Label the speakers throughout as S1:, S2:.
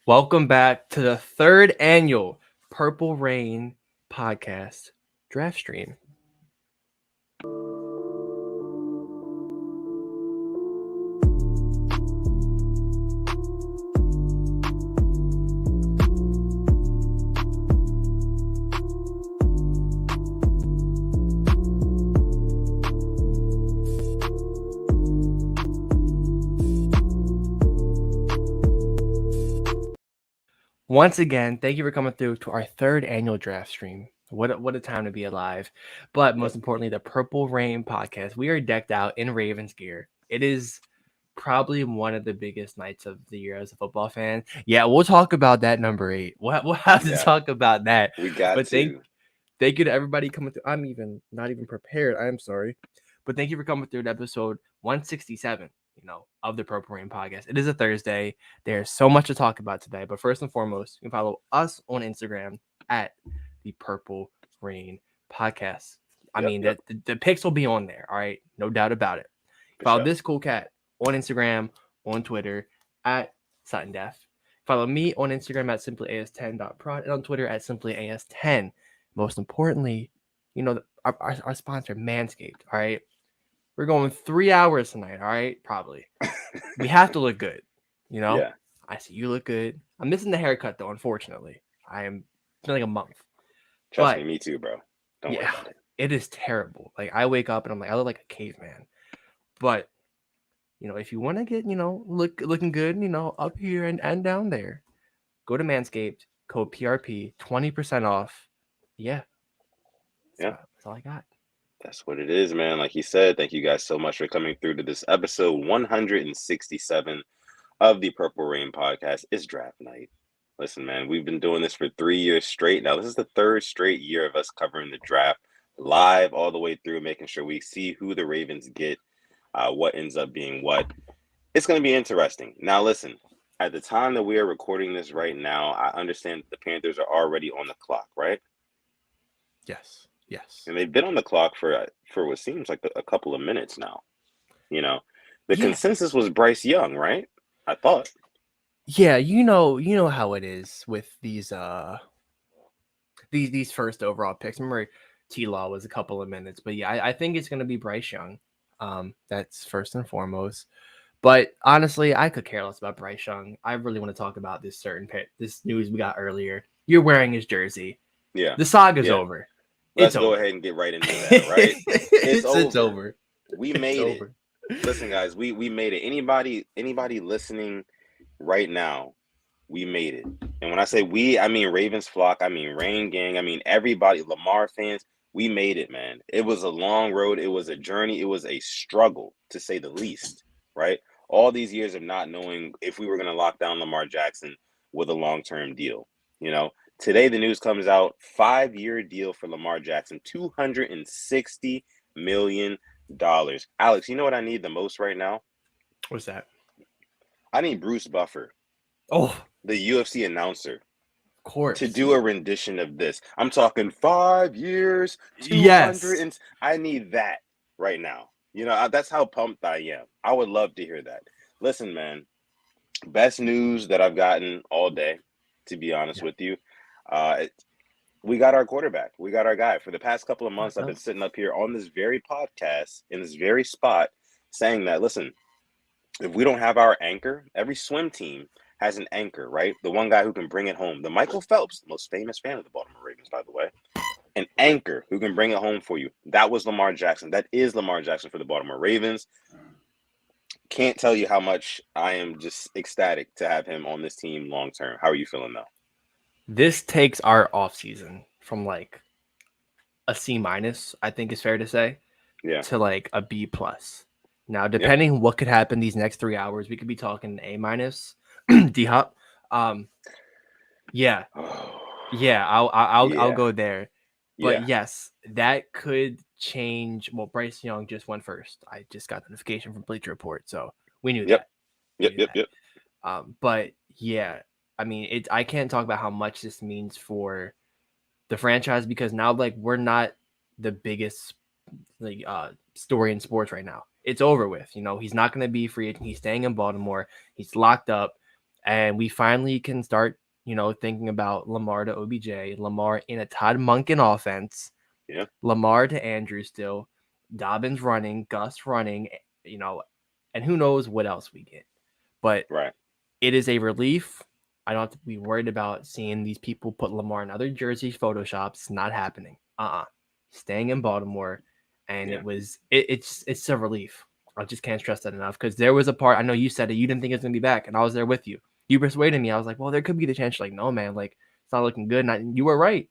S1: Welcome back to the third annual Purple Rain podcast draft stream. Once again, thank you for coming through to our third annual draft stream. What a time to be alive. But most importantly, the Purple Rain podcast. We are decked out in Ravens gear. It is probably one of the biggest nights of the year as a football fan. Yeah, we'll talk about that number 8. We'll have to talk about that.
S2: We got
S1: Thank you to everybody coming through. I'm not even prepared. I'm sorry. But thank you for coming through to episode 167. Of the Purple Rain podcast. It is a Thursday. There's so much to talk about today. But first and foremost, you can follow us on Instagram at the Purple Rain podcast. The pics will be on there. All right. No doubt about it. Follow this cool cat on Instagram, on Twitter at Sutton Def. Follow me on Instagram at simplyas10.prod and on Twitter at simplyas10. Most importantly, our sponsor, Manscaped. All right. We're going 3 hours tonight, all right? Probably. We have to look good,
S2: Yeah.
S1: I see you look good. I'm missing the haircut, though, unfortunately. I am feeling a month.
S2: Trust me too, bro. Don't worry about it.
S1: It is terrible. Like, I wake up and I'm like, I look like a caveman. But, if you want to get, looking good, up here and down there, go to Manscaped, code PRP, 20% off. Yeah. That's all I got.
S2: That's what it is, man. Like he said, thank you guys so much for coming through to this episode 167 of the Purple Rain podcast. It's draft night. Listen, man, we've been doing this for 3 years straight. Now, this is the third straight year of us covering the draft live all the way through, making sure we see who the Ravens get, what ends up being what. It's going to be interesting. Now, listen, at the time that we are recording this right now, I understand the Panthers are already on the clock, right?
S1: Yes.
S2: And they've been on the clock for what seems like a couple of minutes now. The consensus was Bryce Young, right? I thought.
S1: Yeah, you know how it is with these first overall picks. Remember, T-Law was a couple of minutes, but yeah, I think it's gonna be Bryce Young. That's first and foremost. But honestly, I could care less about Bryce Young. I really want to talk about this certain pick, this news we got earlier. You're wearing his jersey.
S2: Yeah.
S1: The saga's over.
S2: Let's go ahead and get right into that, right?
S1: It's over.
S2: We made it. Listen, guys, we made it. Anybody listening right now, we made it. And when I say we, I mean Ravens flock, I mean Rain Gang, I mean everybody, Lamar fans. We made it, man. It was a long road. It was a journey. It was a struggle, to say the least, right? All these years of not knowing if we were going to lock down Lamar Jackson with a long-term deal, Today, the news comes out, 5-year deal for Lamar Jackson, $260 million. Alex, you know what I need the most right now?
S1: What's that?
S2: I need Bruce Buffer.
S1: Oh.
S2: The UFC announcer.
S1: Of course.
S2: To do a rendition of this. I'm talking 5 years, 200.
S1: Yes.
S2: I need that right now. That's how pumped I am. I would love to hear that. Listen, man, best news that I've gotten all day, to be honest with you. We got our quarterback. We got our guy. For the past couple of months, I've been sitting up here on this very podcast, in this very spot, saying that, listen, if we don't have our anchor, every swim team has an anchor, right? The one guy who can bring it home. The Michael Phelps, the most famous fan of the Baltimore Ravens, by the way. An anchor who can bring it home for you. That was Lamar Jackson. That is Lamar Jackson for the Baltimore Ravens. Can't tell you how much I am just ecstatic to have him on this team long term. How are you feeling now?
S1: This takes our offseason from like a C-, I think is fair to say, to like a B+. Now, depending what could happen these next 3 hours, we could be talking A-, D-Hop. I'll go there. But yes, that could change. Well, Bryce Young just went first. I just got notification from Bleacher Report, so we knew that.
S2: Yep.
S1: But yeah, I mean, I can't talk about how much this means for the franchise because now, like, we're not the biggest story in sports right now. It's over with. He's not going to be free agent. He's staying in Baltimore. He's locked up. and we finally can start, thinking about Lamar to OBJ, Lamar in a Todd Monken offense,
S2: Yeah.
S1: Lamar to Andrew still, Dobbins running, Gus running, and who knows what else we get. But
S2: Right.
S1: it is a relief. I don't have to be worried about seeing these people put Lamar in other jerseys, photoshops. It's not happening. Staying in Baltimore, and
S2: Yeah.
S1: it's a relief. I just can't stress that enough, because there was a part, I know you said it, you didn't think it was gonna be back, and I was there with you. You persuaded me. I was like, well, there could be the chance. You're like, no, man, like it's not looking good. And you were right,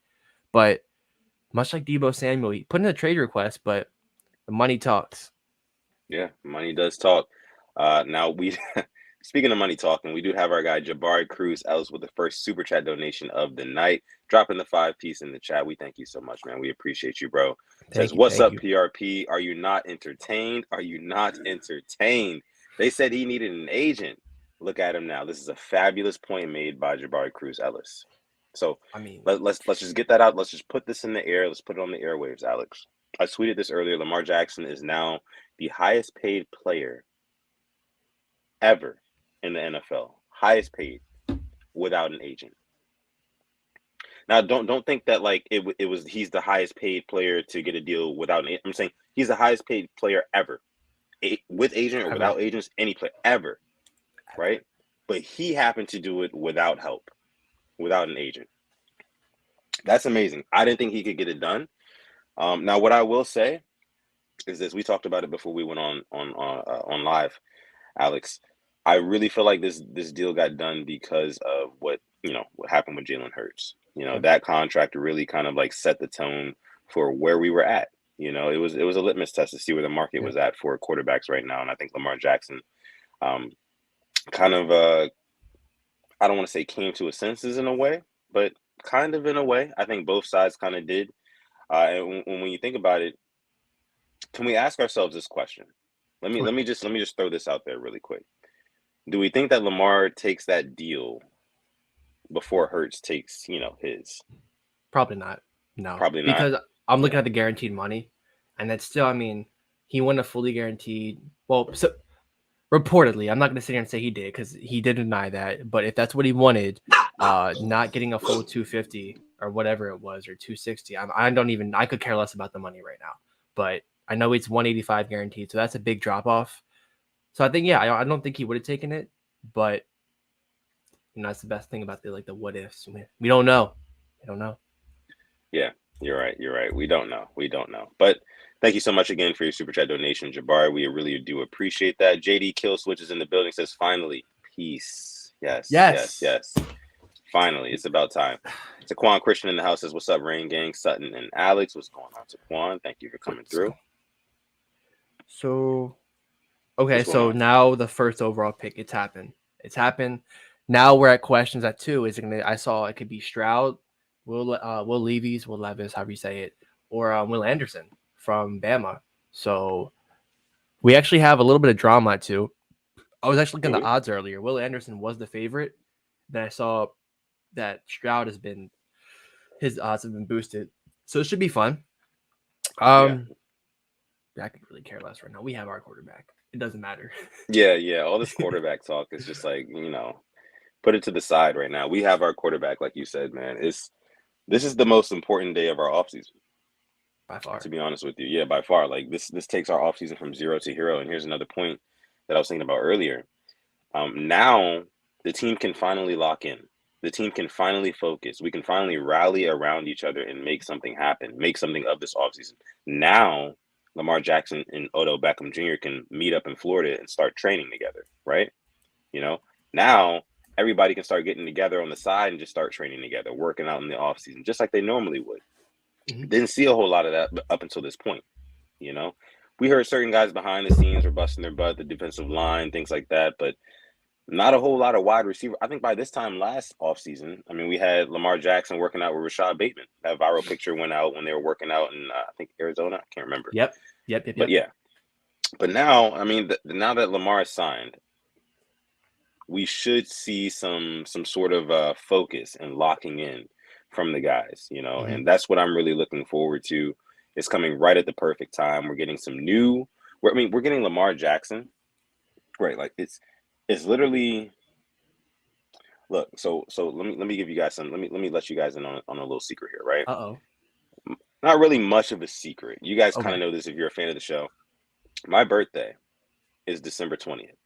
S1: but much like Deebo Samuel, he put in a trade request, but the money talks.
S2: Yeah, money does talk. Now we speaking of money talking, we do have our guy Jabari Cruz Ellis with the first super chat donation of the night, dropping the 5-piece in the chat. We thank you so much, man. We appreciate you, bro. Says, what's
S1: Thank
S2: up,
S1: you.
S2: PRP? Are you not entertained? Are you not entertained? They said he needed an agent. Look at him now. This is a fabulous point made by Jabari Cruz Ellis. So
S1: I mean,
S2: let's just get that out. Let's just put this in the air. Let's put it on the airwaves, Alex. I tweeted this earlier. Lamar Jackson is now the highest paid player ever in the NFL. Highest paid without an agent. Now, don't think that like it was he's the highest paid player to get a deal without an agent. I'm saying he's the highest paid player ever, with agent or
S1: ever.
S2: without agents, any player ever, right? But he happened to do it without help, without an agent. That's amazing. I didn't think he could get it done. Now, what I will say is this: we talked about it before we went on live, Alex. I really feel like this deal got done because of what happened with Jalen Hurts. That contract really kind of like set the tone for where we were at. It was a litmus test to see where the market was at for quarterbacks right now, and I think Lamar Jackson, kind of I don't want to say came to his senses in a way, but kind of in a way. I think both sides kind of did. And when you think about it, can we ask ourselves this question? Let me just throw this out there really quick. Do we think that Lamar takes that deal before Hurts takes, his?
S1: Probably not. No.
S2: Probably not.
S1: Because I'm looking at the guaranteed money, and that's still, I mean, he won a fully guaranteed. Well, so reportedly, I'm not going to sit here and say he did, because he did deny that. But if that's what he wanted, not getting a full 250 or whatever it was, or 260, I could care less about the money right now. But I know it's 185 guaranteed, so that's a big drop off. So I think, I don't think he would have taken it, but that's the best thing about the what ifs. We don't know. We don't know.
S2: Yeah, you're right. We don't know. But thank you so much again for your super chat donation, Jabari. We really do appreciate that. JD Kill Switches in the building says, finally, peace. Yes. Finally, it's about time. Taquan Christian in the house says, what's up, Rain Gang? Sutton and Alex, what's going on, Taquan? Thank you for coming through.
S1: So, okay, so now the first overall pick, it's happened. Now we're at questions at 2. I saw it could be Stroud, Will Levis, however you say it, or Will Anderson from Bama. So we actually have a little bit of drama at 2. I was actually looking at the odds earlier. Will Anderson was the favorite. Then I saw that Stroud his odds have been boosted. So it should be fun. I could really care less right now. We have our quarterback. It doesn't matter.
S2: Yeah. All this quarterback talk is just like, put it to the side right now. We have our quarterback, like you said, man. This is the most important day of our offseason.
S1: By far.
S2: To be honest with you. Yeah, by far. Like this takes our offseason from 0 to hero. And here's another point that I was thinking about earlier. Now the team can finally lock in. The team can finally focus. We can finally rally around each other and make something happen, make something of this offseason. Now Lamar Jackson and Odell Beckham Jr. can meet up in Florida and start training together, right? Now everybody can start getting together on the side and just start training together, working out in the offseason, just like they normally would. Mm-hmm. Didn't see a whole lot of that up until this point. We heard certain guys behind the scenes were busting their butt, the defensive line, things like that, but not a whole lot of wide receiver. I think by this time last offseason, we had Lamar Jackson working out with Rashad Bateman. That viral picture went out when they were working out in, I think, Arizona. I can't remember.
S1: Yep.
S2: But yeah. But now, now that Lamar is signed, we should see some sort of focus and locking in from the guys, mm-hmm. And that's what I'm really looking forward to. It's coming right at the perfect time. We're getting we're getting Lamar Jackson, right? Like it's literally Look, so let me give you guys some. Let me let you guys in on a little secret here, right?
S1: Uh-oh.
S2: Not really much of a secret. You guys kind
S1: Okay.
S2: of know this if you're a fan of the show. My birthday is December 20th.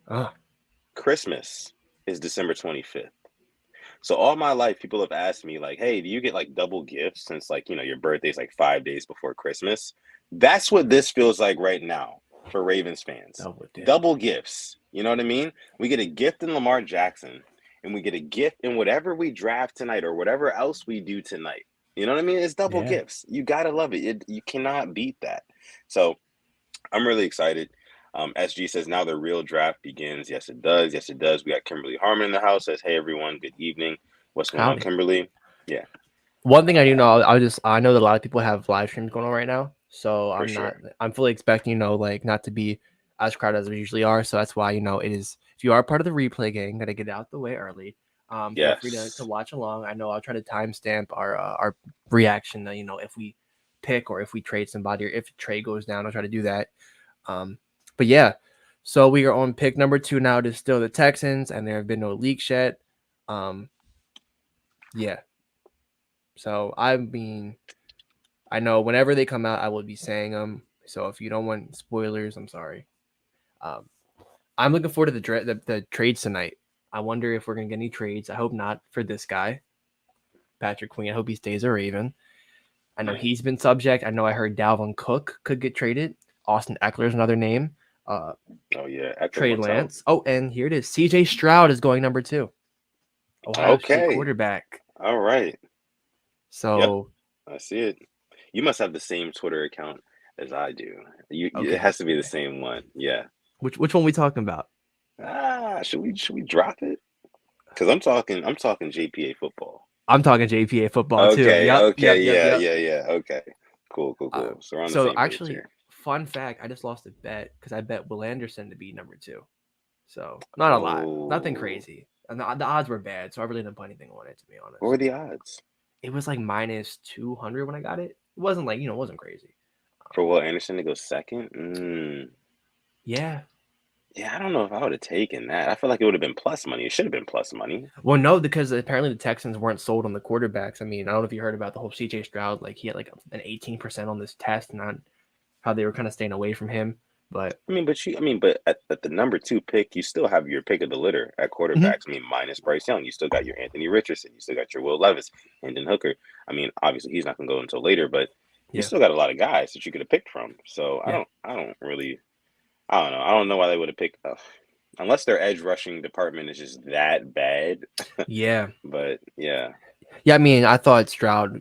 S1: Uh,
S2: Christmas is December 25th. So all my life, people have asked me like, "Hey, do you get like double gifts since like your birthday's like 5 days before Christmas?" That's what this feels like right now for Ravens fans.
S1: double dip.
S2: Double gifts. You know what I mean? We get a gift in Lamar Jackson, and we get a gift in whatever we draft tonight or whatever else we do tonight. You know what I mean? It's double
S1: Yeah.
S2: gifts. You gotta love it. You cannot beat that. So I'm really excited. SG says now the real draft begins. Yes, it does. Yes, it does. We got Kimberly Harmon in the house. Says, "Hey everyone, good evening. What's going on,
S1: Howdy.
S2: Kimberly?" Yeah,
S1: One thing I do know, I know that a lot of people have live streams going on right now, so
S2: for sure.
S1: I'm fully expecting, like not to be as crowded as we usually are. So that's why, it is, if you are part of the replay gang, gotta get out the way early. Feel free to
S2: Yes.
S1: watch along. I know I'll try to timestamp our reaction, if we pick or if we trade somebody or if a trade goes down, I'll try to do that. But yeah, so we are on pick number 2 now. It is still the Texans, and there have been no leaks yet. Yeah. So I mean, I know whenever they come out, I will be saying them. So if you don't want spoilers, I'm sorry. Um, I'm looking forward to the trades tonight. I wonder if we're gonna get any trades. I hope not for this guy, Patrick Queen. I hope he stays a Raven. I know he's been subject. I know I heard Dalvin Cook could get traded. Austin Eckler is another name.
S2: Oh yeah, Eckler
S1: Trey
S2: wants out.
S1: Lance. Oh, and here it is. CJ Stroud is going number 2. Ohio State
S2: Okay.
S1: quarterback.
S2: All right.
S1: So
S2: I see it. You must have the same Twitter account as I do. It
S1: okay,
S2: has to be the same one. Yeah.
S1: which one we talking about?
S2: Should we drop it? Because I'm talking JPA football.
S1: I'm talking JPA football too.
S2: Okay,
S1: Yep.
S2: yeah. Okay. Cool. So we're on the
S1: So
S2: same page
S1: actually,
S2: here.
S1: fun fact: I just lost a bet because I bet Will Anderson to be number 2. So not a lot, nothing
S2: Oh,
S1: crazy, and the odds were bad, so I really didn't put anything on it, to be
S2: what were
S1: honest.
S2: the odds
S1: It was like minus 200 when I got it. It wasn't like, it wasn't crazy.
S2: for Will Anderson to go second?
S1: Yeah.
S2: Yeah, I don't know if I would have taken that. I feel like it would have been plus money. It should have been plus money.
S1: Well, no, because apparently the Texans weren't sold on the quarterbacks. I mean, I don't know if you heard about the whole CJ Stroud. Like he had like an 18% on this test, and on how they were kind of staying away from him. But
S2: But at the number 2 pick, you still have your pick of the litter at
S1: Mhm.
S2: quarterbacks. Minus Bryce Young, you still got your Anthony Richardson, you still got your Will Levis, Hendon Hooker. Obviously he's not going to go until later, but you
S1: Yeah,
S2: still got a lot of guys that you could have picked from. So
S1: yeah,
S2: I don't know. I don't know why they would have picked, unless their edge rushing department is just that bad.
S1: yeah.
S2: But yeah,
S1: Yeah, I mean, I thought Stroud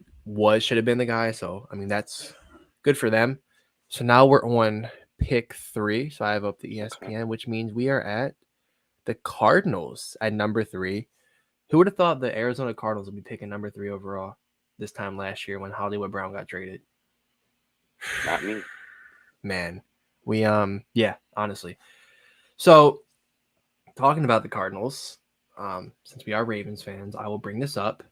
S1: should have been the guy, so I mean that's good for them. So now we're on pick 3. So I have up the
S2: okay.
S1: ESPN, which means we are at the Cardinals at number 3. Who would have thought the Arizona Cardinals would be picking number 3 overall this time last year when Hollywood Brown got traded?
S2: Not me.
S1: Man, we yeah, honestly. So talking about the Cardinals, since we are Ravens fans, I will bring this up.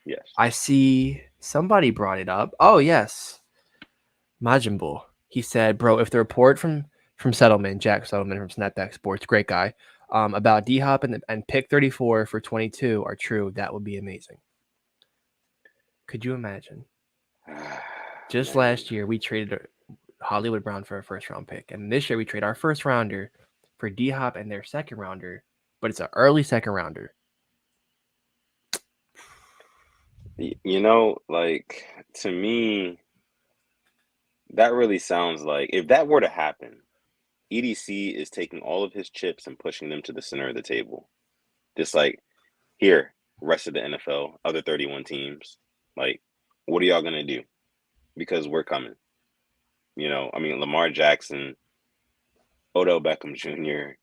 S2: Yes.
S1: I see somebody brought it up. Oh yes, Majin Buu. He said, "Bro, if the report from Settlement, Jack Settlement from Snapback Sports, great guy, about D Hop and pick 34 for 22 are true, that would be amazing." Could you imagine? Just
S2: Man.
S1: last year, we traded Hollywood Brown for a first round pick, and this year we trade our first rounder for D Hop and their second rounder, but it's an early second rounder.
S2: Like to me, that really sounds like if that were to happen, EDC is taking all of his chips and pushing them to the center of the table. Just like, here, rest of the NFL, other 31 teams, like, what are y'all going to do? Because we're coming. Lamar Jackson, Odell Beckham Jr.,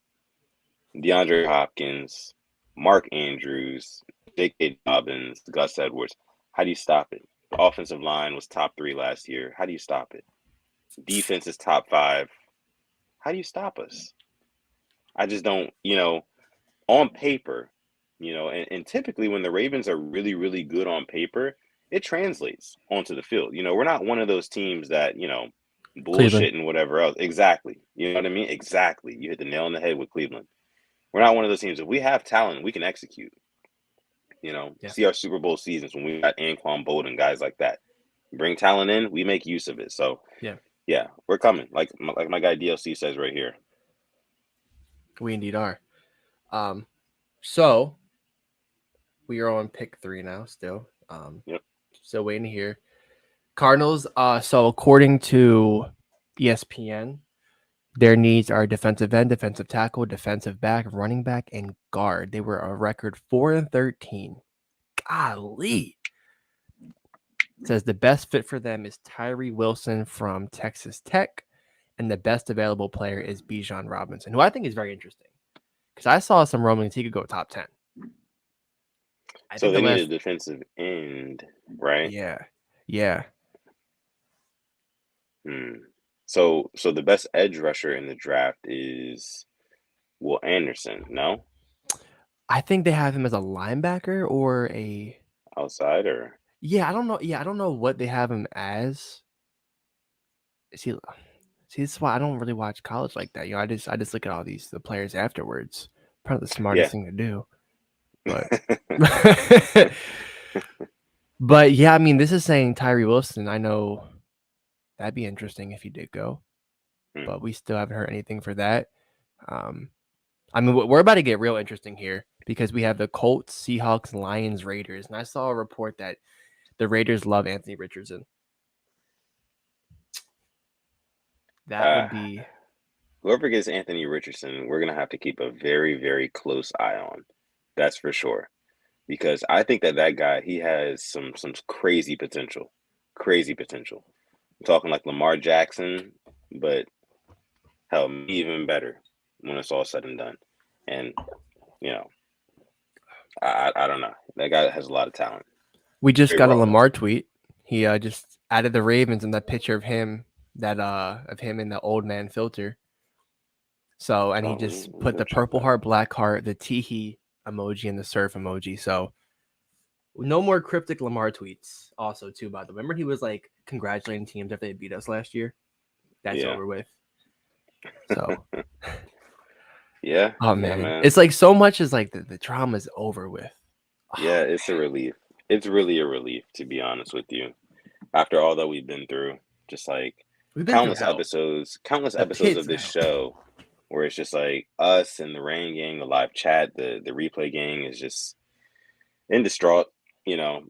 S2: DeAndre Hopkins, Mark Andrews, J.K. Dobbins, Gus Edwards. How do you stop it? The offensive line was top 3 last year. How do you stop it? Defense is top 5. How do you stop us? I just don't, on paper, and typically when the Ravens are really, really good on paper, it translates onto the field. We're not one of those teams that,
S1: Cleveland.
S2: bullshit and whatever else. Exactly. You know what I mean? Exactly. You hit the nail on the head with Cleveland. We're not one of those teams. If we have talent, we can execute. see our Super Bowl seasons when we got Anquan Bolden, guys like that. Bring talent in, we make use of it. So yeah, we're coming. Like my guy DLC says right here.
S1: We indeed are. So we are on pick 3 now. Still, still waiting to hear Cardinals. So according to ESPN, their needs are defensive end, defensive tackle, defensive back, running back, and guard. They were a record 4-13. Golly. It says the best fit for them is Tyree Wilson from Texas Tech, and the best available player is Bijan Robinson, who I think is very interesting because I saw some rumblings he could go top 10.
S2: So they need a defensive end, right?
S1: Yeah.
S2: So the best edge rusher in the draft is Will Anderson, no?
S1: I think they have him as a linebacker or a
S2: outside or
S1: I don't know. I don't know what they have him as. See, this is why I don't really watch college like that. I just look at the players afterwards. Probably the smartest thing to do. But but yeah, I mean, this is saying Tyree Wilson. I know that'd be interesting if he did go, but we still haven't heard anything for that. I mean, we're about to get real interesting here because we have the Colts, Seahawks, Lions, Raiders, and I saw a report that the Raiders love Anthony Richardson. That would be
S2: whoever gets Anthony Richardson. We're gonna have to keep a very, very close eye on. That's for sure, because I think that guy, he has some crazy potential. Crazy potential. I'm talking like Lamar Jackson, but hell, even better when it's all said and done. And I don't know. That guy has a lot of talent.
S1: We just got a Lamar tweet. He just added the Ravens in that picture of him of him in the old man filter. So, and he just put the purple heart, black heart, the teehee emoji, and the surf emoji. So, no more cryptic Lamar tweets. Also, too, by the way, remember he was like congratulating teams after they beat us last year. That's over with. So,
S2: yeah.
S1: Oh man, it's like so much is like the drama's over with.
S2: Yeah, it's a relief. It's really a relief, to be honest with you. After all that we've been through, just like countless episodes of this show where it's just like us and the Rain Gang, the live chat, the replay gang is just in distraught,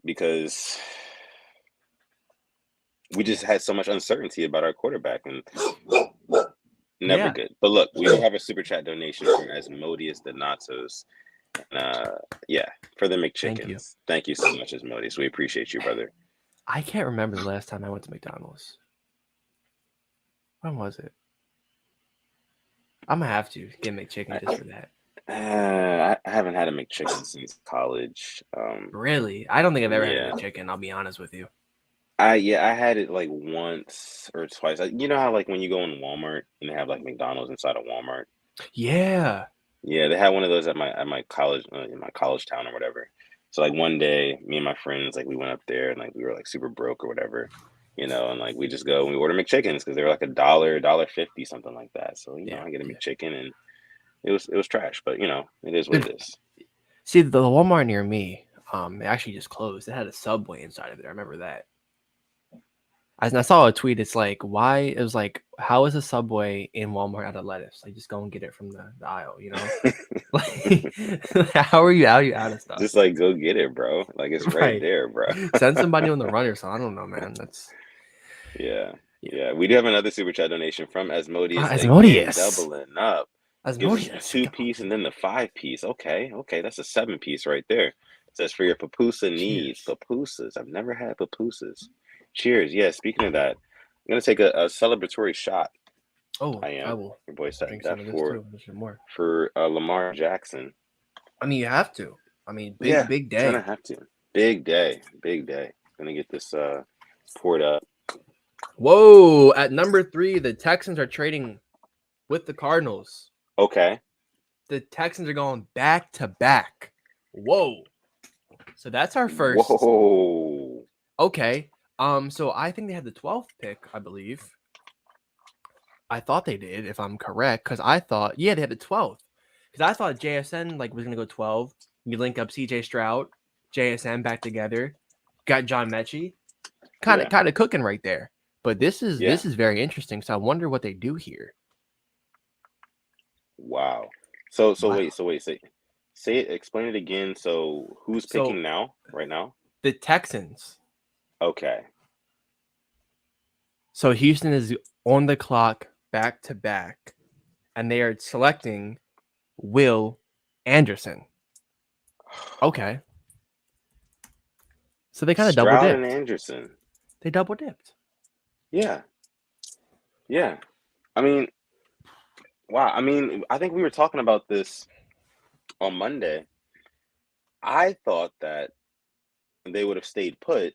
S2: because we just had so much uncertainty about our quarterback and never good. But look, we have a super chat donation from Asmodeus the Natos. For the McChickens. Thank you so much, Asmodeus. We appreciate you, brother.
S1: I can't remember the last time I went to McDonald's. When was it? I'm gonna have to get McChicken just for that.
S2: I haven't had a McChicken since college.
S1: Really? I don't think I've ever had a McChicken. I'll be honest with you.
S2: I had it like once or twice. You know how like when you go in Walmart and they have like McDonald's inside of Walmart.
S1: Yeah,
S2: they had one of those at my college in my college town or whatever. So like one day, me and my friends like we went up there and like we were like super broke or whatever, and like we just go and we order McChickens because they were like $1.50, something like that. So I get a McChicken and it was trash, but it is what it is.
S1: See, the Walmart near me, it actually just closed. It had a Subway inside of it. I remember that. I saw a tweet. It's like, why? It was like, how is a Subway in Walmart out of lettuce? Like, just go and get it from the aisle, Like, how are you out of stuff?
S2: Just like go get it, bro. Like it's right there, bro.
S1: Send somebody on the run or something. I don't know, man. That's
S2: yeah. We do have another super chat donation from Asmodeus.
S1: Asmodeus
S2: doubling up.
S1: Asmodeus,
S2: 2-piece and then the 5-piece. Okay, that's a 7-piece right there. It says for your pupusa needs. Pupusas. I've never had pupusas. Cheers. Yeah, speaking of that, I'm going to take a celebratory shot.
S1: Oh, I will.
S2: Your boy said that for Lamar Jackson.
S1: I mean, you have to. I mean, big day.
S2: You're going to have to. Big day. Going to get this poured up.
S1: Whoa. At number 3, the Texans are trading with the Cardinals.
S2: Okay.
S1: The Texans are going back to back. Whoa. So that's our first.
S2: Whoa.
S1: Okay. So I think they had the 12th pick, I believe. I thought they did, if I'm correct, because I thought, they had the 12th. Because I thought JSN was gonna go 12. You link up CJ Stroud, JSN back together. Got John Mechie. Kind of cooking right there. But this is very interesting. So I wonder what they do here.
S2: Wow. So
S1: Wow.
S2: wait. Say it. Explain it again. So who's picking now? Right now?
S1: The Texans.
S2: Okay.
S1: So Houston is on the clock back to back, and they are selecting Will Anderson. Okay. So they kind of double dipped.
S2: Stroud and Anderson.
S1: They double dipped.
S2: Yeah. Yeah. I mean, wow. I mean, I think we were talking about this on Monday. I thought that they would have stayed put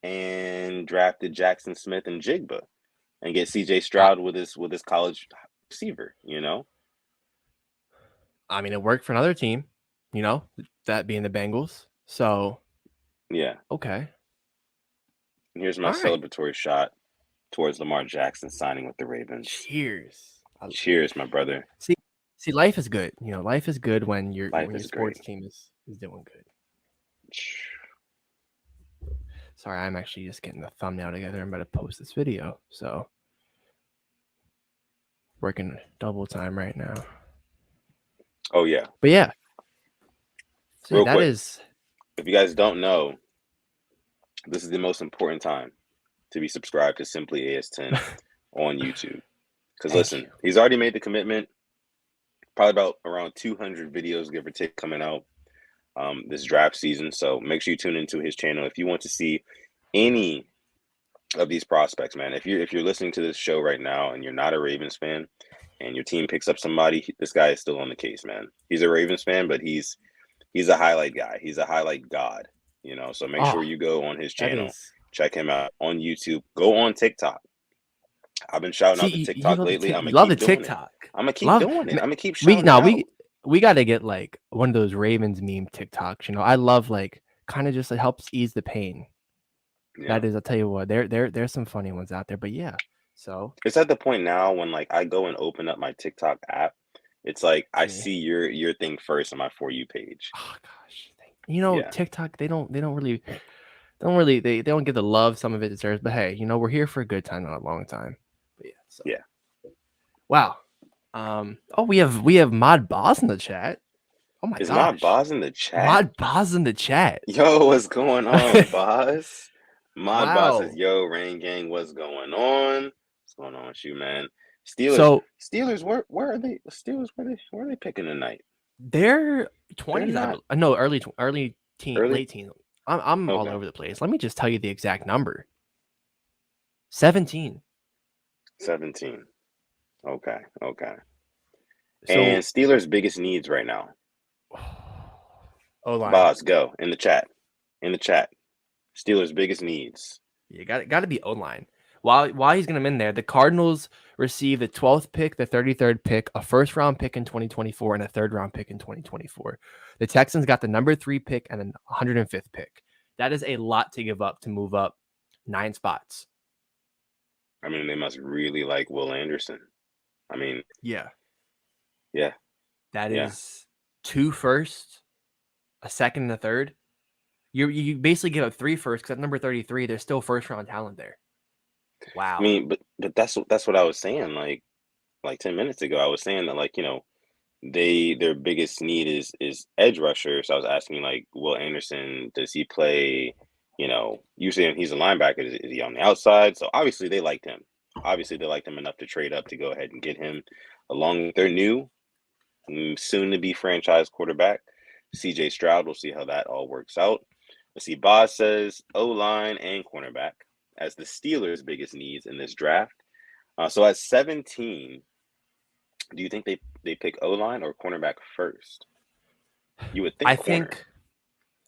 S2: and drafted Jackson Smith and Jigba and get CJ Stroud with his college receiver, you know?
S1: I mean, it worked for another team, you know, that being the Bengals. So,
S2: yeah.
S1: Okay.
S2: And here's my celebratory shot towards Lamar Jackson signing with the Ravens.
S1: Cheers.
S2: Cheers, my brother.
S1: See, life is good. You know, life is good when your sports team is doing good. Sorry, I'm actually just getting the thumbnail together. I'm about to post this video. So, working double time right now.
S2: Oh, yeah.
S1: But yeah. So
S2: Real
S1: that
S2: quick,
S1: is.
S2: If you guys don't know, this is the most important time to be subscribed to Simply AS10 on YouTube. Because listen, he's already made the commitment. Probably about around 200 videos, give or take, coming out this draft season. So make sure you tune into his channel if you want to see any of these prospects, man. If you're listening to this show right now and you're not a Ravens fan and your team picks up somebody, this guy is still on the case, man. He's a Ravens fan, but he's a highlight guy. He's a highlight god, you know. So make sure you go on his channel, check him out on YouTube, go on TikTok. I've been shouting out the TikTok lately. I'm gonna keep doing it. I'm gonna keep doing it. I'm gonna keep shouting out.
S1: We got to get like one of those Ravens meme TikToks. You know, I love like kind of just it helps ease the pain. Yeah. That is, I'll tell you what, there's some funny ones out there, but yeah. So
S2: it's at the point now when like I go and open up my TikTok app, it's like I see your thing first on my For You page.
S1: Oh gosh, you know, TikTok they don't get the love some of it deserves, but hey, you know, we're here for a good time, not a long time. But yeah. So.
S2: Yeah.
S1: Wow. Oh, we have Mod Boz in the chat. Oh my gosh.
S2: Is Mod Boz in the chat?
S1: Mod Boz in the chat.
S2: Yo, what's going on, Boz? Mod Boz says, yo, Rain Gang, what's going on? What's going on with you, man? Steelers, where are they? Steelers, where are they picking tonight?
S1: They're 20s. No, early teen, late teen. I'm all over the place. Let me just tell you the exact number. 17.
S2: 17. Okay. So, and Steelers' biggest needs right now.
S1: O-line.
S2: Boz, go in the chat. Steelers' biggest needs.
S1: You got to be O-line. While he's going to in there, the Cardinals receive the 12th pick, the 33rd pick, a first-round pick in 2024, and a third-round pick in 2024. The Texans got the number 3 pick and the 105th pick. That is a lot to give up to move up 9 spots.
S2: I mean, they must really like Will Anderson. I mean,
S1: yeah.
S2: That
S1: is 2 firsts, a second, and a third. You basically give up 3 firsts because at number 33, there's still first-round talent there. Wow.
S2: I mean, but that's what I was saying. Like 10 minutes ago, I was saying that, like, you know, their biggest need is edge rusher. So I was asking, like, Will Anderson, does he play? You know, you saying he's a linebacker. Is he on the outside? So obviously they liked him. Obviously they liked him enough to trade up to go ahead and get him, along with their new, soon-to-be franchise quarterback, CJ Stroud. We'll see how that all works out. Let's see. Boz says O-line and cornerback as the Steelers' biggest needs in this draft. So at 17, do you think they pick O-line or cornerback first? You would think.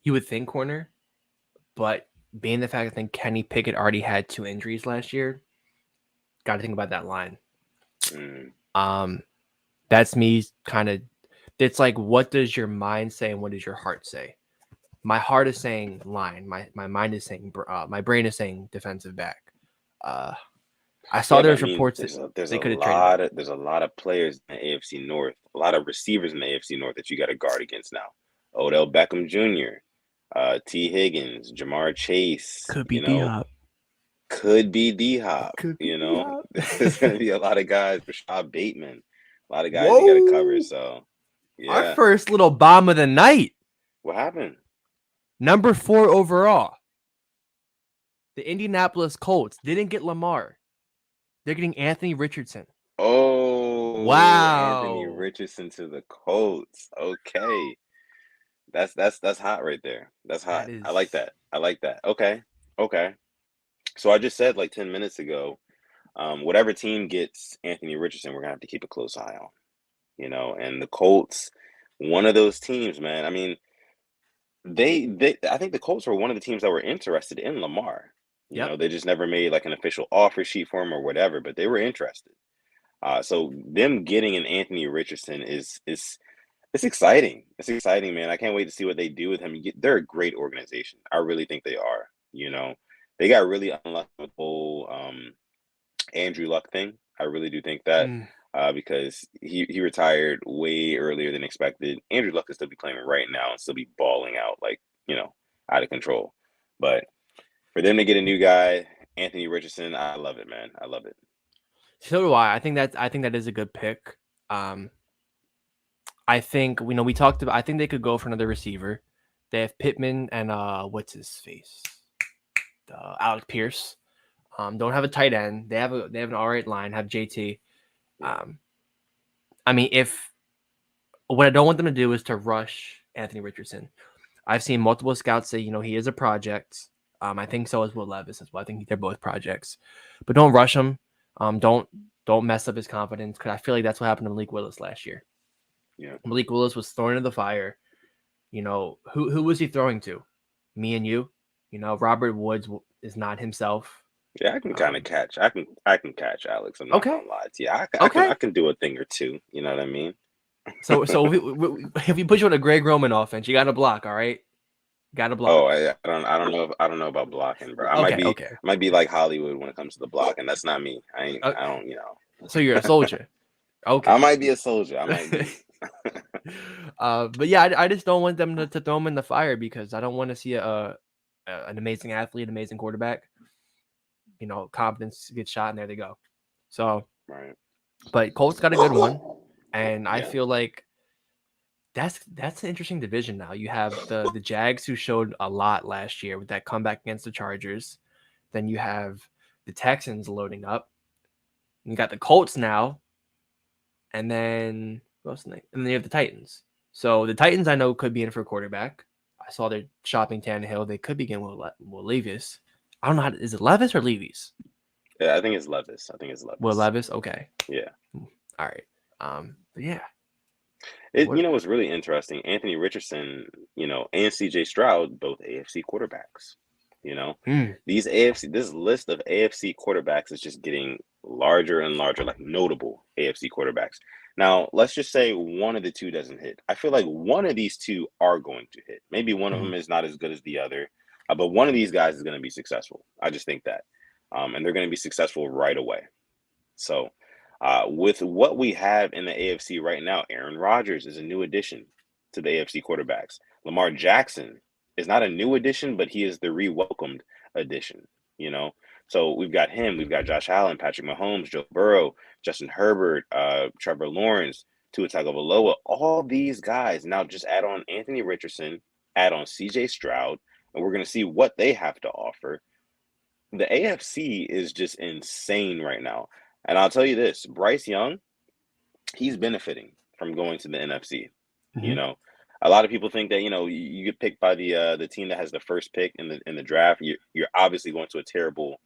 S1: You would think corner, but being the fact I think Kenny Pickett already had 2 injuries last year, got to think about that line. That's me kind of. It's like, what does your mind say and what does your heart say? My heart is saying line. My mind is saying. My brain is saying defensive back. I saw there's reports that they could have traded.
S2: There's a lot of players in the AFC North, a lot of receivers in the AFC North that you got to guard against now. Odell Beckham Jr., T. Higgins, Jamar Chase,
S1: Could be D-Hop.
S2: could be D-Hop,
S1: Could be D-Hop.
S2: There's going to be a lot of guys, Rashad Bateman, a lot of guys you got to cover.
S1: Whoa!
S2: So,
S1: Our
S2: yeah.
S1: first little bomb of the night.
S2: What happened?
S1: Number 4 overall. The Indianapolis Colts didn't get Lamar. They're getting Anthony Richardson.
S2: Oh,
S1: Wow.
S2: Anthony Richardson to the Colts. Okay. That's hot right there. That's hot. I like that. Okay. So I just said like 10 minutes ago, whatever team gets Anthony Richardson, we're gonna have to keep a close eye on. And the Colts, one of those teams, man. I mean, I think the Colts were one of the teams that were interested in Lamar. They just never made like an official offer sheet for him or whatever, but they were interested. So them getting an Anthony Richardson is it's exciting. It's exciting, man. I can't wait to see what they do with him. They're a great organization. I really think they are. They got really unlucky with the whole Andrew Luck thing. I really do think that because he retired way earlier than expected. Andrew Luck could still be playing right now and still be balling out like, out of control. But for them to get a new guy, Anthony Richardson, I love it, man. I love it.
S1: So do I. I think that is a good pick. I think we talked about. I think they could go for another receiver. They have Pittman and what's his face, Alec Pierce. Don't have a tight end. They have an alright line. Have JT. I mean, what I don't want them to do is to rush Anthony Richardson. I've seen multiple scouts say he is a project. I think so is Will Levis as well. I think they're both projects, but don't rush him. Don't mess up his confidence because I feel like that's what happened to Malik Willis last year.
S2: Yeah,
S1: Malik Willis was thrown into the fire. Who was he throwing to? Me and you. Robert Woods is not himself.
S2: Yeah, I can kind of catch. I can catch Alex. I'm not gonna lie to you. I can do a thing or two. You know what I mean?
S1: So if we put you on a Greg Roman offense, you got to block. All right, got to block.
S2: Oh, I don't know about blocking, bro. I might be like Hollywood when it comes to the blocking. That's not me. I don't.
S1: So you're a soldier. Okay.
S2: I might be a soldier. I might be.
S1: But yeah, I just don't want them to throw him in the fire because I don't want to see an amazing athlete, amazing quarterback. Confidence gets shot and there they go. So,
S2: right.
S1: But Colts got a good one, and I feel like that's an interesting division now. You have the Jags who showed a lot last year with that comeback against the Chargers. Then you have the Texans loading up. You got the Colts now, and then what else? And then you have the Titans. So the Titans I know could be in for a quarterback. I saw they're shopping Tannehill. They could be getting Will Levis. I don't know is it Levis or Levis?
S2: Yeah, I think it's Levis.
S1: Will Levis? Okay.
S2: Yeah.
S1: All right. But yeah.
S2: What's really interesting, Anthony Richardson, and CJ Stroud, both AFC quarterbacks. This list of AFC quarterbacks is just getting larger and larger, like notable AFC quarterbacks. Now, let's just say one of the two doesn't hit. I feel like one of these two are going to hit. Maybe one of them is not as good as the other, but one of these guys is going to be successful. I just think that. And they're going to be successful right away. So, with what we have in the AFC right now, Aaron Rodgers is a new addition to the AFC quarterbacks. Lamar Jackson is not a new addition, but he is the re-welcomed addition, So we've got him, we've got Josh Allen, Patrick Mahomes, Joe Burrow, Justin Herbert, Trevor Lawrence, Tua Tagovailoa, all these guys. Now just add on Anthony Richardson, add on CJ Stroud, and we're going to see what they have to offer. The AFC is just insane right now. And I'll tell you this, Bryce Young, he's benefiting from going to the NFC. A lot of people think that, you get picked by the team that has the first pick in the draft. You're obviously going to a terrible,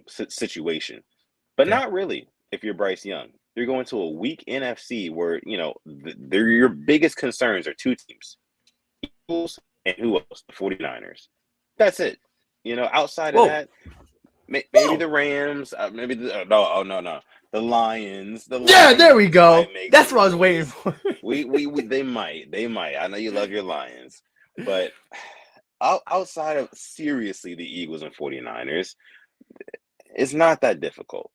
S2: situation. But not really if you're Bryce Young. You're going to a weak NFC where, your biggest concerns are two teams. Eagles and who else? The 49ers. That's it. Outside of that, maybe the Rams, maybe no. The Lions.
S1: Yeah, there we go. That's what I was waiting for.
S2: They might. I know you love your Lions, but outside of seriously the Eagles and 49ers, it's not that difficult.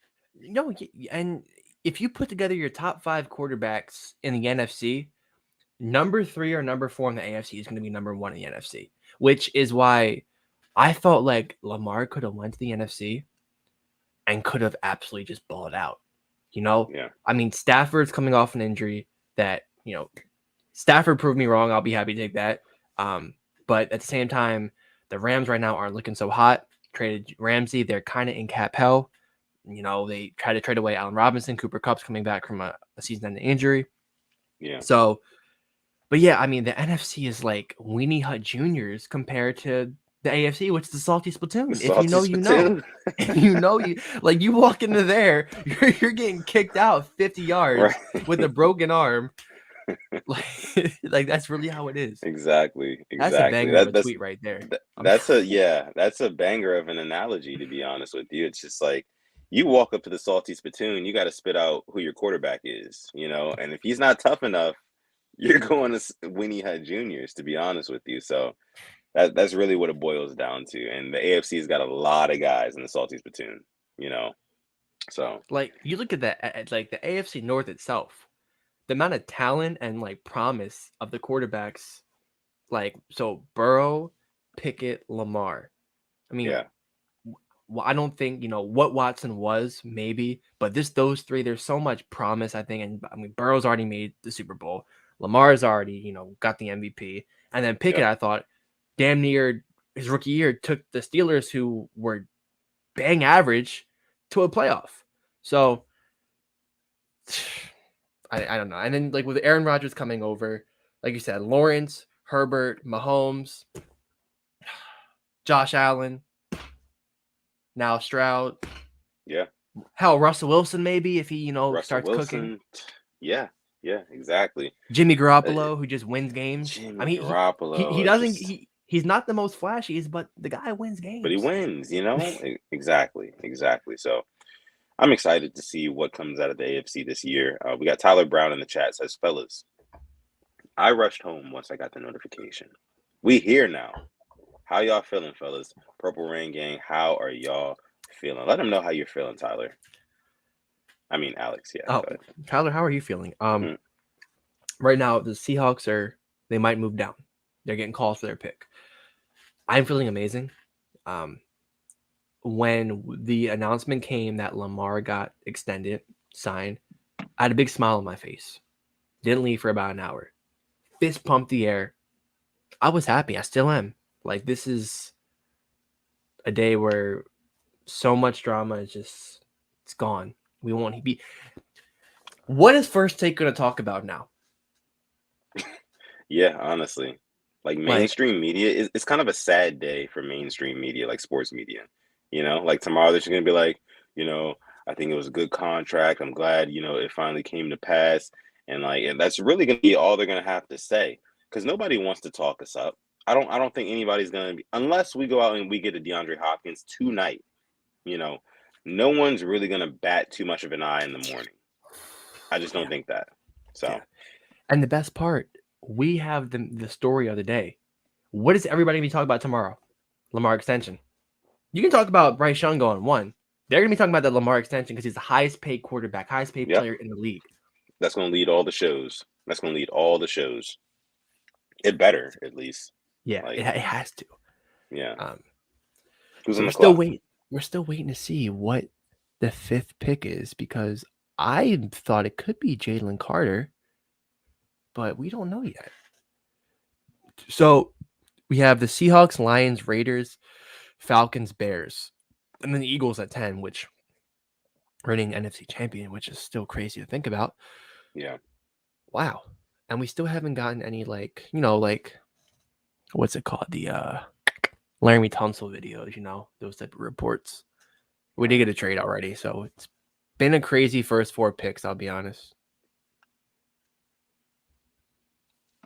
S1: And if you put together your top 5 quarterbacks in the NFC, number 3 or number 4 in the AFC is going to be number 1 in the NFC, which is why I felt like Lamar could have went to the NFC and could have absolutely just balled out.
S2: Yeah.
S1: I mean, Stafford's coming off an injury that, Stafford proved me wrong. I'll be happy to take that. But at the same time, the Rams right now aren't looking so hot. Traded Ramsey. They're kind of in cap hell. They try to trade away Allen Robinson. Cooper Kupp's coming back from a season-ending injury.
S2: Yeah.
S1: So, but yeah, I mean, the NFC is like Weenie Hut Juniors compared to the AFC, which is the salty spittoon.
S2: The
S1: If you know,
S2: salty
S1: you know.
S2: spittoon.
S1: If you know, you walk into there, you're getting kicked out 50 yards
S2: Right.
S1: with a broken arm. Like that's really how it is.
S2: Exactly.
S1: That's a
S2: Exactly.
S1: banger of a tweet right there.
S2: That's a banger of an analogy, to be honest with you. It's just like you walk up to the salty spittoon, you got to spit out who your quarterback is, and if he's not tough enough, you're going to Winnie Hut Juniors, to be honest with you. So that's really what it boils down to. And the AFC has got a lot of guys in the salty spittoon, So
S1: like you look at that, like the AFC North itself, the amount of talent and like promise of the quarterbacks, like so Burrow, Pickett, Lamar. I mean,
S2: yeah,
S1: I don't think what Watson was, maybe, but those three, there's so much promise, I think. And I mean, Burrow's already made the Super Bowl. Lamar's already, got the MVP. And then Pickett,
S2: yep.
S1: I thought, damn near his rookie year, took the Steelers, who were bang average, to a playoff. So I don't know. And then like with Aaron Rodgers coming over, like you said, Lawrence, Herbert, Mahomes, Josh Allen, now Stroud.
S2: Yeah.
S1: Hell, Russell Wilson maybe if he,
S2: Russell
S1: starts
S2: Wilson.
S1: cooking.
S2: Yeah, exactly.
S1: Jimmy Garoppolo, who just wins games.
S2: Jimmy
S1: I mean, he
S2: Garoppolo is
S1: doesn't
S2: just,
S1: he's not the most flashiest, but the guy wins
S2: but he
S1: games.
S2: wins, Exactly. So I'm excited to see what comes out of the AFC this year. We got Tyler Brown in the chat, says, fellas, I rushed home once I got the notification. We here now. How y'all feeling, fellas? Purple Rain Gang, how are y'all feeling? Let them know how you're feeling, Tyler. I mean, Alex, yeah.
S1: Oh, Tyler, how are you feeling?
S2: Mhm.
S1: Right now the Seahawks they might move down. They're getting calls for their pick. I'm feeling amazing. When the announcement came that Lamar got extended, signed, I had a big smile on my face. Didn't leave for about an hour. Fist pumped the air. I was happy. I still am. Like, this is a day where so much drama is just, it's gone. We won't be. What is First Take going to talk about now?
S2: Yeah, honestly. Like mainstream media, it's kind of a sad day for mainstream media, like sports media. Like tomorrow they're just going to be like, I think it was a good contract. I'm glad, it finally came to pass. And that's really going to be all they're going to have to say, because nobody wants to talk us up. I don't think anybody's going to be, unless we go out and we get a DeAndre Hopkins tonight, no one's really going to bat too much of an eye in the morning. I just don't think that. So,
S1: yeah. And the best part, we have the story of the day. What is everybody going to be talking about tomorrow? Lamar extension. You can talk about Bryce Young going 1. They're going to be talking about the Lamar extension because he's the highest paid quarterback, highest paid player in the league.
S2: That's going to lead all the shows. It better, at least.
S1: Yeah, it has to.
S2: Yeah.
S1: Who's so we're still waiting to see what the 5th pick is, because I thought it could be Jalen Carter, but we don't know yet. So we have the Seahawks, Lions, Raiders, Falcons, Bears, and then the Eagles at 10, which reigning NFC champion, which is still crazy to think about.
S2: Yeah.
S1: Wow. And we still haven't gotten any what's it called? The Laramie Tunsil videos, those type of reports. We did get a trade already, so it's been a crazy first 4 picks, I'll be honest.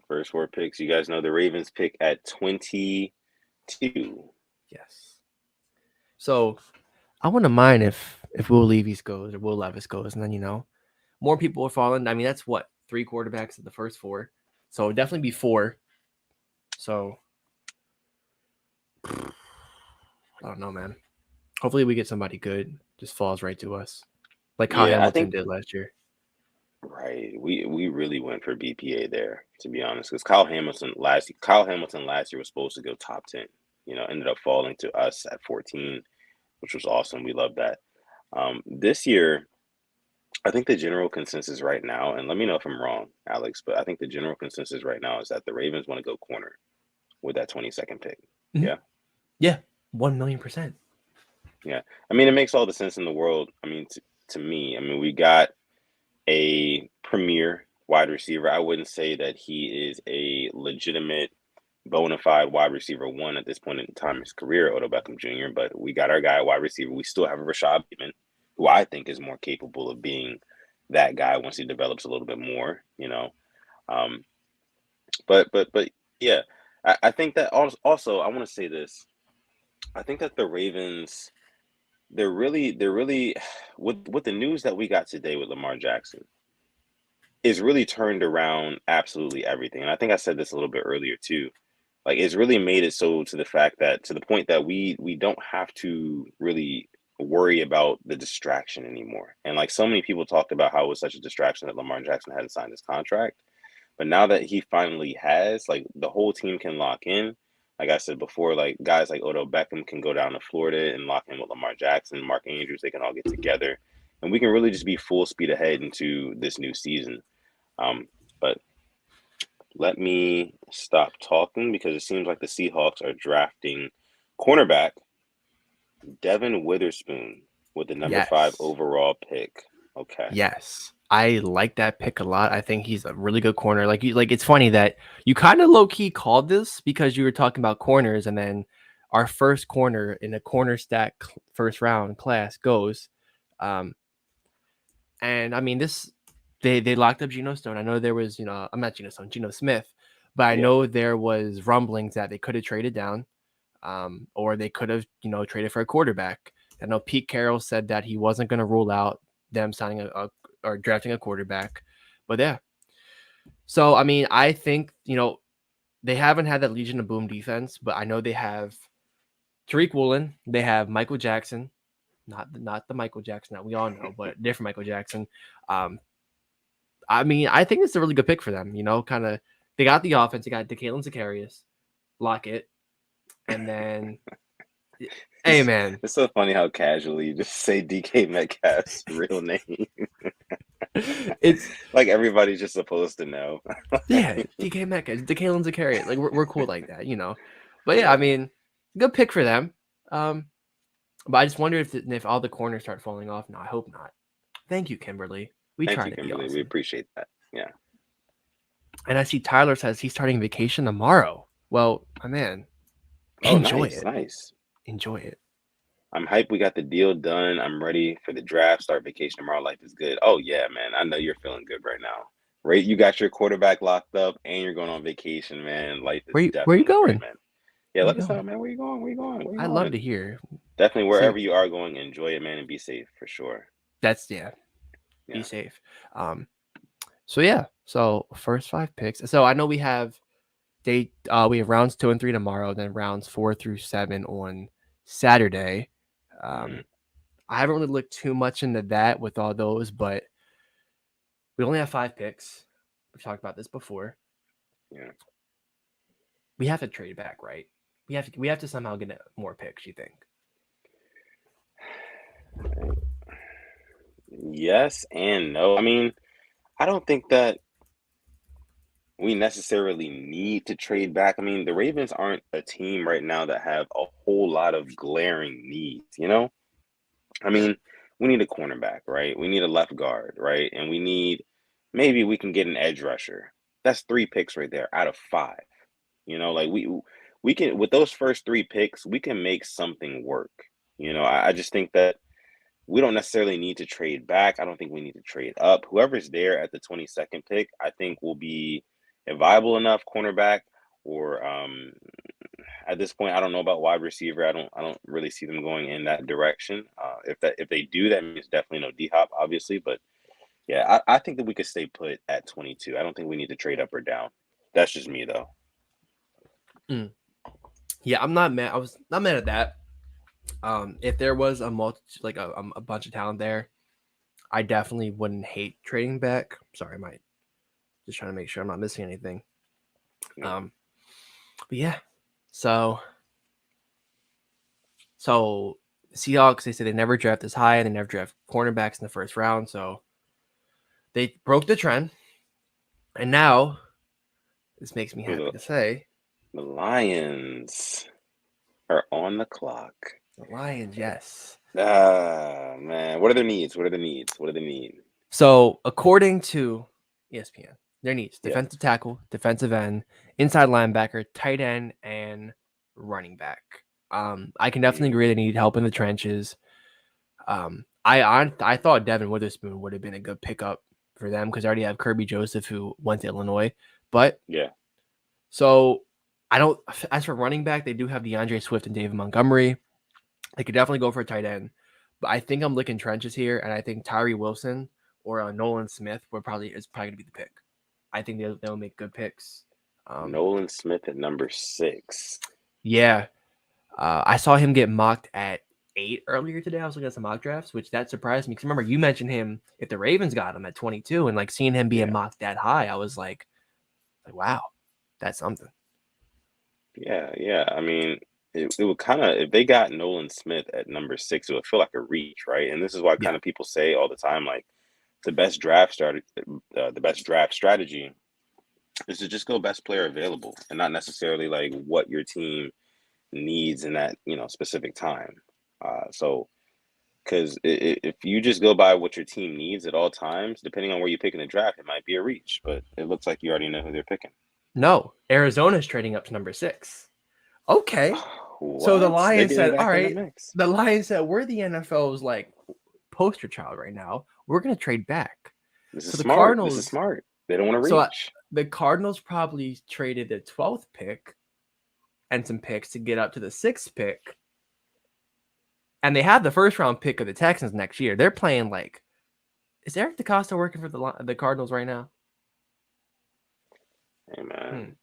S2: First 4 picks. You guys know the Ravens pick at 22.
S1: Yes. So I wouldn't mind if Will Levis goes or Will Levis goes, and then more people are falling. I mean, that's what 3 quarterbacks at the first 4, so it'd definitely be 4. So I don't know, man. Hopefully we get somebody good. Just falls right to us, like how Hamilton did last year.
S2: Right. We really went for BPA there, to be honest, because Kyle Hamilton last year was supposed to go top 10. Ended up falling to us at 14, which was awesome. We love that. This year, I think the general consensus right now, and let me know if I'm wrong, Alex, but I think the general consensus right now is that the Ravens want to go corner with that 22nd pick.
S1: Mhm.
S2: Yeah.
S1: Yeah, 1,000,000%.
S2: Yeah. I mean, it makes all the sense in the world. I mean, to me, I mean, we got a premier wide receiver. I wouldn't say that he is a legitimate, bona fide wide receiver one at this point in time in his career, Odell Beckham Jr., but we got our guy at wide receiver. We still have a Rashad Bateman, who I think is more capable of being that guy once he develops a little bit more. Um, but yeah, I think that also I want to say this. I think that the Ravens, they're really with the news that we got today with Lamar Jackson is really turned around absolutely everything. And I think I said this a little bit earlier too. Like it's really made it so to the point that we don't have to really worry about the distraction anymore. And like so many people talked about how it was such a distraction that Lamar Jackson hadn't signed his contract. But now that he finally has, like the whole team can lock in. Like I said before, like guys like Odell Beckham can go down to Florida and lock in with Lamar Jackson, Mark Andrews, they can all get together. And we can really just be full speed ahead into this new season. But let me stop talking because it seems like the Seahawks are drafting cornerback Devin Witherspoon with the number 5
S1: Yes.
S2: overall pick. Okay.
S1: Yes. I like that pick a lot. I think he's a really good corner. It's funny that you kind of low key called this because you were talking about corners, and then our first corner in a corner stack first round class goes. Um, and I mean they locked up Geno Stone. I know there was, I'm not Geno Stone, Geno Smith, but I
S2: Yeah.
S1: know there was rumblings that they could have traded down, or they could have, traded for a quarterback. I know Pete Carroll said that he wasn't going to rule out them signing or drafting a quarterback, but yeah. So I mean, I think they haven't had that Legion of Boom defense, but I know they have Tariq Woolen, they have Michael Jackson, not the Michael Jackson that we all know, but different Michael Jackson. Um, I mean, I think it's a really good pick for them. Kind of they got the offense. They got DeKalen Zacharias, Lockett, and then hey
S2: It's,
S1: man,
S2: it's so funny how casually you just say DK Metcalf's real name.
S1: it's
S2: Like everybody's just supposed to know.
S1: yeah, DK Metcalf, DeKalen Zacharias. Like we're cool like that. But yeah, I
S2: Yeah.
S1: mean, good pick for them. But I just wonder if all the corners start falling off. No, I hope not. Thank you, Kimberly. We
S2: Thank
S1: try
S2: you,
S1: to be
S2: Kimberly. We
S1: awesome.
S2: appreciate that. Yeah.
S1: And I see Tyler says he's starting vacation tomorrow. Well, my man,
S2: Oh,
S1: enjoy
S2: nice,
S1: it.
S2: nice.
S1: Enjoy it.
S2: I'm hyped. We got the deal done. I'm ready for the draft. Start vacation tomorrow. Life is good. Oh yeah, man. I know you're feeling good right now. Right? You got your quarterback locked up and you're going on vacation, man. Life is
S1: Where you
S2: definitely great,
S1: going?
S2: man. Yeah,
S1: Where you
S2: let us know,
S1: going?
S2: man. Where you going? Where you going? Where you
S1: I'd love
S2: going?
S1: to hear.
S2: Definitely wherever
S1: Safe.
S2: you are going, enjoy it, man, and be safe for sure.
S1: That's yeah. Be
S2: Yeah.
S1: safe. So yeah. So first 5 picks. So I know we have we have rounds 2 and 3 tomorrow, then rounds 4 through 7 on Saturday.
S2: Hmm.
S1: I haven't really looked too much into that with all those, but we only have 5 picks. We've talked about this before.
S2: Yeah.
S1: We have to trade back, right? We have to somehow get more picks. You think?
S2: Yes and no. I mean, I don't think that we necessarily need to trade back. I mean, the Ravens aren't a team right now that have a whole lot of glaring needs. I mean, we need a cornerback, right? We need a left guard, right? And maybe we can get an edge rusher. That's 3 picks right there out of 5. Like we can with those first 3 picks, we can make something work. I just think that we don't necessarily need to trade back. I don't think we need to trade up. Whoever's there at the 22nd pick, I think will be a viable enough cornerback or at this point, I don't know about wide receiver. I don't really see them going in that direction. If they do, that means definitely no D Hop, obviously. But yeah, I think that we could stay put at 22. I don't think we need to trade up or down. That's just me though.
S1: Mm. Yeah, I'm not mad. I was not mad at that. If there was a bunch of talent there, I definitely wouldn't hate trading back. Sorry, my just trying to make sure I'm not missing anything.
S2: Yeah.
S1: But yeah, so the Seahawks, they say they never draft this high and they never draft cornerbacks in the first round. So they broke the trend, and now this makes me happy to say
S2: The Lions are on the clock.
S1: the Lions, yes.
S2: Ah, man. What are their needs? What are the needs? What do they need?
S1: So according to ESPN, their needs:
S2: Yeah.
S1: defensive tackle, defensive end, inside linebacker, tight end, and running back. I can definitely agree they need help in the trenches. I thought Devin Witherspoon would have been a good pickup for them because I already have Kirby Joseph who went to Illinois. But
S2: Yeah.
S1: so I don't. As for running back, they do have DeAndre Swift and David Montgomery. They could definitely go for a tight end, but I think I'm looking trenches here, and I think Tyree Wilson or Nolan Smith is probably going to be the pick. I think they'll make good picks.
S2: Nolan Smith at number 6.
S1: Yeah, I saw him get mocked at 8 earlier today. I was looking at some mock drafts, which that surprised me because remember you mentioned him if the Ravens got him at 22, and like seeing him being mocked that high, I was like, wow, that's something.
S2: Yeah. I mean, it would kind of, if they got Nolan Smith at number 6, it would feel like a reach, right? And this is why kind of people say all the time, like the best draft strategy is to just go best player available and not necessarily like what your team needs in that specific time. So because if you just go by what your team needs at all times, depending on where you pick in the draft, it might be a reach. But it looks like you already know who they're picking.
S1: No, Arizona's trading up to number 6. Okay. So the Lions said, all right, the Lions said, we're the NFL's like poster child right now. We're going to trade back.
S2: This is smart. This is smart. They don't want to reach.
S1: The Cardinals probably traded the 12th pick and some picks to get up to the 6th pick. And they have the first round pick of the Texans next year. They're playing like, is Eric DeCosta working for the Cardinals right now?
S2: Hey, man.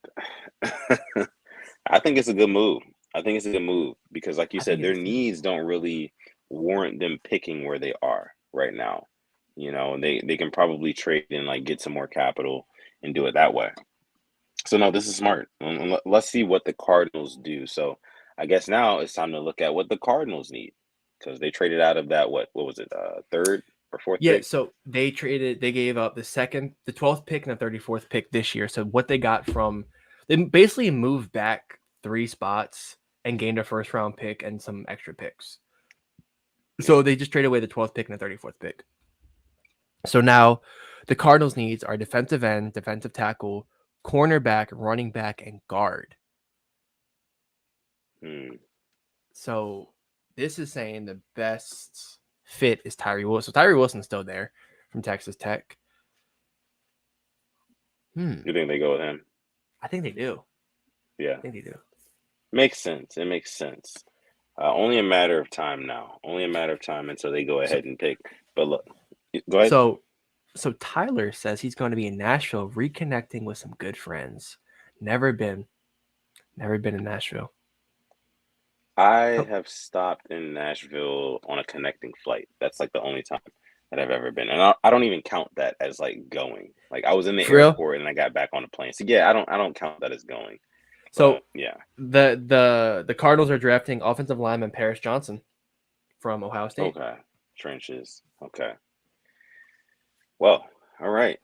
S2: I think it's a good move. Because like you said, their needs don't really warrant them picking where they are right now. They can probably trade and like get some more capital and do it that way. So no, this is smart. Let's see what the Cardinals do. So I guess now it's time to look at what the Cardinals need because they traded out of that. What was it? 3rd or 4th?
S1: Yeah.
S2: Pick?
S1: So they gave up the 12th pick and the 34th pick this year. So what they got they basically moved back 3 spots and gained a first round pick and some extra picks. So they just traded away the 12th pick and the 34th pick. So now the Cardinals' needs are defensive end, defensive tackle, cornerback, running back, and guard. So this is saying the best fit is Tyree Wilson. So Tyree Wilson's still there from Texas Tech.
S2: You think they go with him?
S1: I think they do.
S2: Yeah.
S1: I think they do.
S2: Makes sense. It makes sense. Only a matter of time now. Only a matter of time until they go ahead and pick. But look, go ahead.
S1: So Tyler says he's going to be in Nashville reconnecting with some good friends. Never been in Nashville.
S2: I have stopped in Nashville on a connecting flight. That's like the only time that I've ever been. And I don't even count that as like going. Like I was in the airport and I got back on the plane. So yeah, I don't count that as going.
S1: So
S2: but, yeah.
S1: The Cardinals are drafting offensive lineman Paris Johnson from Ohio State.
S2: Okay. Trenches. Okay. Well, all right.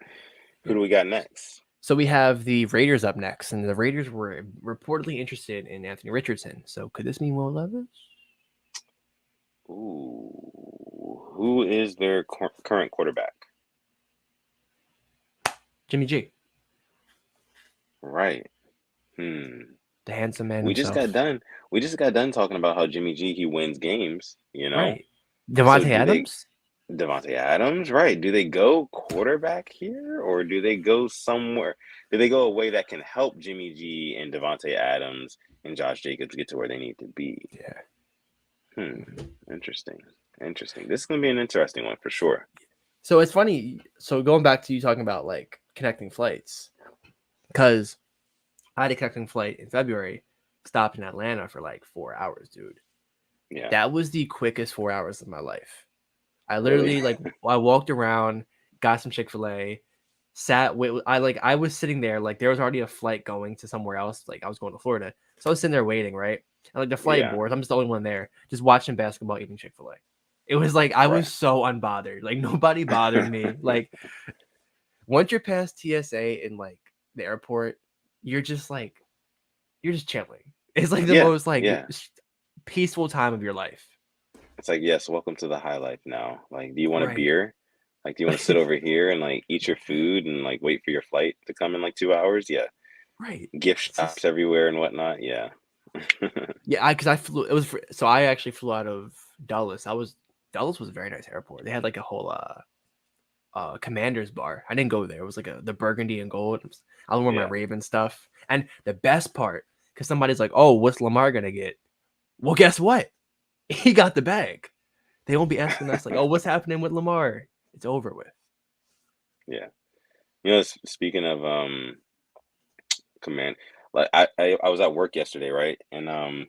S2: Who do we got next?
S1: So we have the Raiders up next, and the Raiders were reportedly interested in Anthony Richardson. So could this mean Will Levis?
S2: Ooh, who is their current quarterback?
S1: Jimmy G.
S2: Right.
S1: The handsome man.
S2: We just got done talking about how Jimmy G he wins games.
S1: Right. Devontae Adams.
S2: Devontae Adams, right? Do they go quarterback here, or do they go somewhere? Do they go a way that can help Jimmy G and Devontae Adams and Josh Jacobs get to where they need to be?
S1: Yeah.
S2: Interesting. This is gonna be an interesting one for sure.
S1: So it's funny. So going back to you talking about like connecting flights, because I had a connecting flight in February, stopped in Atlanta for like 4 hours, dude.
S2: Yeah.
S1: That was the quickest 4 hours of my life. I
S2: Really?
S1: literally I walked around, got some Chick-fil-A, I was sitting there like there was already a flight going to somewhere else. Like I was going to Florida, so I was sitting there waiting, right? And like the flight
S2: Yeah.
S1: boards, I'm just the only one there, just watching basketball, eating Chick-fil-A. It was like I
S2: Right.
S1: was so unbothered. Like nobody bothered me. Like once you're past TSA in like the airport, you're just like you're just chilling. It's like the
S2: Yeah.
S1: most like
S2: Yeah.
S1: peaceful time of your life.
S2: It's like, yes, welcome to the high life now. Like, do you want a
S1: Right.
S2: beer? Like, do you want to sit over here and like eat your food and like wait for your flight to come in like 2 hours? Yeah.
S1: Right.
S2: Gift
S1: It's just
S2: shops everywhere and whatnot. Yeah.
S1: yeah, because I flew. It was so I actually flew out of Dulles. Dulles was a very nice airport. They had like a whole Commander's bar. I didn't go there. It was like the burgundy and gold. I wore my
S2: Yeah.
S1: Raven stuff. And the best part, because somebody's like, "Oh, what's Lamar gonna get?" Well, guess what? He got the bag. They won't be asking us like, "Oh, what's happening with Lamar?" It's over with.
S2: Yeah. You know, speaking of command, like I was at work yesterday, right? And one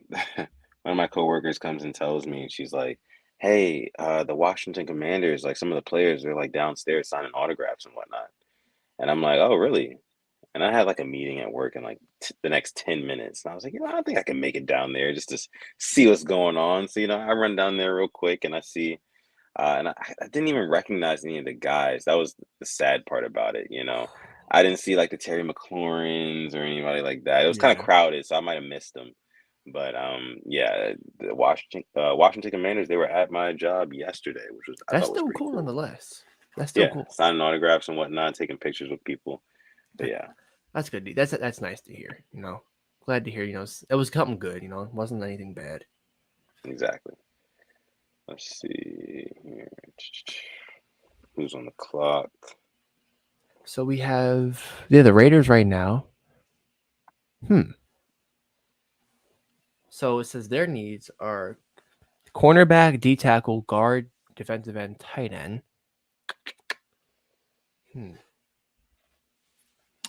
S2: of my coworkers comes and tells me, and she's like, "Hey, the Washington Commanders, like some of the players are like downstairs signing autographs and whatnot." And I'm like, "Oh, really?" And I had like a meeting at work in like the next 10 minutes. And I was like, I don't think I can make it down there just to see what's going on. So, I run down there real quick and I see, and I didn't even recognize any of the guys. That was the sad part about it. I didn't see like the Terry McLaurins or anybody like that. It was kind of
S1: Yeah,
S2: crowded, so I might have missed them. But yeah, the Washington Commanders, they were at my job yesterday, which was I
S1: that's
S2: thought was
S1: still
S2: pretty
S1: cool
S2: cool.
S1: nonetheless. That's still
S2: Yeah,
S1: cool.
S2: signing autographs and whatnot, taking pictures with people. But
S1: That,
S2: yeah,
S1: that's good. That's nice to hear. Glad to hear. It was something good. It wasn't anything bad.
S2: exactly. Let's see here. Who's on the clock?
S1: So we have the Raiders right now. So it says their needs are cornerback, D tackle, guard, defensive end, tight end. Hmm.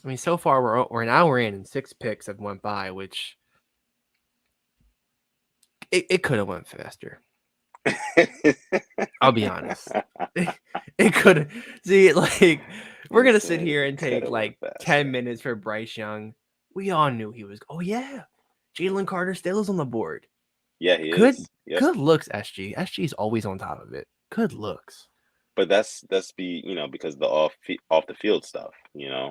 S1: I mean, so far we're an hour in and 6 picks have went by, which it could have went faster. I'll be honest. It could see like we're
S2: He
S1: gonna sit
S2: said
S1: here
S2: it
S1: and
S2: could
S1: take
S2: have went
S1: like
S2: faster.
S1: 10 minutes for Bryce Young. We all knew he was. Oh yeah, Jalen Carter still is on the board.
S2: Yeah, he
S1: Good,
S2: is. Yep.
S1: good looks. SG is always on top of it. Good looks.
S2: But that's because the off the field stuff.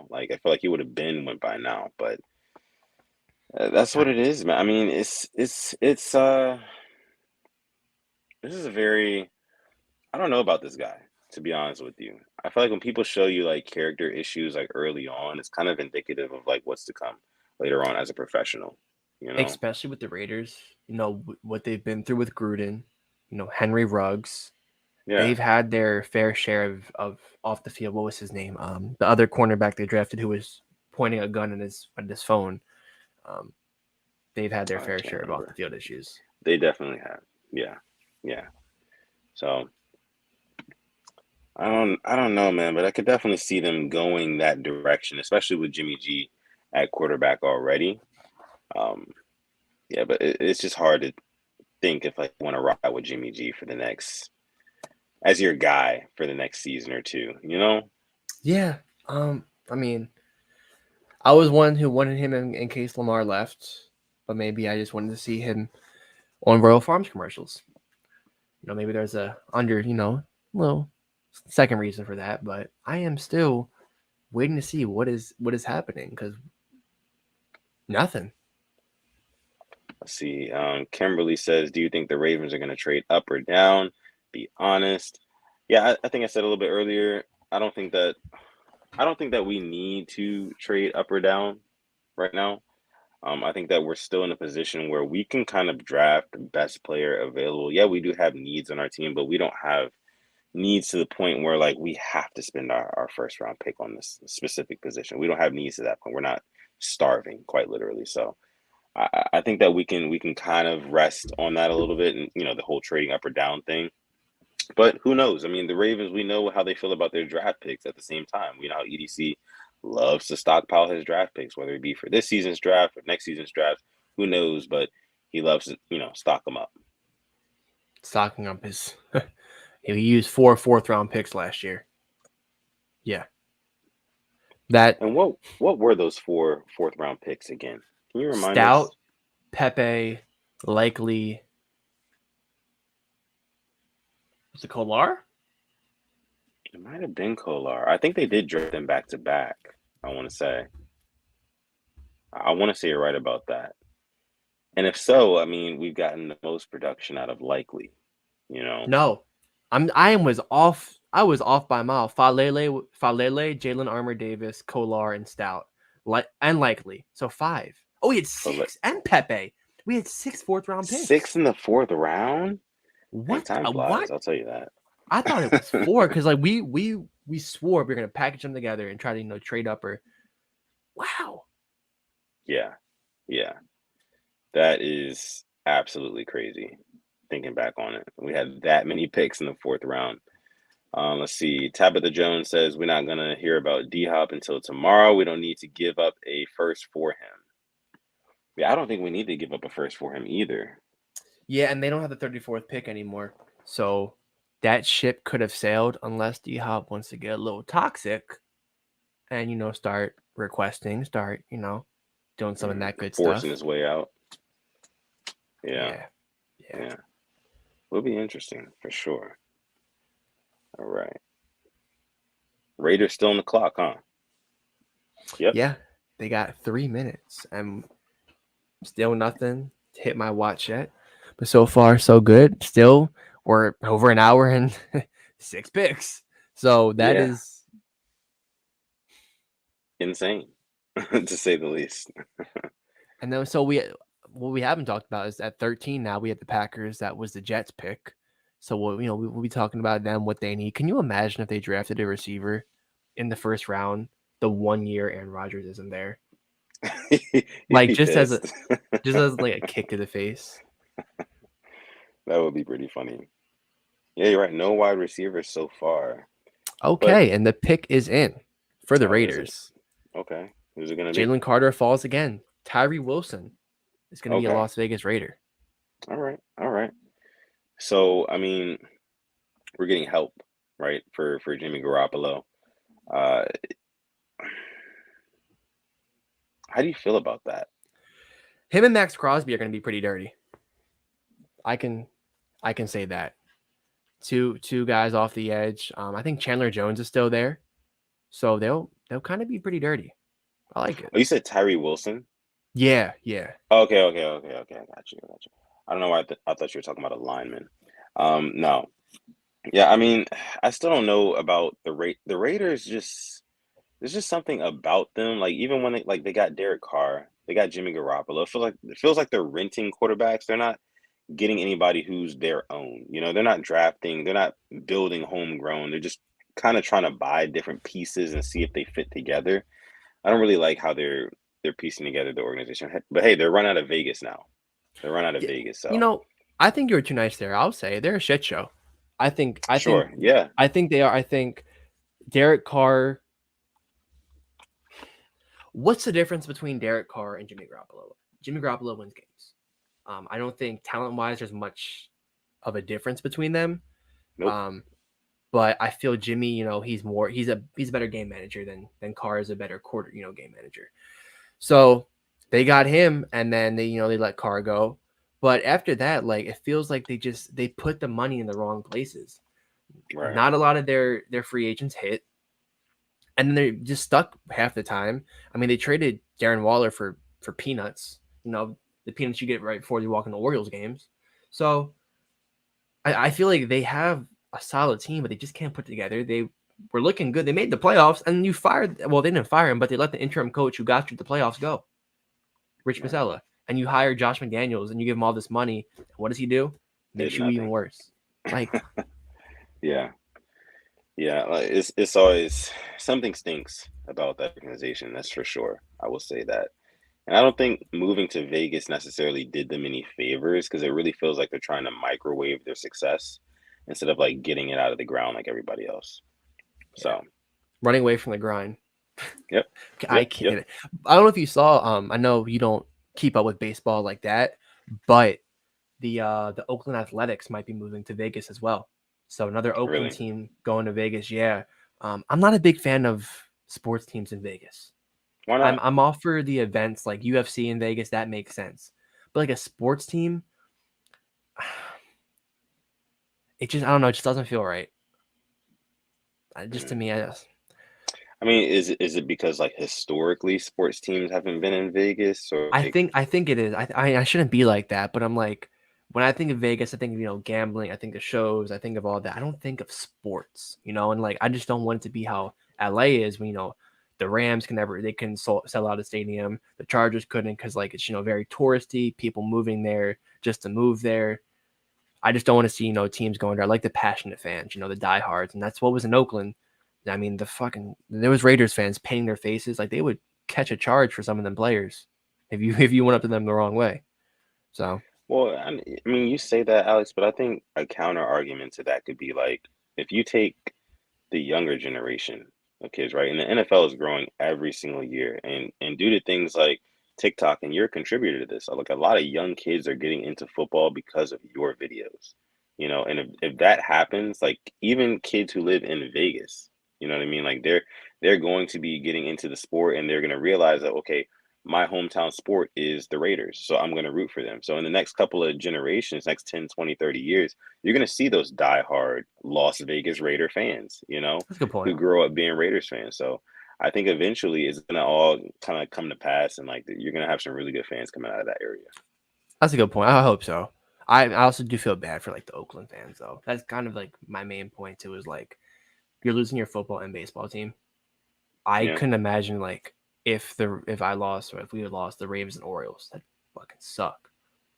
S2: Like I feel like he would have been went by now, but that's what it is, man. I mean, it's this is a very I don't know about this guy, to be honest with you. I feel like when people show you like character issues like early on, it's kind of indicative of like what's to come later on as a professional, you know?
S1: Especially with the Raiders. What they've been through with Gruden. Henry Ruggs.
S2: Yeah.
S1: They've had their fair share of off the field. What was his name? The other cornerback they drafted who was pointing a gun on his phone. Um, they've had their
S2: I
S1: fair
S2: can't
S1: share of off the
S2: remember.
S1: field issues.
S2: They definitely have. Yeah. Yeah. So I don't know, man, but I could definitely see them going that direction, especially with Jimmy G at quarterback already. Um, yeah, but it's just hard to think if I want to ride with Jimmy G for the next as your guy for the next season or two.
S1: Yeah. I mean, I was one who wanted him in case Lamar left, but maybe I just wanted to see him on Royal Farms commercials. Maybe there's a little second reason for that, but I am still waiting to see what is happening because nothing.
S2: Let's see. Kimberly says, "Do you think the Ravens are going to trade up or down?" Be honest. Yeah, I think I said a little bit earlier. I don't think that we need to trade up or down right now. I think that we're still in a position where we can kind of draft the best player available. Yeah, we do have needs on our team, but we don't have needs to the point where like we have to spend our first round pick on this specific position. We don't have needs to that point. We're not starving, quite literally. So I think that we can kind of rest on that a little bit, and the whole trading up or down thing. But who knows? I mean, the Ravens, we know how they feel about their draft picks. At the same time, we know how EDC loves to stockpile his draft picks, whether it be for this season's draft or next season's draft. Who knows? But he loves to stock them up.
S1: Stocking up his He used 4 4th-round picks last year. Yeah. That
S2: And what were those 4 4th-round picks again? Can you remind
S1: Stout,
S2: us?
S1: Pepe, likely. Was it Kolar?
S2: It might have been Kolar. I think they did draft them back to back. I want to say. I want to say you're right about that. And if so, I mean, we've gotten the most production out of likely. You know,
S1: No. I was off. I was off by a mile. Falele, Jalen Armour Davis, Kolar, and Stout. And likely. So 5. Oh, we had
S2: but
S1: 6 and Pepe. We had 6 4th-round picks.
S2: 6 in the 4th round. Hey,
S1: What?
S2: time flies.
S1: What?
S2: I'll tell you that.
S1: I thought it was 4 because like we swore we were gonna package them together and try to trade up or. Wow.
S2: Yeah, yeah, that is absolutely crazy. Thinking back on it, we had that many picks in the 4th round. Let's see. Tabitha Jones says we're not gonna hear about D Hop until tomorrow. We don't need to give up a first for him. Yeah, I don't think we need to give up a first for him either.
S1: Yeah, and they don't have the 34th pick anymore, so that ship could have sailed unless D Hop wants to get a little toxic, and start requesting, doing some of that good
S2: Forcing
S1: stuff.
S2: his way out. Yeah.
S1: Yeah.
S2: Will be interesting for sure. All right. Raiders still on the clock, huh? Yep.
S1: Yeah, they got 3 minutes and still nothing to hit my watch yet. But so far, so good. Still, we're over an hour and 6 picks. So that is
S2: insane, to say the least.
S1: And then what we haven't talked about is at 13 now we have the Packers. That was the Jets pick. So we'll be talking about them, what they need. Can you imagine if they drafted a receiver in the first round, the 1 year Aaron Rodgers isn't there? Like just as like a kick to the face.
S2: That would be pretty funny. Yeah, you're right. No wide receivers so far.
S1: Okay, and the pick is in for the Raiders.
S2: Okay. Who's it going to be?
S1: Jalen Carter falls again. Tyree Wilson is going to be a Las Vegas Raider.
S2: All right. So, I mean, we're getting help, right, for Jimmy Garoppolo. How do you feel about that?
S1: Him and Max Crosby are going to be pretty dirty. I can say that. Two guys off the edge. I think Chandler Jones is still there, so they'll kind of be pretty dirty. I like it.
S2: Oh, you said Tyree Wilson?
S1: Yeah.
S2: Okay. I got you. I don't know why I thought you were talking about a lineman. No. Yeah, I mean, I still don't know about the Raiders. There's just something about them. Like even when they got Derek Carr, they got Jimmy Garoppolo. It feels like they're renting quarterbacks. They're not getting anybody who's their own. They're not drafting. They're not building homegrown. They're just kind of trying to buy different pieces and see if they fit together. I don't really like how they're piecing together the organization. But hey, they're run out of Vegas now. They're run out of Vegas. So
S1: I think you were too nice there. I'll say they're a shit show. I think they are. I think Derek Carr. What's the difference between Derek Carr and Jimmy Garoppolo? Jimmy Garoppolo wins games. I don't think talent-wise there's much of a difference between them.
S2: Nope.
S1: But I feel Jimmy, he's a better game manager than Carr is a better game manager. So they got him, and then they let Carr go. But after that, like it feels like they put the money in the wrong places.
S2: Right.
S1: Not a lot of their free agents hit, and then they're just stuck half the time. I mean, they traded Darren Waller for peanuts. The peanuts you get right before you walk into Orioles games. So I feel like they have a solid team, but they just can't put it together. They were looking good. They made the playoffs, and you fired. Well, they didn't fire him, but they let the interim coach who got you to the playoffs go, Rich Masella, and you hire Josh McDaniels, and you give him all this money. What does he do? Makes you even worse. Like,
S2: yeah. Like it's always something stinks about that organization. That's for sure. I will say that. And I don't think moving to Vegas necessarily did them any favors because it really feels like they're trying to microwave their success instead of like getting it out of the ground like everybody else. So
S1: running away from the grind.
S2: Yep.
S1: I can't. Yep. I don't know if you saw. I know you don't keep up with baseball like that, but the Oakland Athletics might be moving to Vegas as well. So another Oakland
S2: Really?
S1: team going to Vegas. Yeah. I'm not a big fan of sports teams in Vegas.
S2: Why
S1: I'm
S2: not?
S1: I'm all for the events like UFC in Vegas. That makes sense. But like a sports team, it just I don't know. It just doesn't feel right. Just to
S2: Mm.
S1: me, I just
S2: I mean, is it because like historically sports teams haven't been in Vegas, or like,
S1: I think it is. I shouldn't be like that, but I'm like when I think of Vegas, I think of gambling. I think of shows. I think of all that. I don't think of sports. And like I just don't want it to be how LA is when the Rams they can sell out a stadium. The Chargers couldn't because like it's very touristy. People moving there just to move there. I just don't want to see teams going there. I like the passionate fans, the diehards, and that's what was in Oakland. I mean, there was Raiders fans painting their faces like they would catch a charge for some of them players if you went up to them the wrong way. So
S2: well, I mean, you say that, Alex, but I think a counter argument to that could be like if you take the younger generation of kids, right? And the NFL is growing every single year, and due to things like TikTok, and you're a contributor to this. Like a lot of young kids are getting into football because of your videos, And if that happens, like even kids who live in Vegas, you know what I mean? Like they're going to be getting into the sport, and they're going to realize that okay, my hometown sport is the Raiders, so I'm going to root for them. So in the next couple of generations, next 10, 20, 30 years, you're going to see those diehard Las Vegas Raider fans,
S1: that's a good
S2: who
S1: point.
S2: grow up being Raiders fans. So I think eventually it's going to all kind of come to pass, and like you're going to have some really good fans coming out of that area.
S1: That's a good point. I hope so. I also do feel bad for like the Oakland fans though. That's kind of like my main point too. Is like you're losing your football and baseball team. I
S2: Yeah,
S1: couldn't imagine like if I lost or if we had lost the Ravens and Orioles. That fucking suck.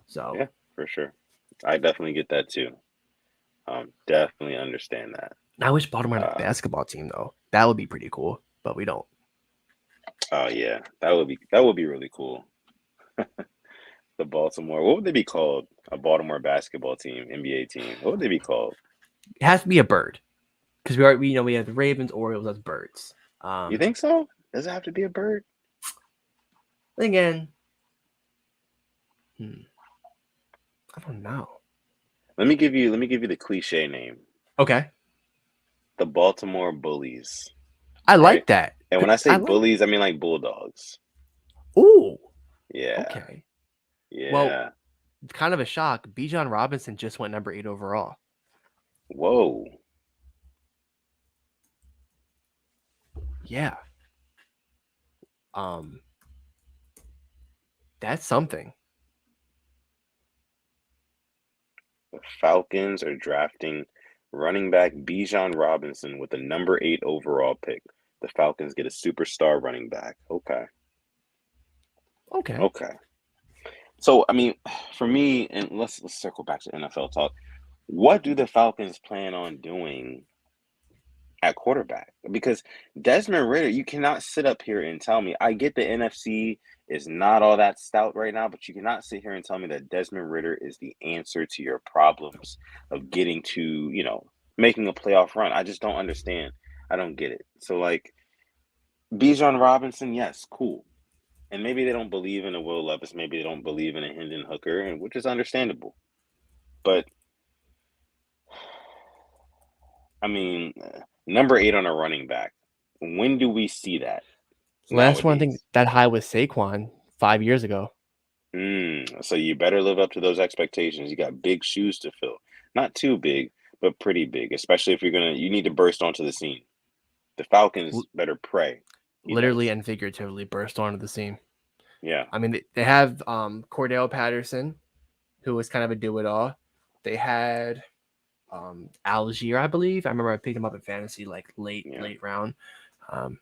S1: So
S2: yeah, for sure. I definitely get that too. Definitely understand that.
S1: I wish Baltimore had a
S2: Uh,
S1: basketball team though. That would be pretty cool, but we don't.
S2: oh yeah, that would be really cool. The Baltimore, what would they be called? A Baltimore basketball team, NBA team. What would they be called?
S1: It has to be a bird because we have the Ravens, Orioles as birds.
S2: You think so? Does it have to be a bird?
S1: Again, I don't know.
S2: Let me give you the cliche name.
S1: Okay,
S2: The Baltimore Bullies,
S1: I
S2: right?
S1: like that.
S2: And when I say
S1: I like.
S2: bullies, I mean like bulldogs.
S1: Ooh,
S2: Yeah.
S1: okay. Well,
S2: Yeah.
S1: kind of a shock. Bijan Robinson just went number 8 overall.
S2: Whoa.
S1: Yeah. Um, that's something.
S2: The Falcons are drafting running back Bijan Robinson with the number 8 overall pick. The Falcons get a superstar running back. Okay.
S1: Okay.
S2: Okay. So, I mean, for me, and let's circle back to NFL talk. What do the Falcons plan on doing at quarterback? Because Desmond Ritter, you cannot sit up here and tell me. I get the NFC is not all that stout right now, but you cannot sit here and tell me that Desmond Ritter is the answer to your problems of getting to, making a playoff run. I just don't understand. I don't get it. So, like, Bijan Robinson, yes, cool. And maybe they don't believe in a Will Levis. Maybe they don't believe in a Hendon Hooker, and which is understandable. But I mean, number 8 on a running back. When do we see that
S1: Last one I think
S2: nowadays?
S1: that high was Saquon 5 years ago.
S2: So you better live up to those expectations. You got big shoes to fill. Not too big, but pretty big. Especially if you need to burst onto the scene. The Falcons better pray he
S1: Literally
S2: does.
S1: and figuratively burst onto the scene.
S2: Yeah,
S1: I mean, they have Cordell Patterson, who was kind of a do-it-all. They had Algier, I believe. I remember I picked him up in fantasy like late
S2: yeah.
S1: round. So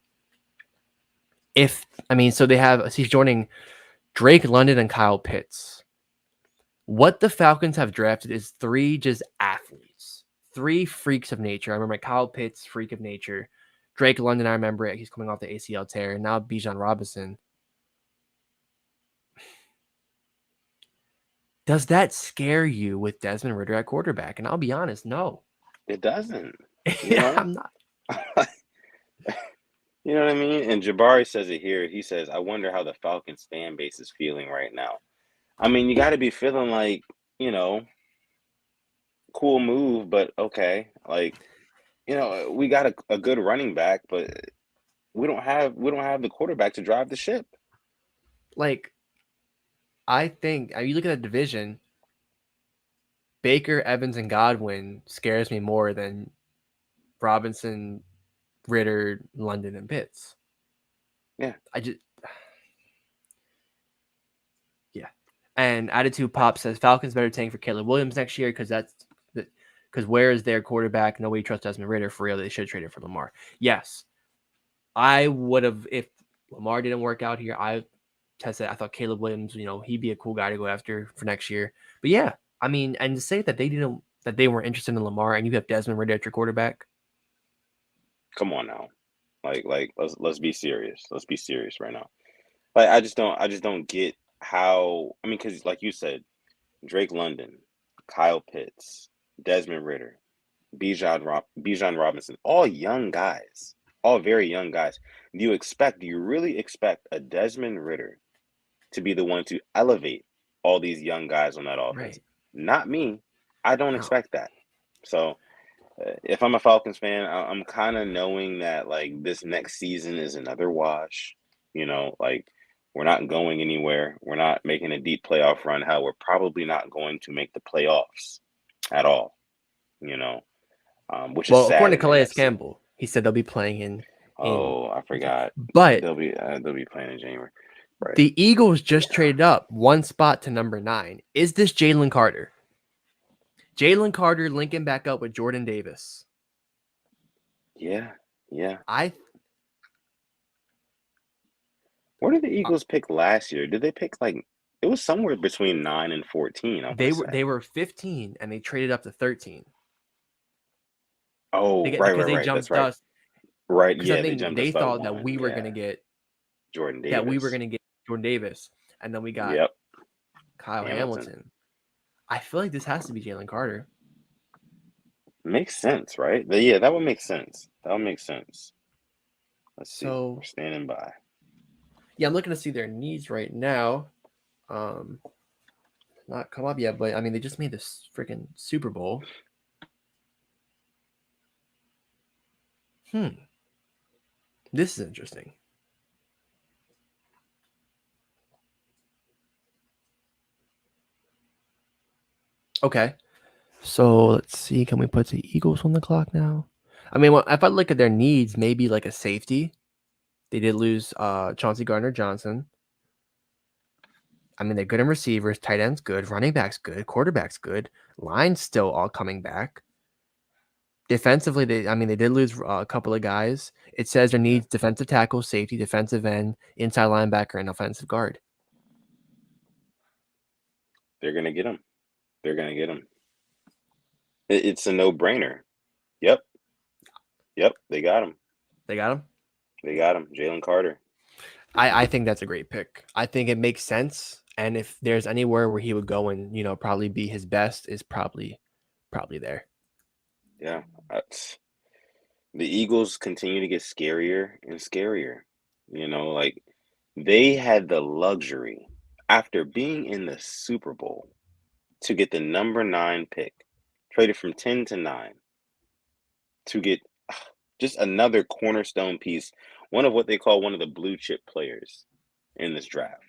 S1: he's joining Drake London and Kyle Pitts. What the Falcons have drafted is 3 just athletes, 3 freaks of nature. I remember Kyle Pitts, freak of nature. Drake London, I remember it. He's coming off the ACL tear. And now Bijan Robinson. Does that scare you with Desmond Ritter at quarterback? And I'll be honest, no.
S2: It doesn't.
S1: I'm not.
S2: You know what I mean? And Jabari says it here. He says, I wonder how the Falcons fan base is feeling right now. I mean, you got to be feeling like, cool move, but okay. Like, we got a good running back, but we don't have the quarterback to drive the ship.
S1: Like, I think you look at the division, Baker, Evans, and Godwin scares me more than Robinson, Ritter, London, and Pitts.
S2: Yeah.
S1: Yeah. And Attitude Pop says Falcons better tank for Caleb Williams next year because where is their quarterback? Nobody trusts Desmond Ritter for real. They should trade it for Lamar. Yes. I would have, if Lamar didn't work out here, I thought Caleb Williams, he'd be a cool guy to go after for next year. But yeah, I mean, and to say that they weren't interested in Lamar and you have Desmond Ritter at your quarterback.
S2: Come on now. Like let's be serious. Let's be serious right now. Like I just don't get how, I mean, because like you said, Drake London, Kyle Pitts, Desmond Ritter, Bijan Robinson, all young guys, all very young guys. Do you really expect a Desmond Ritter to be the one to elevate all these young guys on that offense?
S1: Right.
S2: Not me. I don't expect that. So if I'm a Falcons fan, I'm kind of knowing that like this next season is another wash. Like we're not going anywhere. We're not making a deep playoff run. Hell, we're probably not going to make the playoffs at all. Which is sad.
S1: According to Calais Campbell, he said they'll be playing in.
S2: Oh, I forgot.
S1: But
S2: they'll be playing in January. Right.
S1: The Eagles just traded up one spot to number 9. Is this Jalen Carter? Jalen Carter linking back up with Jordan Davis.
S2: Yeah. Where did the Eagles pick last year? Did they pick it was somewhere between 9 and 14?
S1: They were 15 and they traded up to 13.
S2: Oh, right.
S1: They jumped
S2: That's right.
S1: us.
S2: Right. Yeah,
S1: they thought that we were going to get
S2: Jordan Davis.
S1: That we were going to get Jordan Davis, and then we got Kyle Hamilton. I feel like this has to be Jalen Carter.
S2: Makes sense, right? Yeah, that would make sense. Let's see. We're standing by.
S1: Yeah, I'm looking to see their needs right now. Not come up yet, but I mean, they just made this freaking Super Bowl. This is interesting. Okay. So let's see. Can we put the Eagles on the clock now? I mean, if I look at their needs, maybe like a safety. They did lose Chauncey Gardner-Johnson. I mean, they're good in receivers. Tight end's good. Running back's good. Quarterback's good. Line's still all coming back. Defensively, they did lose a couple of guys. It says there needs defensive tackle, safety, defensive end, inside linebacker, and offensive guard.
S2: They're going to get him. It's a no-brainer. Yep. They got him. Jalen Carter.
S1: I think that's a great pick. I think it makes sense. And if there's anywhere where he would go and, probably be his best, is probably there.
S2: Yeah. The Eagles continue to get scarier and scarier. Like they had the luxury after being in the Super Bowl to get the number 9 pick, traded from 10 to 9, to get just another cornerstone piece, one of what they call one of the blue chip players in this draft.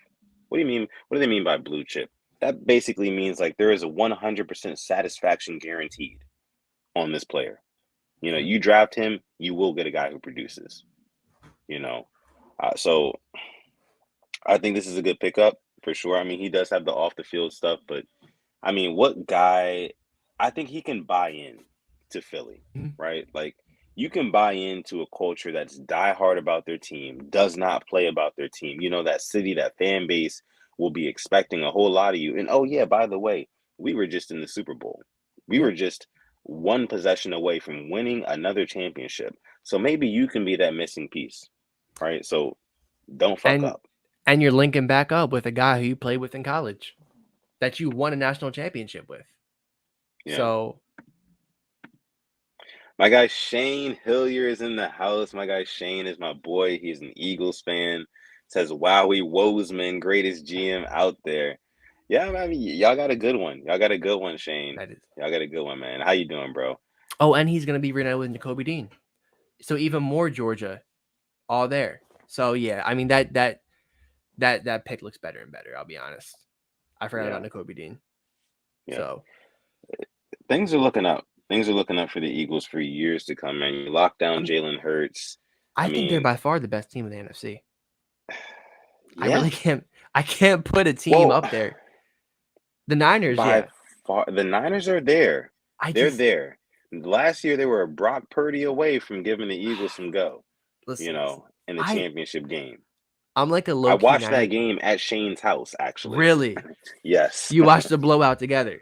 S2: What do you mean? What do they mean by blue chip? That basically means like there is a 100% satisfaction guaranteed on this player. You draft him, you will get a guy who produces. So I think this is a good pickup for sure. I mean, he does have the off the field stuff, but I mean, what guy? I think he can buy in to Philly, right? Like you can buy into a culture that's diehard about their team, does not play about their team. That city, that fan base will be expecting a whole lot of you. And oh yeah, by the way, we were just in the Super Bowl. We were just one possession away from winning another championship. So maybe you can be that missing piece, right? So don't fuck up.
S1: And you're linking back up with a guy who you played with in college that you won a national championship with. Yeah. So
S2: my guy Shane Hillier is in the house. My guy Shane is my boy. He's an Eagles fan. Says, Wowie Wozeman, greatest GM out there. Yeah, I mean, y'all got a good one. Y'all got a good one, Shane.
S1: That is.
S2: Y'all got a good one, man. How you doing, bro?
S1: Oh, and he's gonna be reunited with Jacoby Dean. So even more Georgia, all there. So yeah, I mean that pick looks better and better. I'll be honest. I forgot
S2: Yeah,
S1: about Jacoby Dean.
S2: yeah.
S1: So
S2: Things are looking up. Things are looking up for the Eagles for years to come, man. You lock down
S1: I'm,
S2: Jalen Hurts. I
S1: I think they're
S2: mean,
S1: by far the best team in the NFC. I
S2: yeah.
S1: really can't. I can't put a team
S2: Well,
S1: up there. The Niners,
S2: by
S1: yeah.
S2: far, the Niners are there.
S1: I
S2: They're
S1: just
S2: there. Last year, they were a Brock Purdy away from giving the Eagles some go,
S1: listen.
S2: in the
S1: I
S2: championship game.
S1: I'm like a
S2: I
S1: low key
S2: watched that
S1: Niner.
S2: game at Shane's house, actually.
S1: Really,
S2: Yes.
S1: you watched the blowout together.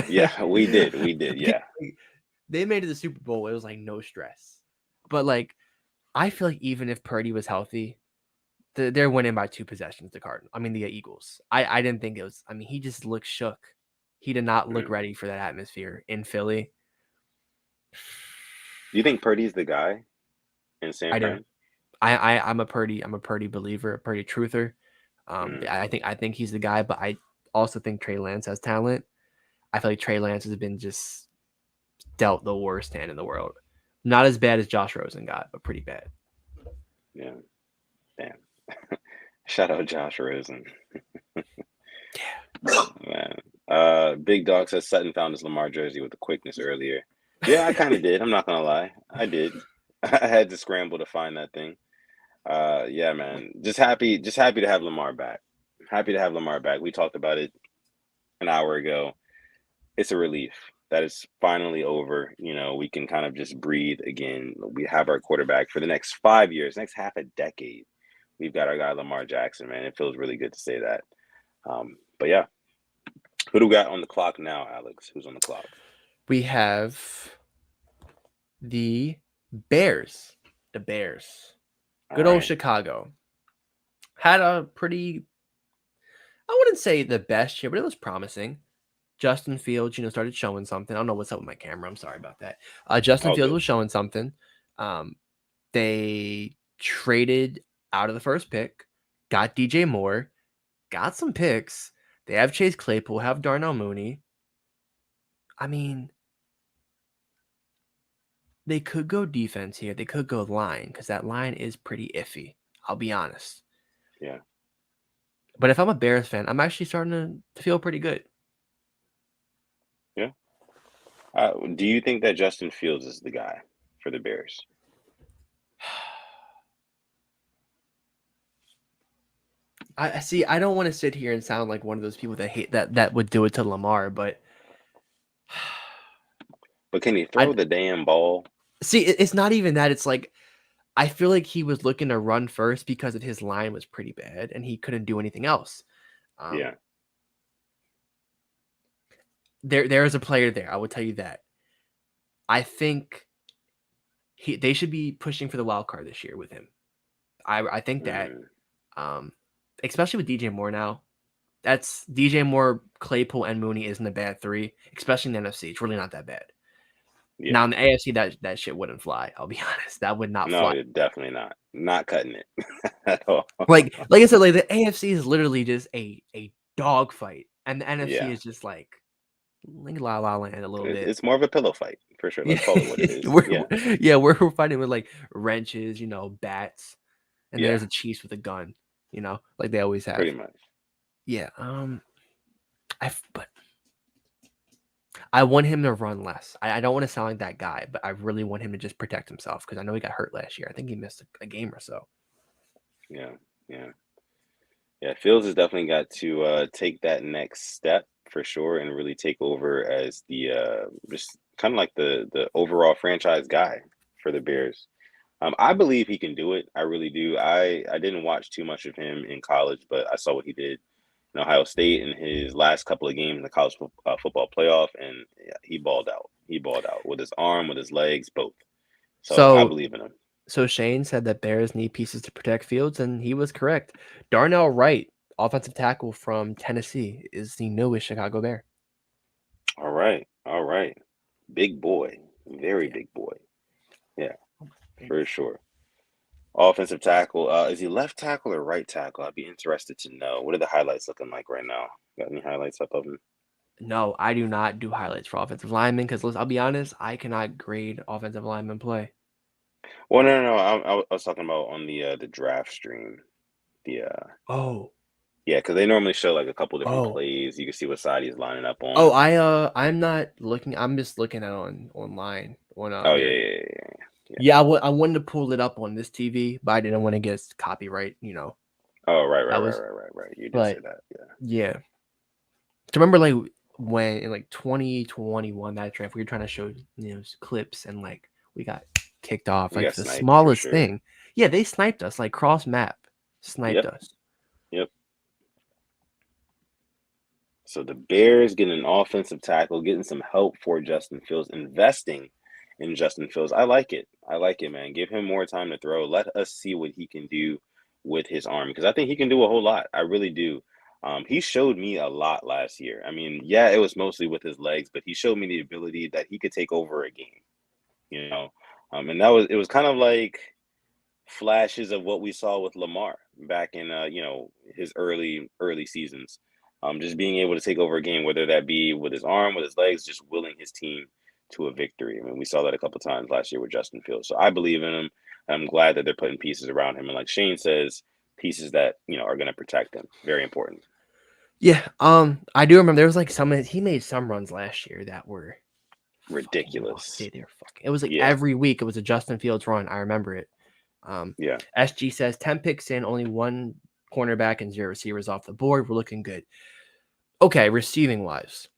S2: Yeah, we did. We did.
S1: Because,
S2: Yeah.
S1: like, they made it to the Super Bowl. It was like no stress. But like, I feel like even if Purdy was healthy, they're winning by 2 possessions. The Cardinals. I mean, the Eagles. I didn't think it was. I mean, he just looked shook. He did not look
S2: Mm.
S1: ready for that atmosphere in Philly.
S2: Do you think Purdy's the guy in San
S1: I do.
S2: Fran?
S1: I'm a Purdy believer, a Purdy truther.
S2: Mm.
S1: I think he's the guy, but I also think Trey Lance has talent. I feel like Trey Lance has been just dealt the worst hand in the world. Not as bad as Josh Rosen got, but pretty bad.
S2: Yeah. Damn. Shout out Josh Rosen. Man. Big Dog says Sutton found his Lamar jersey with the quickness earlier. Yeah, I kind of did. I'm not gonna lie. I did. I had to scramble to find that thing. Yeah, man. Just happy to have Lamar back. Happy to have Lamar back. We talked about it an hour ago. It's a relief that it's finally over. We can kind of just breathe again. We have our quarterback for the next 5 years, next half a decade. We've got our guy Lamar Jackson, man. It feels really good to say that. But yeah, who do we got on the clock now, Alex? Who's on the clock?
S1: We have the Bears. The Bears.
S2: All
S1: Good old
S2: right.
S1: Chicago. Had a pretty, I wouldn't say the best year, but it was promising. Justin Fields, started showing something. I don't know what's up with my camera. I'm sorry about that. Justin
S2: All
S1: Fields
S2: good.
S1: was showing something. They traded out of the first pick, got DJ Moore, got some picks. They have Chase Claypool, have Darnell Mooney. I mean, they could go defense here. They could go line because that line is pretty iffy. I'll be honest.
S2: Yeah.
S1: But if I'm a Bears fan, I'm actually starting to feel pretty good.
S2: Yeah. Do you think that Justin Fields is the guy for the Bears?
S1: I see. I don't want to sit here and sound like one of those people that hate that would do it to Lamar, but
S2: But can he
S1: I
S2: throw the damn ball?
S1: see. It's not even that. It's like I feel like he was looking to run first because of his line was pretty bad and he couldn't do anything else. Um,
S2: Yeah.
S1: there is a player there. I will tell you that. I think they should be pushing for the wild card this year with him. I think that,
S2: Mm,
S1: um, especially with DJ Moore now. That's DJ Moore, Claypool, and Mooney isn't a bad three, especially in the NFC. It's really not that bad.
S2: yeah.
S1: Now in the AFC, that shit wouldn't fly. I'll be honest, that would not
S2: No,
S1: fly.
S2: definitely not. Not cutting it at all.
S1: Like I said, like the AFC is literally just a dog fight, and the NFC
S2: Yeah.
S1: is just like la la land a little bit.
S2: It's more of a pillow fight for sure.
S1: Yeah,
S2: Let's call it what it is.
S1: we're
S2: Yeah.
S1: we're fighting with like wrenches, bats, and
S2: Yeah.
S1: there's a Chiefs with a gun, like they always have.
S2: Pretty much.
S1: Yeah, but I want him to run less. I don't want to sound like that guy, but I really want him to just protect himself because I know he got hurt last year. I think he missed a game or so.
S2: Yeah. Yeah. Yeah. Fields has definitely got to take that next step for sure and really take over as the just kind of like the overall franchise guy for the Bears. I believe he can do it. I really do. I didn't watch too much of him in college, but I saw what he did in Ohio State in his last couple of games in the college football playoff, and yeah, he balled out. He balled out with his arm, with his legs, both. So I
S1: So
S2: believe in him.
S1: so Shane said that Bears need pieces to protect Fields, and he was correct. Darnell Wright, offensive tackle from Tennessee, is the newest Chicago Bear.
S2: All right, all right, big boy, very
S1: Yeah.
S2: big boy. Yeah,
S1: Oh my
S2: for
S1: goodness.
S2: sure. Offensive tackle. Is he left tackle or right tackle? I'd be interested to know. What are the highlights looking like right now? Got any highlights up of him?
S1: No, I do not do highlights for offensive linemen because I'll be honest, I cannot grade offensive lineman play.
S2: Well, no. I was talking about on the draft stream. The
S1: Oh,
S2: Yeah, because they normally show like a couple different
S1: oh,
S2: plays. You can see what side he's lining up
S1: oh!
S2: on.
S1: I'm not looking. I'm just looking at it online on
S2: Oh
S1: their.
S2: yeah.
S1: Yeah, I wanted to pull it up on this TV, but I didn't want to get copyright.
S2: Oh
S1: That was,
S2: right. You did say
S1: but
S2: that. Yeah.
S1: yeah. To remember like when in like 2021 that draft we were trying to show clips and like we got kicked off
S2: We
S1: like
S2: got
S1: the
S2: sniped for
S1: smallest
S2: sure.
S1: thing. Yeah, they sniped us like cross map, sniped
S2: Yep.
S1: us.
S2: Yep. So the Bears getting an offensive tackle, getting some help for Justin Fields, investing in Justin Fields. I like it. I like it, man. Give him more time to throw. Let us see what he can do with his arm because I think he can do a whole lot. I really do. He showed me a lot last year. I mean, yeah, it was mostly with his legs, but he showed me the ability that he could take over a game. You know, and it was kind of like flashes of what we saw with Lamar back in his early seasons. Just being able to take over a game, whether that be with his arm, with his legs, just willing his team to a victory. I mean, we saw that a couple times last year with Justin Fields. So I believe in him. I'm glad that they're putting pieces around him, and like Shane says, pieces that are going to protect him. Very important.
S1: Yeah, I do remember there was like he made some runs last year that were fucking
S2: Ridiculous.
S1: nasty. They were fucking. It was like
S2: Yeah,
S1: every week it was a Justin Fields run. I remember it.
S2: yeah.
S1: SG says 10 picks in, only one cornerback and 0 receivers off the board. We're looking good. Okay, receiving wise,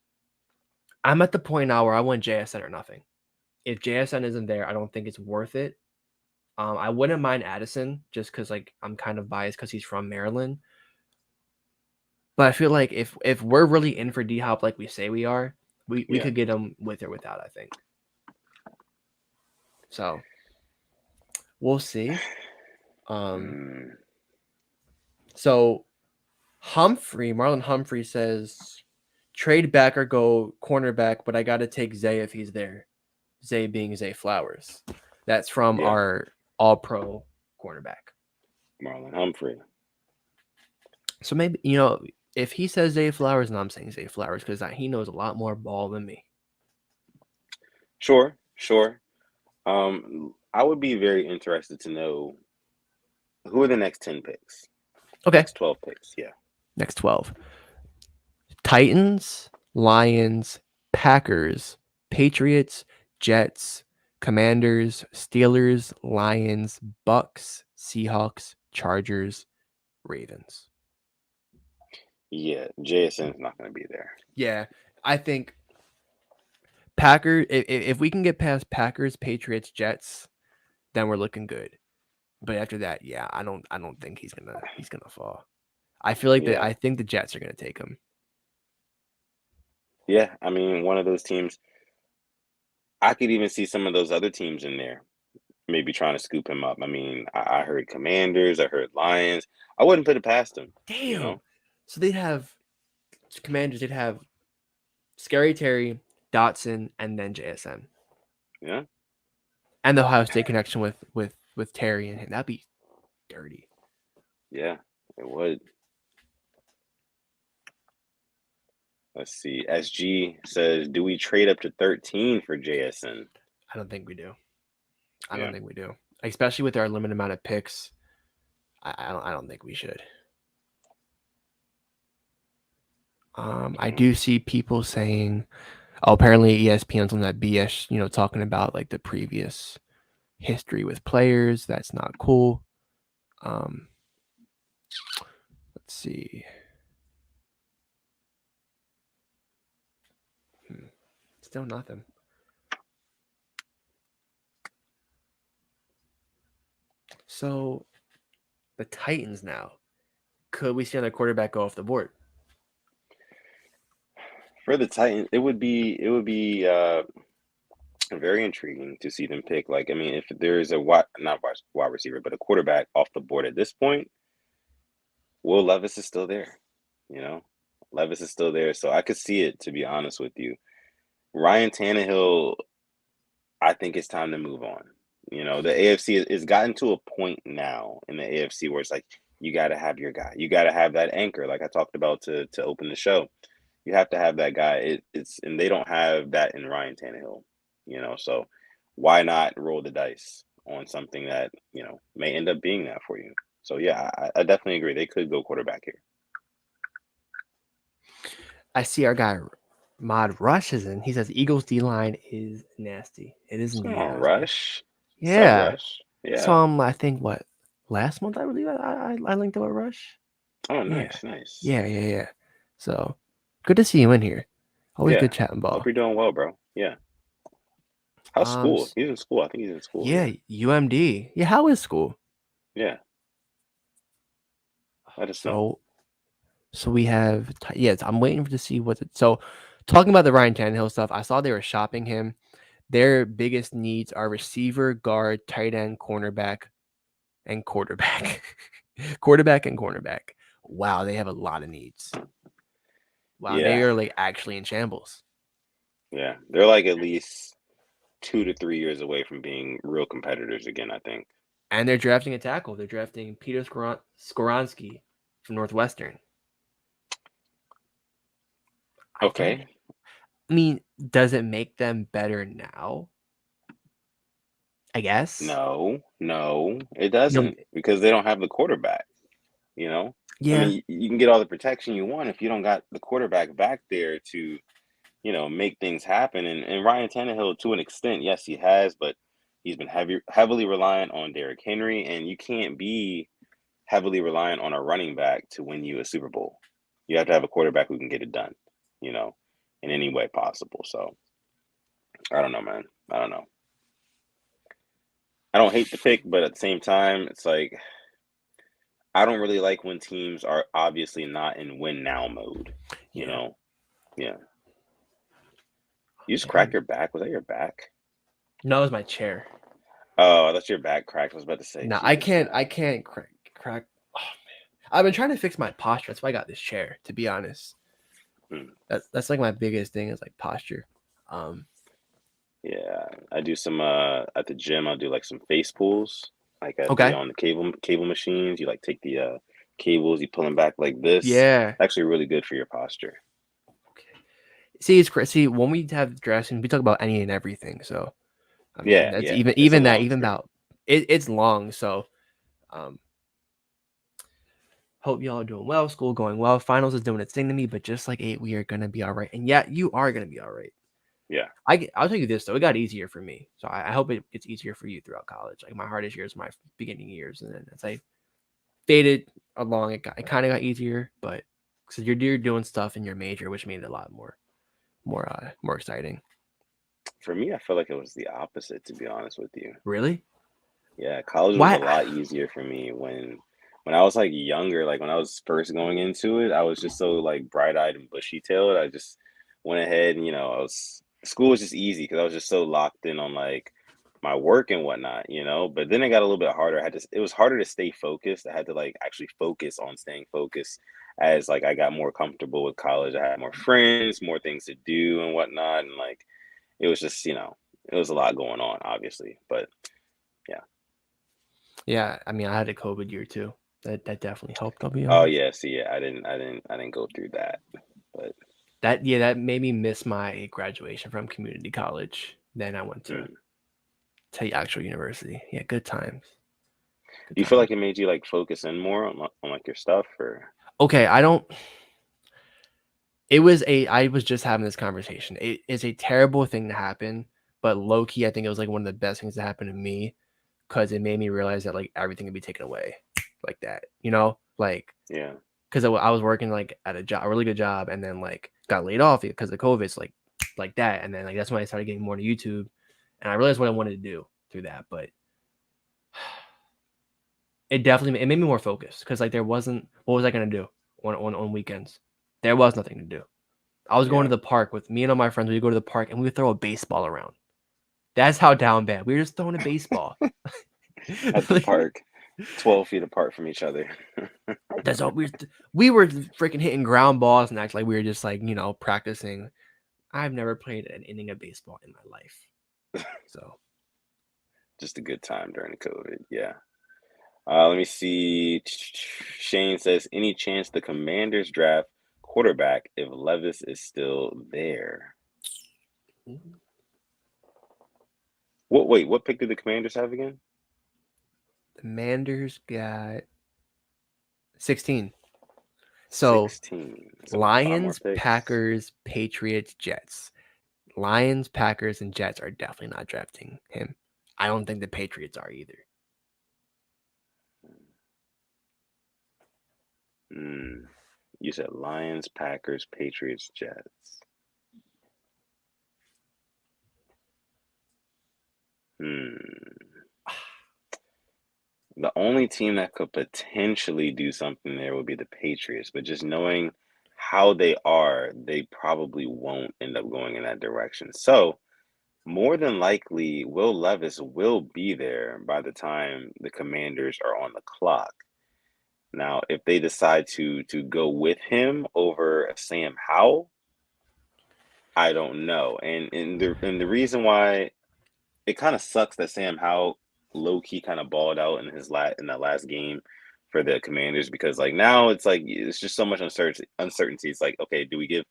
S1: I'm at the point now where I want JSN or nothing. If JSN isn't there, I don't think it's worth it. I wouldn't mind Addison just because like I'm kind of biased because he's from Maryland. But I feel like if we're really in for D Hop like we say we are, we could get him with or without, I think. So we'll see. So Marlon Humphrey says trade back or go cornerback, but I gotta take Zay if he's there. Zay being Zay Flowers. That's from
S2: Yeah.
S1: our all pro cornerback.
S2: Marlon Humphrey.
S1: So maybe, if he says Zay Flowers, and I'm saying Zay Flowers because he knows a lot more ball than me.
S2: Sure. I would be very interested to know who are the next 10 picks.
S1: Okay.
S2: Next 12 picks, yeah.
S1: Next 12. Titans, Lions, Packers, Patriots, Jets, Commanders, Steelers, Lions, Bucks, Seahawks, Chargers, Ravens.
S2: Yeah, JSN's not going to be there.
S1: Yeah, I think Packers. If we can get past Packers, Patriots, Jets, then we're looking good. But after that, yeah, I don't think he's gonna fall. I feel like I think the Jets are gonna take him.
S2: Yeah, I mean, one of those teams. I could even see some of those other teams in there, maybe trying to scoop him up. I mean, I heard Commanders, I heard Lions. I wouldn't put it past them.
S1: Damn. So they'd have Commanders. They'd have Scary Terry, Dotson, and then JSN.
S2: Yeah.
S1: And the Ohio State connection with Terry and him. That'd be dirty.
S2: Yeah, it would. Let's see. SG says, do we trade up to 13 for JSN?
S1: I don't think we do. I don't think we do. Especially with our limited amount of picks. I don't think we should. I do see people saying, apparently ESPN's on that BS, talking about like the previous history with players. That's not cool. Let's see. Still nothing. So the Titans now. Could we see another quarterback go off the board?
S2: For the Titans, it would be very intriguing to see them pick. Like, I mean, if there's not wide receiver, but a quarterback off the board at this point, Will Levis is still there. Levis is still there, so I could see it. To be honest with you, Ryan Tannehill, I think it's time to move on. You know, the AFC is gotten to a point now in the AFC where it's like you got to have your guy. You got to have that anchor, like I talked about to open the show. You have to have that guy. It's and they don't have that in Ryan Tannehill. You know, so why not roll the dice on something that may end up being that for you? So yeah, I definitely agree. They could go quarterback here.
S1: I see our guy Mod Rush is in. He says Eagles D line is nasty. It is
S2: Come
S1: indeed
S2: on,
S1: nasty.
S2: Rush. What's up,
S1: Yeah.
S2: Rush? Yeah.
S1: So I think what last month I believe I linked up with Rush.
S2: Oh,
S1: Yeah.
S2: nice.
S1: Yeah. So good to see you in here. Always good chatting ball.
S2: Hope you're doing well, bro. Yeah. How's school? He's in school. I think he's in school.
S1: Yeah, UMD. Yeah, how is school?
S2: Yeah. Let us know.
S1: So we have I'm waiting to see so talking about the Ryan Tannehill stuff. I saw they were shopping him. Their biggest needs are receiver, guard, tight end, cornerback, and quarterback. Quarterback and cornerback. Wow, they have a lot of needs. Wow, they are like actually in shambles.
S2: Yeah, they're like at least 2 to 3 years away from being real competitors again, I think.
S1: And they're drafting a tackle. They're drafting Peter Skoronski from Northwestern.
S2: Okay.
S1: I mean, does it make them better now? I guess.
S2: No, it doesn't because they don't have the quarterback,
S1: Yeah.
S2: I mean, you can get all the protection you want if you don't got the quarterback back there to, make things happen. And Ryan Tannehill, to an extent, yes, he has, but he's been heavily reliant on Derrick Henry, and you can't be heavily reliant on a running back to win you a Super Bowl. You have to have a quarterback who can get it done, in any way possible. So I don't know, man. I don't know. I don't hate the pick, but at the same time, it's like I don't really like when teams are obviously not in win now mode. You know? Yeah. You just crack your back. Was that your back?
S1: No, it was my chair.
S2: Oh, that's your back cracked. I was about to say.
S1: No, I can't crack. Oh man. I've been trying to fix my posture. That's why I got this chair, to be honest. That's like my biggest thing is like posture.
S2: Yeah, I do some at the gym. I'll do like some face pulls, like on the cable machines. You like take the cables, you pull them back like this.
S1: Yeah,
S2: actually really good for your posture.
S1: Okay. See, when we have dressing, we talk about any and everything. So, I mean, that's it's long. So, hope y'all are doing well. School going well. Finals is doing its thing to me, but just like 8, we are gonna be all right. And yeah, you are gonna be all right.
S2: Yeah.
S1: I'll tell you this though, it got easier for me. So I hope it gets easier for you throughout college. Like my hardest years, my beginning years, and then as I faded along, it kind of got easier. But because you're doing stuff in your major, which made it a lot more exciting.
S2: For me, I feel like it was the opposite, to be honest with you.
S1: Really?
S2: Yeah, college was a lot easier for me when I was like younger. Like when I was first going into it, I was just so like bright-eyed and bushy-tailed. I just went ahead and school was just easy because I was just so locked in on like my work and whatnot. But then it got a little bit harder. It was harder to stay focused. I had to like actually focus on staying focused as like I got more comfortable with college. I had more friends, more things to do and whatnot, and like it was just it was a lot going on, obviously. But
S1: yeah, I mean, I had a COVID year too. That definitely helped. I'll be
S2: honest. Oh
S1: yeah,
S2: see, I didn't go through that, but
S1: that made me miss my graduation from community college. Then I went to actual university. Yeah, good times.
S2: You feel like it made you like focus in more on like your stuff, or
S1: okay? I was just having this conversation. It is a terrible thing to happen, but low key, I think it was like one of the best things that happened to me because it made me realize that like everything could be taken away like that, like
S2: yeah,
S1: because I was working like at a really good job, and then like got laid off because of COVID, so, like that, and then like that's when I started getting more to YouTube, and I realized what I wanted to do through that, but it made me more focused because like there wasn't what was I gonna do on weekends? There was nothing to do. I was going to the park with me and all my friends. We'd go to the park and we would throw a baseball around. That's how down bad. We were just throwing a baseball.
S2: At the park, 12 feet apart from each other.
S1: That's all we were freaking hitting ground balls and actually we were just like, practicing. I've never played an inning of baseball in my life. So
S2: Just a good time during COVID. Yeah. Let me see. Shane says, any chance the Commanders draft quarterback if Levis is still there? What pick did the Commanders have again?
S1: The Commanders got 16. So
S2: 16. So what, 5 more
S1: Lions,
S2: picks?
S1: Packers, Patriots, Jets. Lions, Packers, and Jets are definitely not drafting him. I don't think the Patriots are either.
S2: You said Lions, Packers, Patriots, Jets. The only team that could potentially do something there would be the Patriots, but just knowing how they are, they probably won't end up going in that direction. So, more than likely, Will Levis will be there by the time the Commanders are on the clock. Now, if they decide to go with him over Sam Howell, I don't know. And the reason why it kind of sucks that Sam Howell low key kind of balled out in that last game for the Commanders, because like now it's just so much uncertainty. It's like, okay, do we give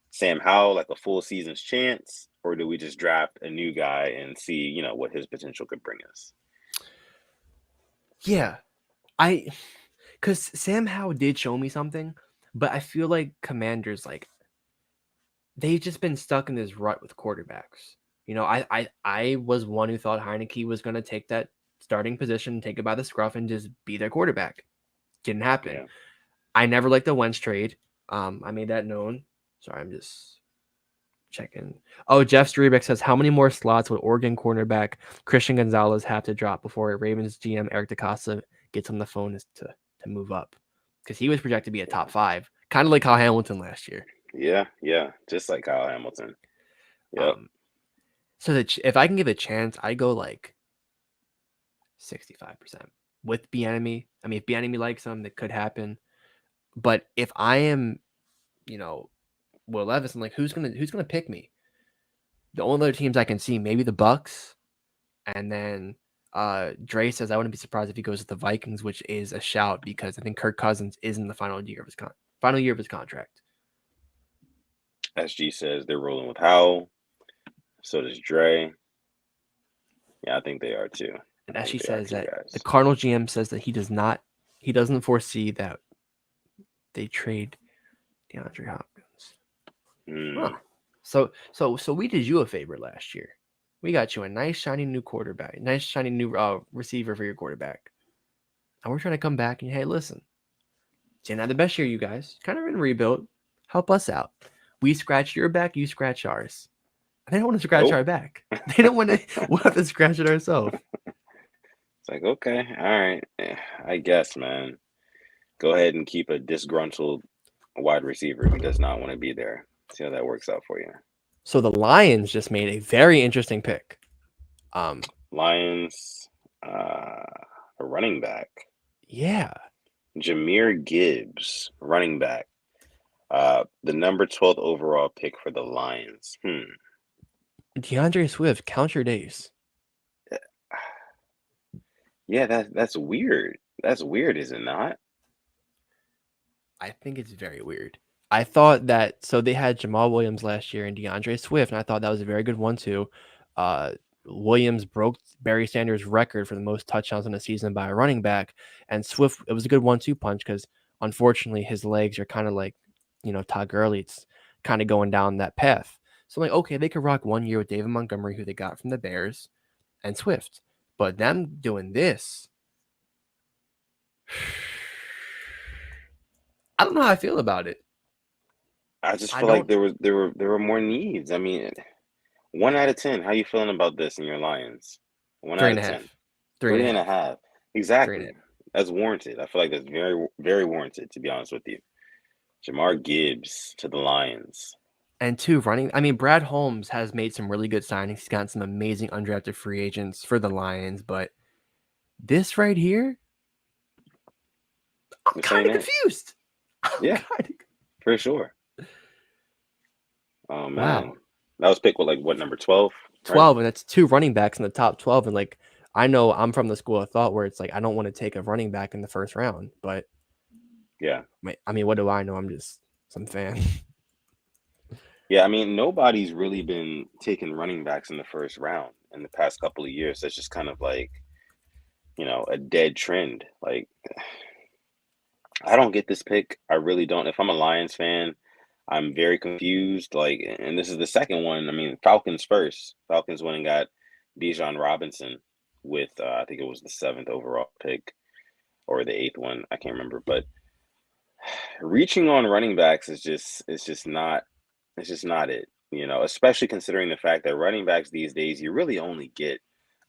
S2: Sam Howell like a full season's chance, or do we just draft a new guy and see, what his potential could bring us?
S1: Yeah. Because Sam Howell did show me something, but I feel like Commanders, like, they've just been stuck in this rut with quarterbacks. I was one who thought Heineke was going to take that starting position, take it by the scruff, and just be their quarterback. Didn't happen.
S2: Yeah.
S1: I never liked the Wentz trade. I made that known. Sorry, I'm just checking. Oh, Jeff Strebeck says, how many more slots would Oregon cornerback Christian Gonzalez have to drop before Ravens GM Eric DeCosta gets on the phone to move up? Because he was projected to be a top 5, kind of like Kyle Hamilton last year.
S2: Yeah, just like Kyle Hamilton. Yep.
S1: So that if I can give a chance, I go like 65% with Bieniemy. I mean, if Bieniemy likes him, that could happen. But if I am, Will Levis, I'm like, who's gonna pick me? The only other teams I can see, maybe the Bucks, and then Dre says I wouldn't be surprised if he goes with the Vikings, which is a shout because I think Kirk Cousins is in the final year of his contract.
S2: SG says they're rolling with Howell. So does Dre. Yeah, I think they are too.
S1: And SG says that
S2: guys.
S1: the Cardinal GM says that he doesn't foresee that they trade DeAndre Hopkins. Huh. So we did you a favor last year. We got you a nice shiny new quarterback, nice shiny new receiver for your quarterback. And we're trying to come back and hey, listen, didn't have the best year, you guys. Kind of in rebuild. Help us out. We scratch your back, you scratch ours. They don't want to scratch our back. They don't want to. We'll have to scratch it ourselves.
S2: It's like, okay, all right. I guess, man. Go ahead and keep a disgruntled wide receiver who does not want to be there. See how that works out for you.
S1: So the Lions just made a very interesting pick.
S2: Lions, a running back.
S1: Yeah.
S2: Jahmyr Gibbs, running back. The number 12th overall pick for the Lions.
S1: DeAndre Swift, count your days.
S2: Yeah, that's weird. That's weird, is it not?
S1: I think it's very weird. I thought that they had Jamal Williams last year and DeAndre Swift, and I thought that was a very good one too. Williams broke Barry Sanders' record for the most touchdowns in a season by a running back, and Swift, it was a good 1-2 punch because unfortunately his legs are kind of like, Todd Gurley. It's kind of going down that path. So I'm like, okay, they could rock 1 year with David Montgomery, who they got from the Bears, and Swift, but them doing this. I don't know how I feel about it.
S2: I just feel like there were more needs. I mean, 1 out of 10. How you feeling about this in your Lions? 1 out of 10. 3.5. Exactly. That's warranted. I feel like that's very, very warranted, to be honest with you. Jahmyr Gibbs to the Lions.
S1: And 2, running. I mean, Brad Holmes has made some really good signings. He's gotten some amazing undrafted free agents for the Lions, but this right here, I'm kind of confused.
S2: Yeah, for sure. Oh, man.
S1: Wow.
S2: That was picked with, what, number 12?
S1: 12, right? And that's 2 running backs in the top 12. And, I know I'm from the school of thought where it's like I don't want to take a running back in the first round, but
S2: Yeah.
S1: I mean, what do I know? I'm just some fan.
S2: Yeah, I mean, nobody's really been taking running backs in the first round in the past couple of years. That's just kind of like, a dead trend. Like, I don't get this pick. I really don't. If I'm a Lions fan, I'm very confused. Like, and this is the second one. I mean, Falcons first. Falcons went and got Bijan Robinson with, I think it was the 7th overall pick or the 8th one. I can't remember. But reaching on running backs it's just not it, especially considering the fact that running backs these days, you really only get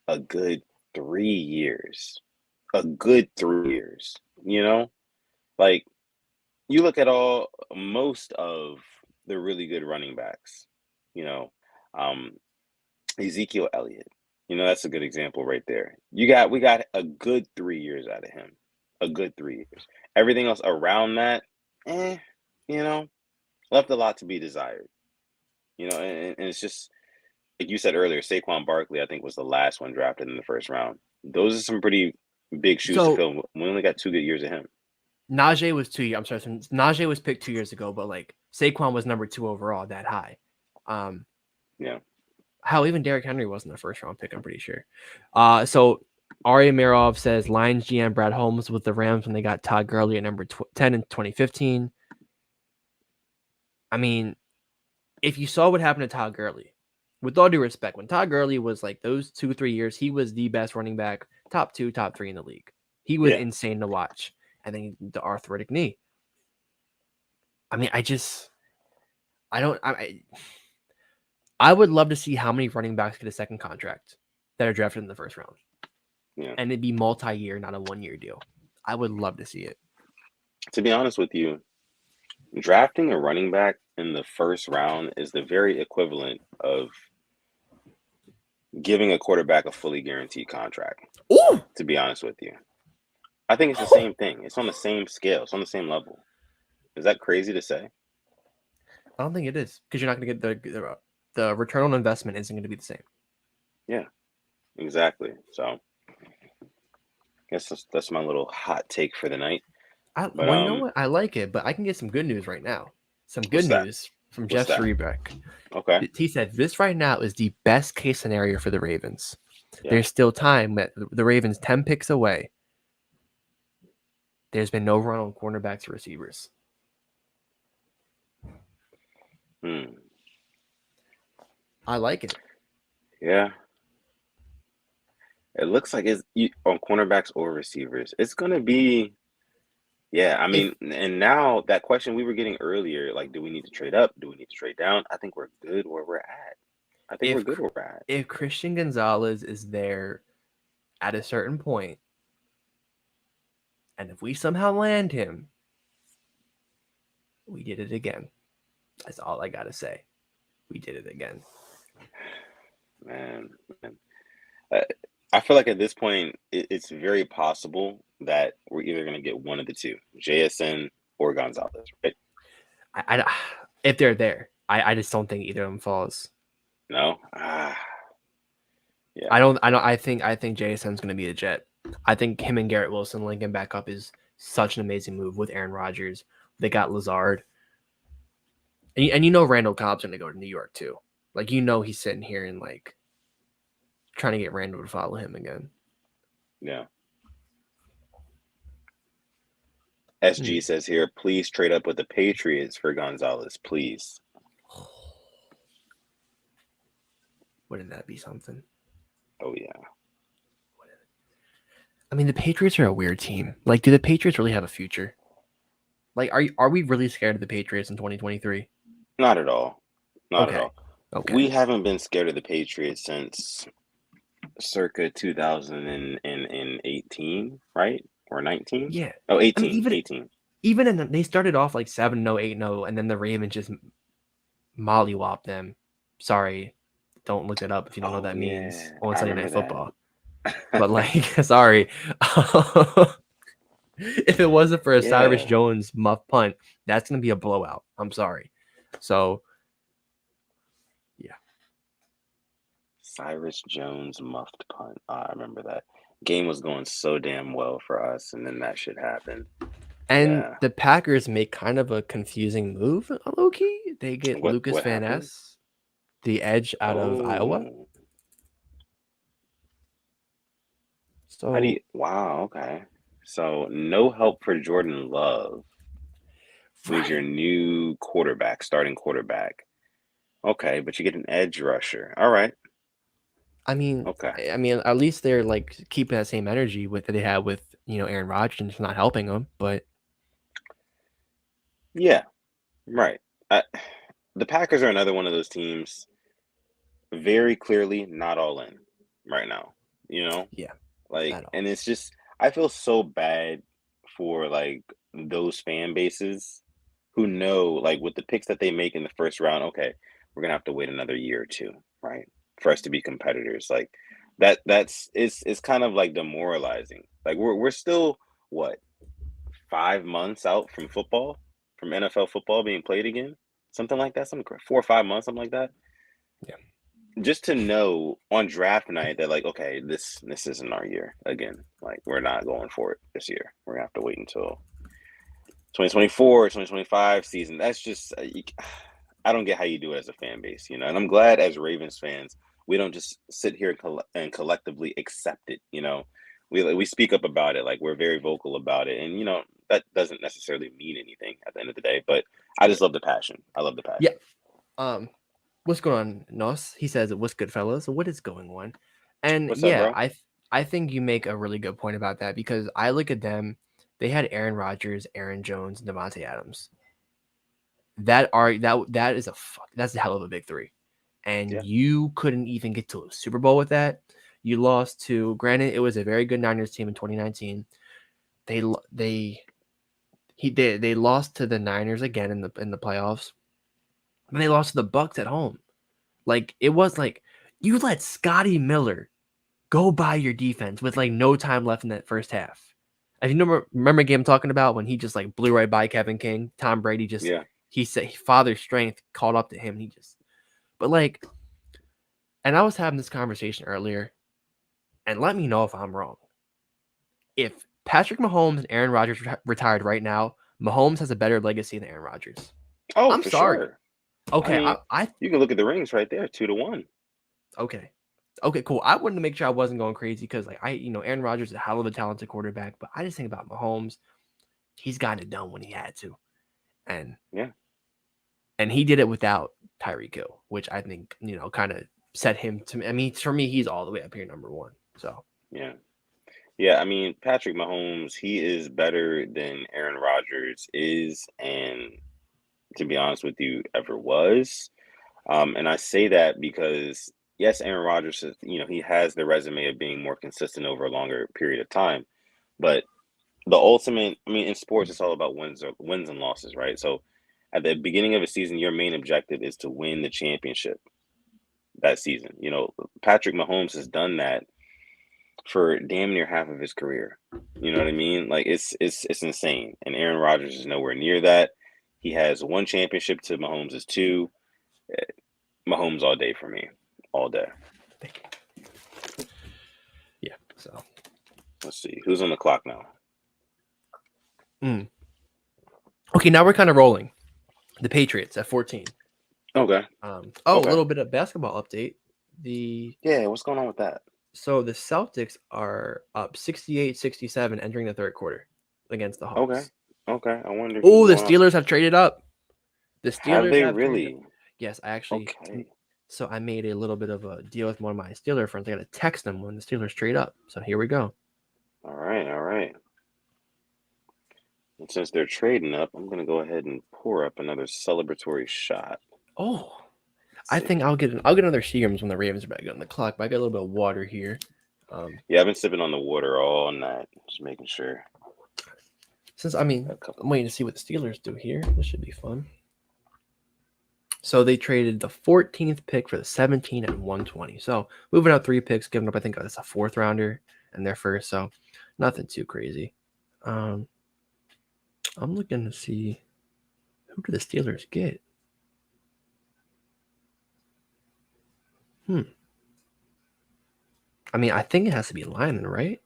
S2: a good 3 years, a good 3 years, like you look at most of the really good running backs, you know, um, Ezekiel Elliott, that's a good example right there. We got a good 3 years out of him, a good 3 years. Everything else around that, eh, you know, left a lot to be desired. And it's just like you said earlier, Saquon Barkley, I think, was the last one drafted in the first round. Those are some pretty big shoes to
S1: So
S2: fill. We only got 2 good years of him.
S1: Najee was 2 years. I'm sorry, so Najee was picked 2 years ago, but like Saquon was number 2 overall, that high.
S2: Yeah.
S1: How even Derrick Henry wasn't the first round pick, I'm pretty sure. So Ari Mirov says Lions GM Brad Holmes with the Rams when they got Todd Gurley at number 10 in 2015. I mean, if you saw what happened to Todd Gurley, with all due respect, when Todd Gurley was like those 2-3 years, he was the best running back, top 2, top 3 in the league. He was insane to watch. And then the arthritic knee. I mean, I would love to see how many running backs get a second contract that are drafted in the first round.
S2: Yeah.
S1: And it'd be multi-year, not a 1-year deal. I would love to see it.
S2: To be honest with you, drafting a running back in the first round is the very equivalent of giving a quarterback a fully guaranteed contract.
S1: Ooh!
S2: To be honest with you, I think it's the same thing. It's on the same scale. It's on the same level. Is that crazy to say?
S1: I don't think it is, because you're not going to get the return on investment isn't going to be the same.
S2: Yeah, exactly. So I guess that's my little hot take for the night.
S1: You know what? I like it, but I can get some good news right now. Some good news from Jeff Strebeck.
S2: Okay.
S1: He said this right now is the best case scenario for the Ravens.
S2: Yeah.
S1: There's still time that the Ravens 10 picks away. There's been no run on cornerbacks or receivers. I like it.
S2: Yeah. It looks like it's on cornerbacks or receivers. It's going to be, yeah. I mean, and now that question we were getting earlier, like, do we need to trade up? Do we need to trade down? I think we're good where we're at. We're good where we're at.
S1: If Christian Gonzalez is there at a certain point, and if we somehow land him, we did it again. That's all I got to say. We did it again.
S2: Man. I feel like at this point, it's very possible that we're either going to get one of the two, JSN or Gonzalez, right?
S1: If they're there, I just don't think either of them falls.
S2: No?
S1: Yeah. I think JSN's going to be a Jet. I think him and Garrett Wilson linking back up is such an amazing move with Aaron Rodgers. They got Lazard. And Randall Cobb's going to go to New York too. Like, he's sitting here and like trying to get Randall to follow him again.
S2: Yeah. SG says here, please trade up with the Patriots for Gonzalez, please.
S1: Wouldn't that be something?
S2: Oh, yeah.
S1: I mean, the Patriots are a weird team. Like, do the Patriots really have a future? Like, are we really scared of the Patriots in 2023?
S2: Not at all. Not at all.
S1: Okay.
S2: We haven't been scared of the Patriots since circa 2018, right? Or 19?
S1: Yeah.
S2: Oh, 18.
S1: I mean,
S2: 18.
S1: Even they started off like 7-0, 8-0, and then the Ravens just mollywopped them. Sorry, don't look it up if you don't know what that means on Sunday Night Football. But like, sorry. If it wasn't for a Cyrus Jones muff punt, that's going to be a blowout. I'm sorry. So, yeah.
S2: Cyrus Jones muffed punt. I remember that. Game was going so damn well for us, and then that shit happened.
S1: And
S2: Yeah.
S1: the Packers make kind of a confusing move, low key. They get Lucas
S2: What
S1: Van
S2: happened?
S1: Ness, the edge out of Iowa.
S2: Oh, how do you?
S1: So,
S2: Wow. Okay. So no help for Jordan Love, who's your
S1: right.
S2: new quarterback, starting quarterback. Okay, but you get an edge rusher. All right.
S1: I mean,
S2: Okay.
S1: at least they're like keeping that same energy with that they had with Aaron Rodgers, and it's not helping them. But
S2: Yeah. Right. I, the Packers are another one of those teams. Very clearly, not all in right now. You know,
S1: yeah,
S2: like,
S1: at all.
S2: and it's just I feel so bad for like those fan bases who know, like, with the picks that they make in the first round. Okay, we're gonna have to wait another year or two, right, for us to be competitors. Like that's it's kind of like demoralizing. Like we're still what 5 months out from football, from NFL football being played again, something like that, something 4 or 5 months, something like that.
S1: Yeah,
S2: Just to know on draft night that, like, okay, this isn't our year again. Like we're not going for it this year. We're gonna have to wait until 2024, 2025 season. That's just I don't get how you do it as a fan base, and I'm glad as Ravens fans we don't just sit here and collectively accept it. We speak up about it, like we're very vocal about it, and that doesn't necessarily mean anything at the end of the day. But I just
S1: right.
S2: love the passion. I love the
S1: Yeah.
S2: passion.
S1: What's going on, Nos? He says, "What's good, fellas? What is going on?" And
S2: What's up,
S1: yeah,
S2: bro?
S1: I think you make a really good point about that because I look at them. They had Aaron Rodgers, Aaron Jones, and Devontae Adams. That is that's a hell of a big three, and
S2: Yeah,
S1: you couldn't even get to a Super Bowl with that. You lost to. Granted, it was a very good Niners team in 2019. They lo- they lost to the Niners again in the playoffs. And they lost to the Bucks at home. Like it was like you let Scotty Miller go by your defense with like no time left in that first half. If you remember a game I'm talking about when he just like blew right by Kevin King, Tom Brady just
S2: yeah.
S1: he said father's strength caught up to him. He just but like and I was having this conversation earlier, and let me know if I'm wrong. If Patrick Mahomes and Aaron Rodgers retired right now, Mahomes has a better legacy than Aaron Rodgers.
S2: Oh,
S1: I'm
S2: for
S1: sorry.
S2: sure. I
S1: Okay,
S2: mean,
S1: I
S2: you can look at the rings right there, 2-1.
S1: okay. Okay, cool. I wanted to make sure I wasn't going crazy because, like, Aaron Rodgers is a hell of a talented quarterback, but I just think about Mahomes. He's gotten it done when he had to, and
S2: Yeah,
S1: he did it without Tyreek Hill, which I think kind of set him to. I mean, for me, he's all the way up here, number one. So
S2: yeah. Yeah, I mean, Patrick Mahomes, he is better than Aaron Rodgers is, and to be honest with you, ever was. And I say that because yes, Aaron Rodgers is, he has the resume of being more consistent over a longer period of time. But the ultimate, I mean, in sports, it's all about wins and losses, right? So at the beginning of a season, your main objective is to win the championship that season. Patrick Mahomes has done that for damn near half of his career. You know what I mean? Like it's insane. And Aaron Rodgers is nowhere near that. He has one championship to Mahomes is two. Mahomes all day for me, all day.
S1: yeah. So
S2: Let's see who's on the clock now.
S1: okay, now we're kind of rolling. The Patriots at 14.
S2: Okay,
S1: A
S2: okay,
S1: little bit of basketball update. The
S2: yeah. What's going on with that?
S1: So the Celtics are up 68-67 entering the third quarter against the
S2: Okay,
S1: Hawks.
S2: okay. I wonder who's
S1: Oh, the
S2: going off.
S1: Steelers have traded up. The
S2: Have
S1: Steelers
S2: they
S1: have traded up.
S2: really?
S1: Yes, I actually.
S2: Okay.
S1: So I made a little bit of a deal with one of my Steeler friends. I got to text them when the Steelers trade up. So here we go.
S2: All right, all right. And since they're trading up, I'm gonna go ahead and pour up another celebratory shot.
S1: Oh,
S2: Let's
S1: I think
S2: see.
S1: I'll get another Seagrams when the Ravens are back on the clock. But I got a little bit of water here.
S2: Yeah, I've been sipping on the water all night, just making sure.
S1: Since
S2: A couple.
S1: I'm waiting to see what the Steelers do here. This should be fun. So they traded the 14th pick for the 17 and 120. So moving up 3 picks, giving up, I think it's a fourth rounder and their first. So nothing too crazy. I'm looking to see who do the Steelers get? I mean, I think it has to be lineman, right?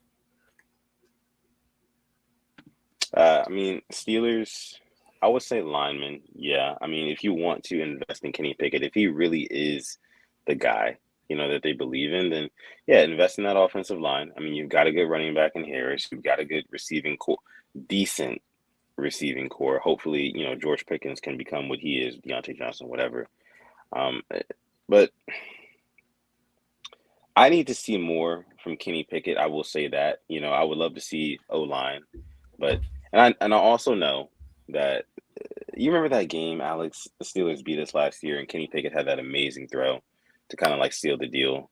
S2: I mean, Steelers, I would say lineman. Yeah. I mean, if you want to invest in Kenny Pickett, if he really is the guy, that they believe in, then yeah, invest in that offensive line. I mean, you've got a good running back in Harris. You've got a good receiving core, decent receiving core. Hopefully, George Pickens can become what he is, Deontay Johnson, whatever. But I need to see more from Kenny Pickett. I will say that. I would love to see O line, but and I also know that you remember that game, Alex. The Steelers beat us last year, and Kenny Pickett had that amazing throw to kind of like seal the deal.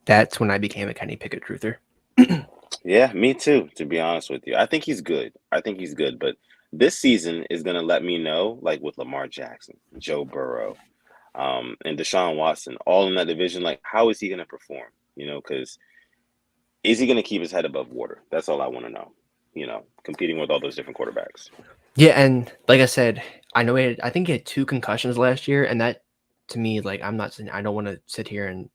S1: That's when I became a Kenny Pickett truther.
S2: Yeah, me too. To be honest with you, I think he's good. But this season is gonna let me know, like with Lamar Jackson, Joe Burrow, and Deshaun Watson, all in that division. Like, how is he gonna perform? Because is he gonna keep his head above water? That's all I want to know. Competing with all those different quarterbacks.
S1: Yeah, and like I said, I know I think he had 2 concussions last year, and that to me, like I don't want to sit here and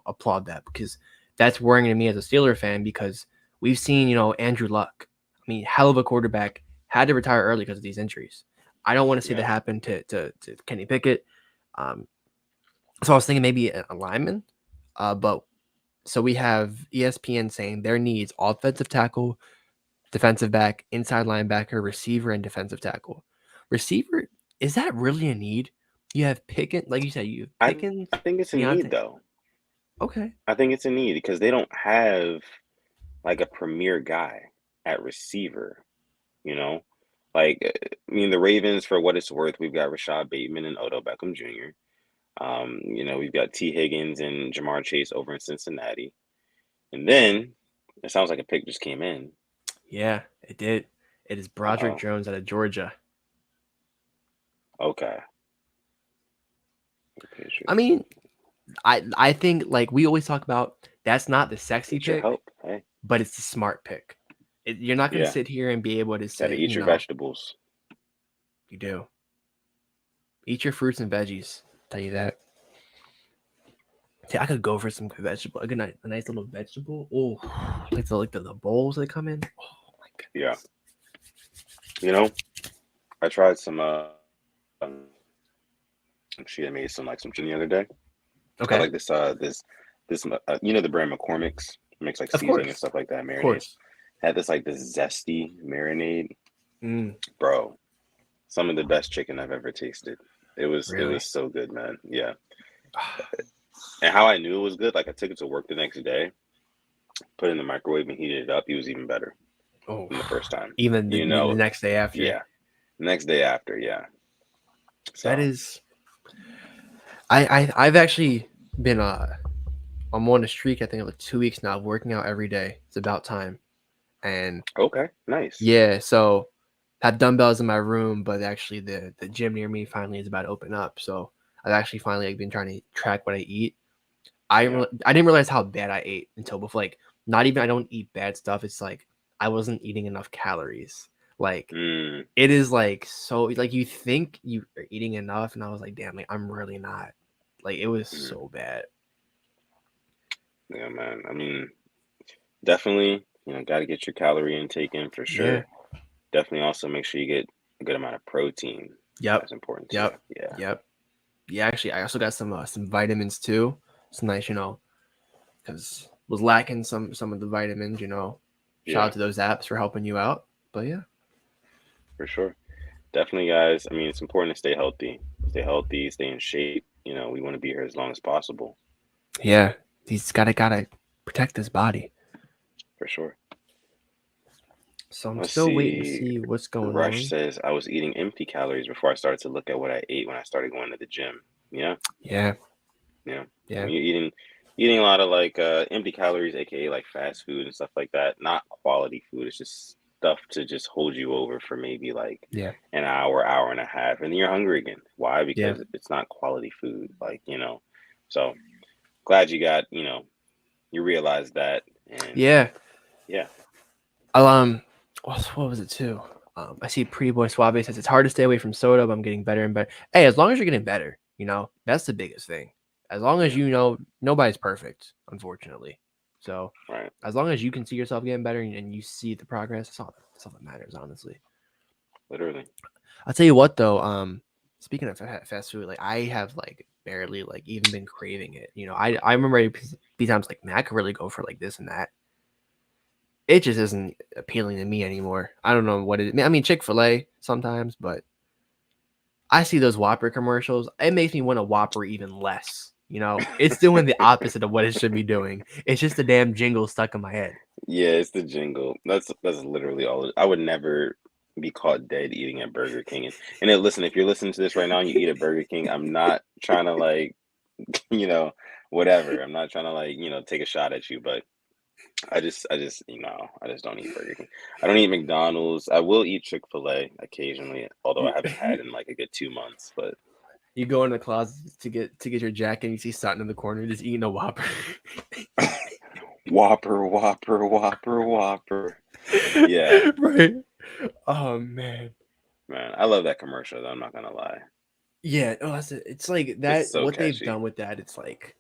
S1: applaud that because that's worrying to me as a Steeler fan because we've seen Andrew Luck. I mean, hell of a quarterback had to retire early because of these injuries. I don't want to see that happen to Kenny Pickett. So I was thinking maybe a lineman, but so we have ESPN saying their needs: offensive tackle, defensive back, inside linebacker, receiver, and defensive tackle. Receiver, is that really a need? You have Pickens, like you said, you have Pickens,
S2: I think it's a need
S1: Deontay.
S2: though.
S1: Okay.
S2: I think it's a need because they don't have like a premier guy at receiver. Like I mean, the Ravens, for what it's worth, we've got Rashad Bateman and Odell Beckham Jr. We've got T. Higgins and Jamar Chase over in Cincinnati. And then it sounds like a pick just came in.
S1: Yeah, it did. It is Broderick Jones out of Georgia.
S2: Okay.
S1: I mean, I think like we always talk about, that's not the sexy pick,
S2: hey.
S1: but it's the smart pick. You're not going to sit here and be able to say,
S2: gotta eat your vegetables.
S1: You do. Eat your fruits and veggies. I'll tell you that. I could go for some vegetable, a nice little vegetable. Oh, like the bowls that come in. Oh my goodness.
S2: Yeah. I tried some. She had made some chicken the other day.
S1: Okay.
S2: I like this. The brand McCormick's makes like seasoning and stuff like that. Marinade. Of course. Had this this zesty marinade. Bro, some of the best chicken I've ever tasted. It was so good, man. Yeah. And how I knew it was good, I took it to work the next day, put it in the microwave and heated it up. It was even better than the first time.
S1: Even the next day after.
S2: Yeah. Next day after, yeah.
S1: So. That is. I've actually been I'm on a streak. I think of 2 weeks now, working out every day. It's about time. And
S2: okay, nice.
S1: Yeah, so have dumbbells in my room, but actually the gym near me finally is about to open up. So I've actually finally been trying to track what I eat. I didn't realize how bad I ate until before. Not even I don't eat bad stuff. It's I wasn't eating enough calories. It is so you think you are eating enough, and I was like, damn, I'm really not. It was so bad.
S2: Yeah, man. I mean, definitely, got to get your calorie intake in for sure. Yeah. Definitely also make sure you get a good amount of protein.
S1: Yep.
S2: That's important.
S1: Yep. Yeah. Yep. Yeah, actually, I also got some vitamins too. It's nice, because was lacking some of the vitamins, Shout out to those apps for helping you out. But yeah.
S2: For sure. Definitely, guys. I mean, it's important to stay healthy. Stay in shape. We want to be here as long as possible.
S1: Yeah. He's gotta protect his body.
S2: For sure.
S1: So I'm still waiting to see what's going on.
S2: Rush says, I was eating empty calories before I started to look at what I ate when I started going to the gym. Yeah.
S1: Yeah.
S2: Yeah. Yeah. I mean, you're eating a lot of empty calories, aka fast food and stuff like that. Not quality food. It's just stuff to just hold you over for maybe an hour and a half, and then you're hungry again. Why? Because it's not quality food. So glad you got, you realized that. And
S1: yeah.
S2: I'll
S1: what was it too? I see Pretty Boy Suave says it's hard to stay away from soda, but I'm getting better and better. Hey, as long as you're getting better, that's the biggest thing. As long as nobody's perfect, unfortunately. So
S2: Right.
S1: as long as you can see yourself getting better and you see the progress, that's all that matters, honestly.
S2: Literally.
S1: I'll tell you what though, speaking of fast food, like I have like barely like even been craving it. You know, I remember be times like, man, I could really go for like this and that. It just isn't appealing to me anymore. I don't know what it is. I mean, Chick-fil-A sometimes, but I see those Whopper commercials. It makes me want a Whopper even less. You know, it's doing the opposite of what it should be doing. It's just a damn jingle stuck in my head.
S2: Yeah, it's the jingle. That's literally all. I would never be caught dead eating at Burger King. And then listen, if you're listening to this right now and you eat at Burger King, I'm not trying to like, you know, whatever. I'm not trying to like, take a shot at you, but I just don't eat Burger King. I don't eat McDonald's. I will eat Chick-fil-A occasionally, although I haven't had in like a good 2 months. But
S1: You go in the closet to get your jacket and you see Sutton in the corner just eating a Whopper.
S2: Whopper, Whopper, Whopper, Whopper. Yeah,
S1: Right. Oh man.
S2: man, I love that commercial though. I'm not gonna lie.
S1: Yeah, oh that's it. It's like
S2: It's
S1: that
S2: so
S1: what they've
S2: catchy.
S1: done with that, it's like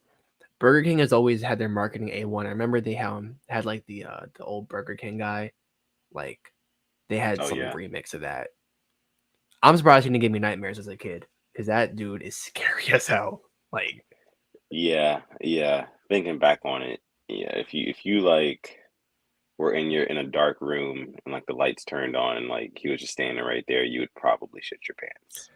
S1: Burger King has always had their marketing A1. I remember they had like the old Burger King guy. Like they had
S2: Oh
S1: some
S2: yeah,
S1: remix of that. I'm surprised he didn't give me nightmares as a kid. Because that dude is scary as hell. Like
S2: yeah. Thinking back on it, yeah. If you like were in a dark room and like the lights turned on and like he was just standing right there, you would probably shit your pants.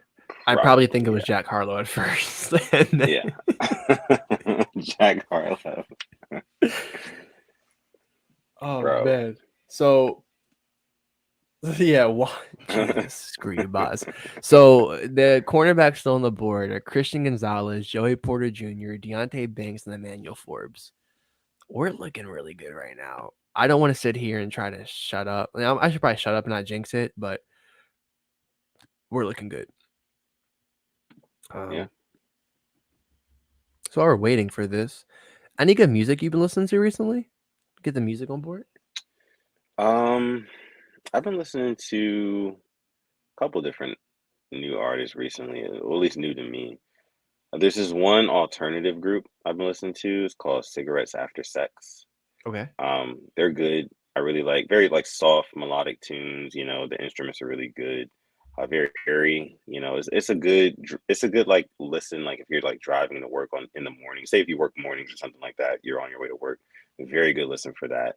S1: I probably think
S2: Probably,
S1: it was Jack Harlow at first. And then,
S2: yeah. Jack Harlow,
S1: oh
S2: bro.
S1: man. So yeah, Jesus, screw you, boss. So the cornerbacks still on the board are Christian Gonzalez, Joey Porter Jr., Deontay Banks, and Emmanuel Forbes. We're looking really good right now. I don't want to sit here and try to shut up. I should probably shut up and not jinx it, but we're looking good.
S2: Yeah.
S1: So while we're waiting for this, any good music you've been listening to recently? Get the music on board.
S2: Um, I've been listening to a couple different new artists recently, or at least new to me. There's this one alternative group I've been listening to. It's called Cigarettes After Sex.
S1: Okay.
S2: They're good. I really like very like soft melodic tunes. The instruments are really good. Very airy. It's a good like listen. Like if you're like driving to work in the morning. Say if you work mornings or something like that, you're on your way to work. Very good listen for that.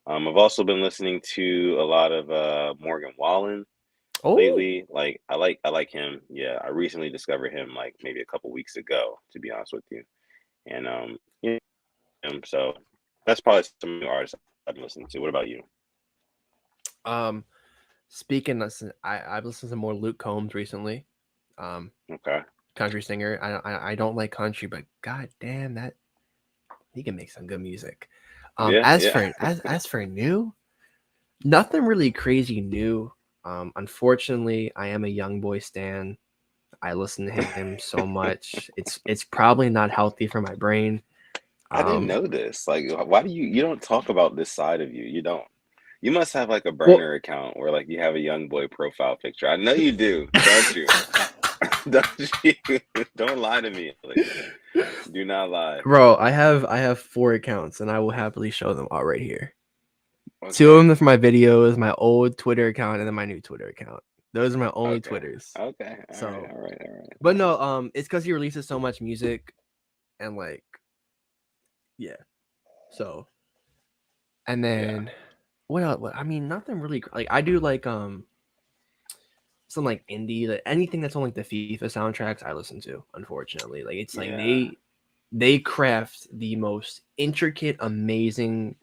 S2: I've also been listening to a lot of Morgan Wallen
S1: Oh,
S2: lately. Like I like him. Yeah, I recently discovered him like maybe a couple weeks ago, to be honest with you. And so that's probably some new artists I've been listening to. What about you?
S1: um, speaking, listen, I've listened to more Luke Combs recently.
S2: Okay.
S1: Country singer. I don't like country, but god damn that he can make some good music.
S2: Yeah,
S1: As
S2: yeah.
S1: for as for new, nothing really crazy new. Unfortunately, I am a young boy stan. I listen to him so much. It's probably not healthy for my brain.
S2: I didn't
S1: Um,
S2: know this. Like, why do you don't talk about this side of you? You don't. You must have like a
S1: well,
S2: burner account where like you have a young boy profile picture. I know you do, don't you? Don't you? Don't lie to me, Alex. Do not lie.
S1: bro, I have 4 accounts, and I will happily show them all right here. Two
S2: Okay.
S1: of them are for my videos, my old Twitter account, and then my new Twitter account. Those are my only
S2: Okay.
S1: Twitters.
S2: Okay. All right.
S1: So,
S2: All right. All right.
S1: but no, it's because he releases so much music, and like, yeah. So, and
S2: Yeah.
S1: then what else? I mean, nothing really. Like, I do like some like indie, like anything that's on like the FIFA soundtracks. I listen to. Unfortunately, like it's like
S2: Yeah.
S1: they craft the most intricate, amazing,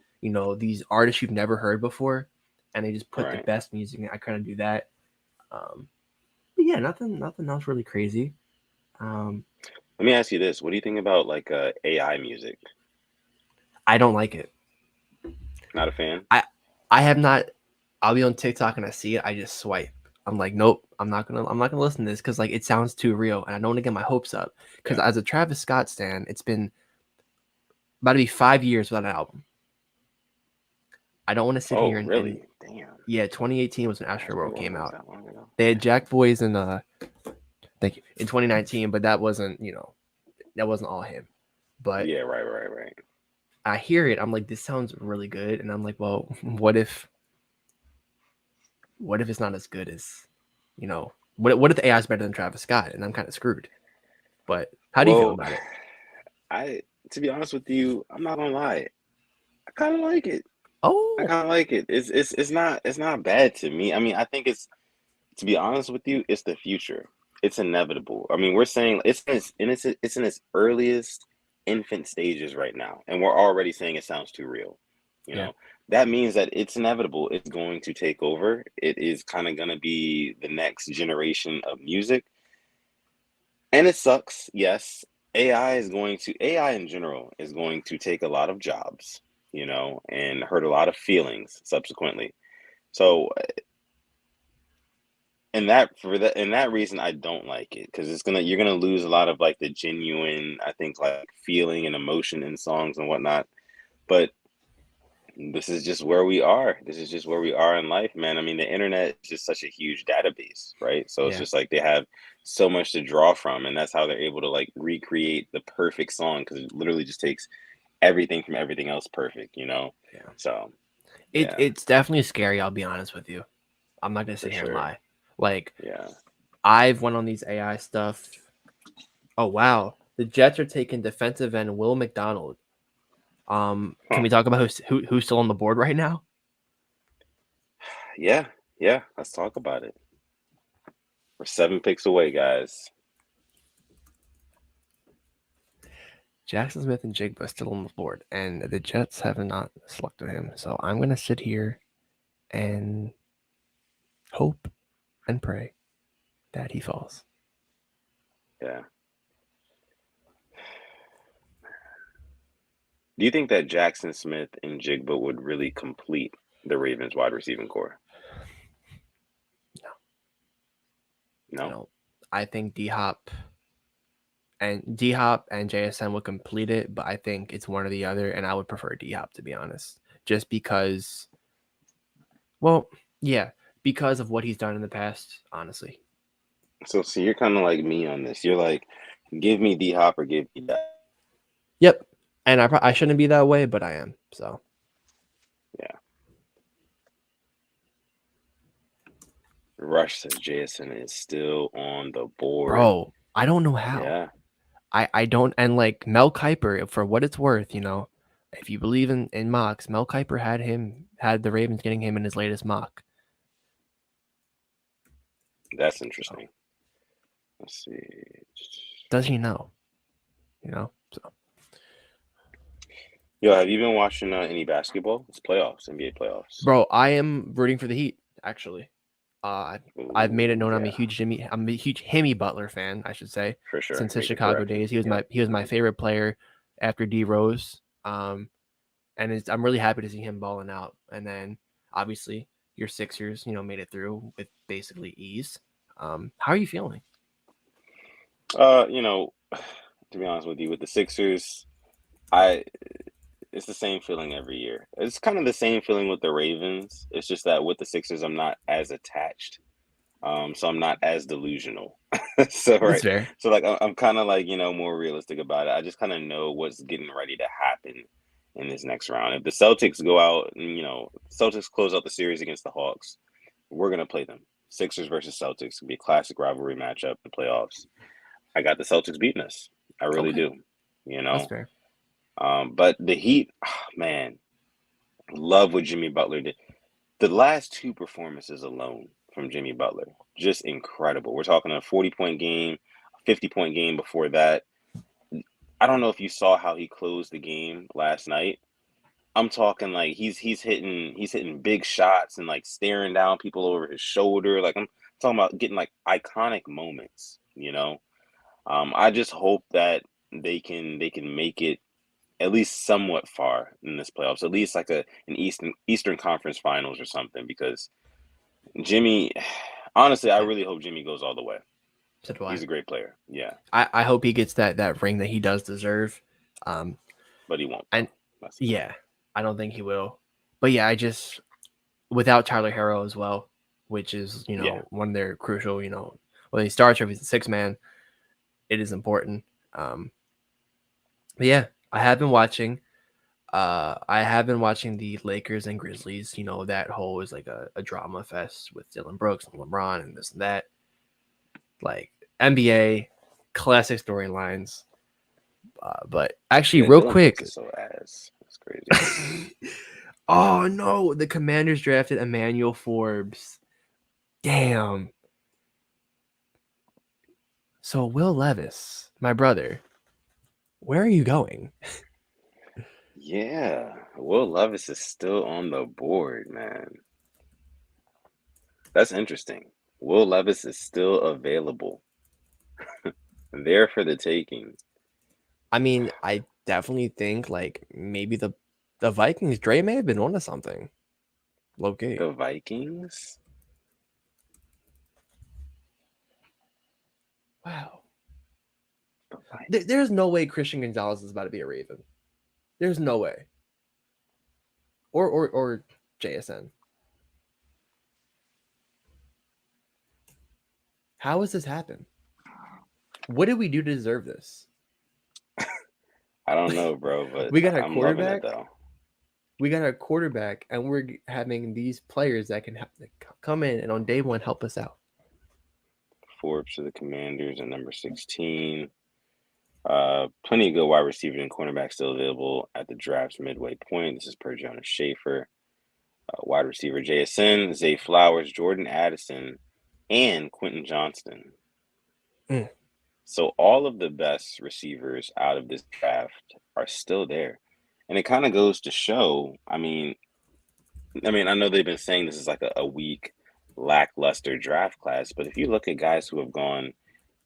S1: these artists you've never heard before, and they just put the
S2: Right.
S1: best music in. I kind of do that. But yeah, nothing else really crazy. Um,
S2: Let me ask you this. What do you think about like AI music?
S1: I don't like it.
S2: Not a fan?
S1: I I have not. I'll be on TikTok and I see it. I just swipe. I'm like, nope. I'm not gonna listen to this because like it sounds too real, and I don't want to get my hopes up. Because
S2: Yeah.
S1: as a Travis Scott stan, it's been about to be 5 years without an album. I don't want to sit
S2: Oh,
S1: here and
S2: really? Damn.
S1: yeah, 2018 was when
S2: That's
S1: Astroworld
S2: pretty
S1: came
S2: long. Was
S1: out.
S2: that long ago?
S1: They had
S2: Damn.
S1: Jack Boys in thank you, in 2019, but that wasn't all him. But
S2: Yeah, right.
S1: I hear it. I'm like, this sounds really good, and I'm like, well, what if it's not as good as, what if the AI is better than Travis Scott, and I'm kind of screwed. But how do you feel
S2: Well,
S1: about it?
S2: I to be honest with you, I'm not gonna lie. I kind of like it. I
S1: Oh,
S2: kind of like it. It's not bad to me. I mean, I think it's to be honest with you, it's the future. It's inevitable. I mean, we're saying it's in its earliest infant stages right now, and we're already saying it sounds too real. You
S1: yeah,
S2: know, that means that it's inevitable. It's going to take over. It is kind of going to be the next generation of music, and it sucks. Yes, AI in general is going to take a lot of jobs, and hurt a lot of feelings subsequently. So and that reason I don't like it because you're gonna lose a lot of like the genuine, I think, like feeling and emotion in songs and whatnot. But this is just where we are. This is just where we are in life, man. I mean, the internet is just such a huge database, right? So it's
S1: yeah,
S2: just like they have so much to draw from, and that's how they're able to like recreate the perfect song because it literally just takes everything from everything else perfect.
S1: yeah.
S2: So
S1: It
S2: yeah,
S1: it's definitely scary. I'll be honest with you. I'm not gonna
S2: for
S1: sit here and
S2: sure.
S1: lie. Like,
S2: Yeah.
S1: I've went on these AI stuff. Oh wow, the Jets are taking defensive end Will McDonald. Can
S2: Huh.
S1: we talk about who's still on the board right now?
S2: Yeah. Yeah. Let's talk about it. We're 7 picks away, guys.
S1: Jackson Smith and Jigba still on the board, and the Jets have not selected him. So I'm gonna sit here and hope and pray that he falls.
S2: Yeah. Do you think that Jackson Smith and Jigba would really complete the Ravens wide receiving core?
S1: No, I
S2: No?
S1: don't. I think D Hop and JSN would complete it, but I think it's one or the other, and I would prefer D Hop to be honest, just because. Well, yeah, because of what he's done in the past. Honestly,
S2: So, see, you're kind of like me on this. You're like, give me D Hop or give me that.
S1: yep. And I shouldn't be that way, but I am. So
S2: Yeah. Rush says Jason is still on the board.
S1: bro, I don't know how.
S2: Yeah.
S1: I don't, and like Mel Kiper, for what it's worth, if you believe in mocks, Mel Kiper had the Ravens getting him in his latest mock.
S2: That's
S1: So
S2: interesting. Let's see.
S1: does he know? So
S2: Yo, have you been watching any basketball? It's playoffs, NBA playoffs.
S1: bro, I am rooting for the Heat actually. Uh, I've made it
S2: Ooh,
S1: known I'm a
S2: yeah,
S1: huge Himmy Butler fan, I should say,
S2: for sure.
S1: since his
S2: Make the
S1: Chicago
S2: correction.
S1: days. He was
S2: Yep.
S1: my favorite player after D Rose. And I'm really happy to see him balling out. And then obviously your Sixers, made it through with basically ease. How are you feeling?
S2: Uh, you know, to be honest with you, with the Sixers, I it's the same feeling every year. It's kind of the same feeling with the Ravens. It's just that with the Sixers, I'm not as attached. So I'm not as delusional. So
S1: That's
S2: right.
S1: fair.
S2: So like I'm kind of like, more realistic about it. I just kind of know what's getting ready to happen in this next round. If the Celtics go out and, Celtics close out the series against the Hawks, we're gonna play them. Sixers versus Celtics will be a classic rivalry matchup in the playoffs. I got the Celtics beating us. I really
S1: Okay,
S2: do. You
S1: that's
S2: know.
S1: fair.
S2: But the Heat, man, love what Jimmy Butler did. The last two performances alone from Jimmy Butler, just incredible. We're talking a 40-point game, a 50-point game before that. I don't know if you saw how he closed the game last night. I'm talking like he's hitting big shots and like staring down people over his shoulder. Like I'm talking about getting like iconic moments. I just hope that they can make it at least somewhat far in this playoffs, at least like an Eastern Conference Finals or something. Because Jimmy, honestly, I
S1: Yeah,
S2: really hope Jimmy goes all the way.
S1: so do I.
S2: He's a great player, yeah,
S1: I hope he gets that ring that he does deserve. Um,
S2: but he won't
S1: and
S2: though. That's the thing.
S1: yeah, I don't think he will. But yeah, I just without Tyler Harrow as well, which is
S2: Yeah,
S1: one of their crucial. He starts or if he's a six man, it is important. But yeah, I have been watching. I have been watching the Lakers and Grizzlies. You know, that whole is like a drama fest with Dylan Brooks and LeBron and this and that. Like NBA, classic storylines. But actually,
S2: Man,
S1: real
S2: Dylan Brooks
S1: quick.
S2: is so ass. It's crazy.
S1: Oh no, the Commanders drafted Emmanuel Forbes. Damn. So Will Levis, my brother, where are you going?
S2: Yeah, Will Levis is still on the board, man. That's interesting. Will Levis is still available. There for the taking.
S1: I mean, I definitely think like maybe the Vikings, Dre may have been onto something. Low key.
S2: The Vikings?
S1: Wow.
S2: The Vikings.
S1: There's no way Christian Gonzalez is about to be a Raven. There's no way. Or JSN. How has this happened? What did we do to deserve this?
S2: I don't know, bro, but
S1: We got a
S2: I'm loving
S1: quarterback.
S2: it though.
S1: We got a quarterback, and we're having these players that can come in and on day one help us out.
S2: Forbes to the Commanders at number 16. Plenty of good wide receivers and cornerbacks still available at the draft's midway point. This is per Jonas Schaefer. Wide receiver JSN, Zay Flowers, Jordan Addison, and Quentin Johnston.
S1: Mm.
S2: So all of the best receivers out of this draft are still there. And it kind of goes to show, I mean, I know they've been saying this is like a weak, lackluster draft class, but if you look at guys who have gone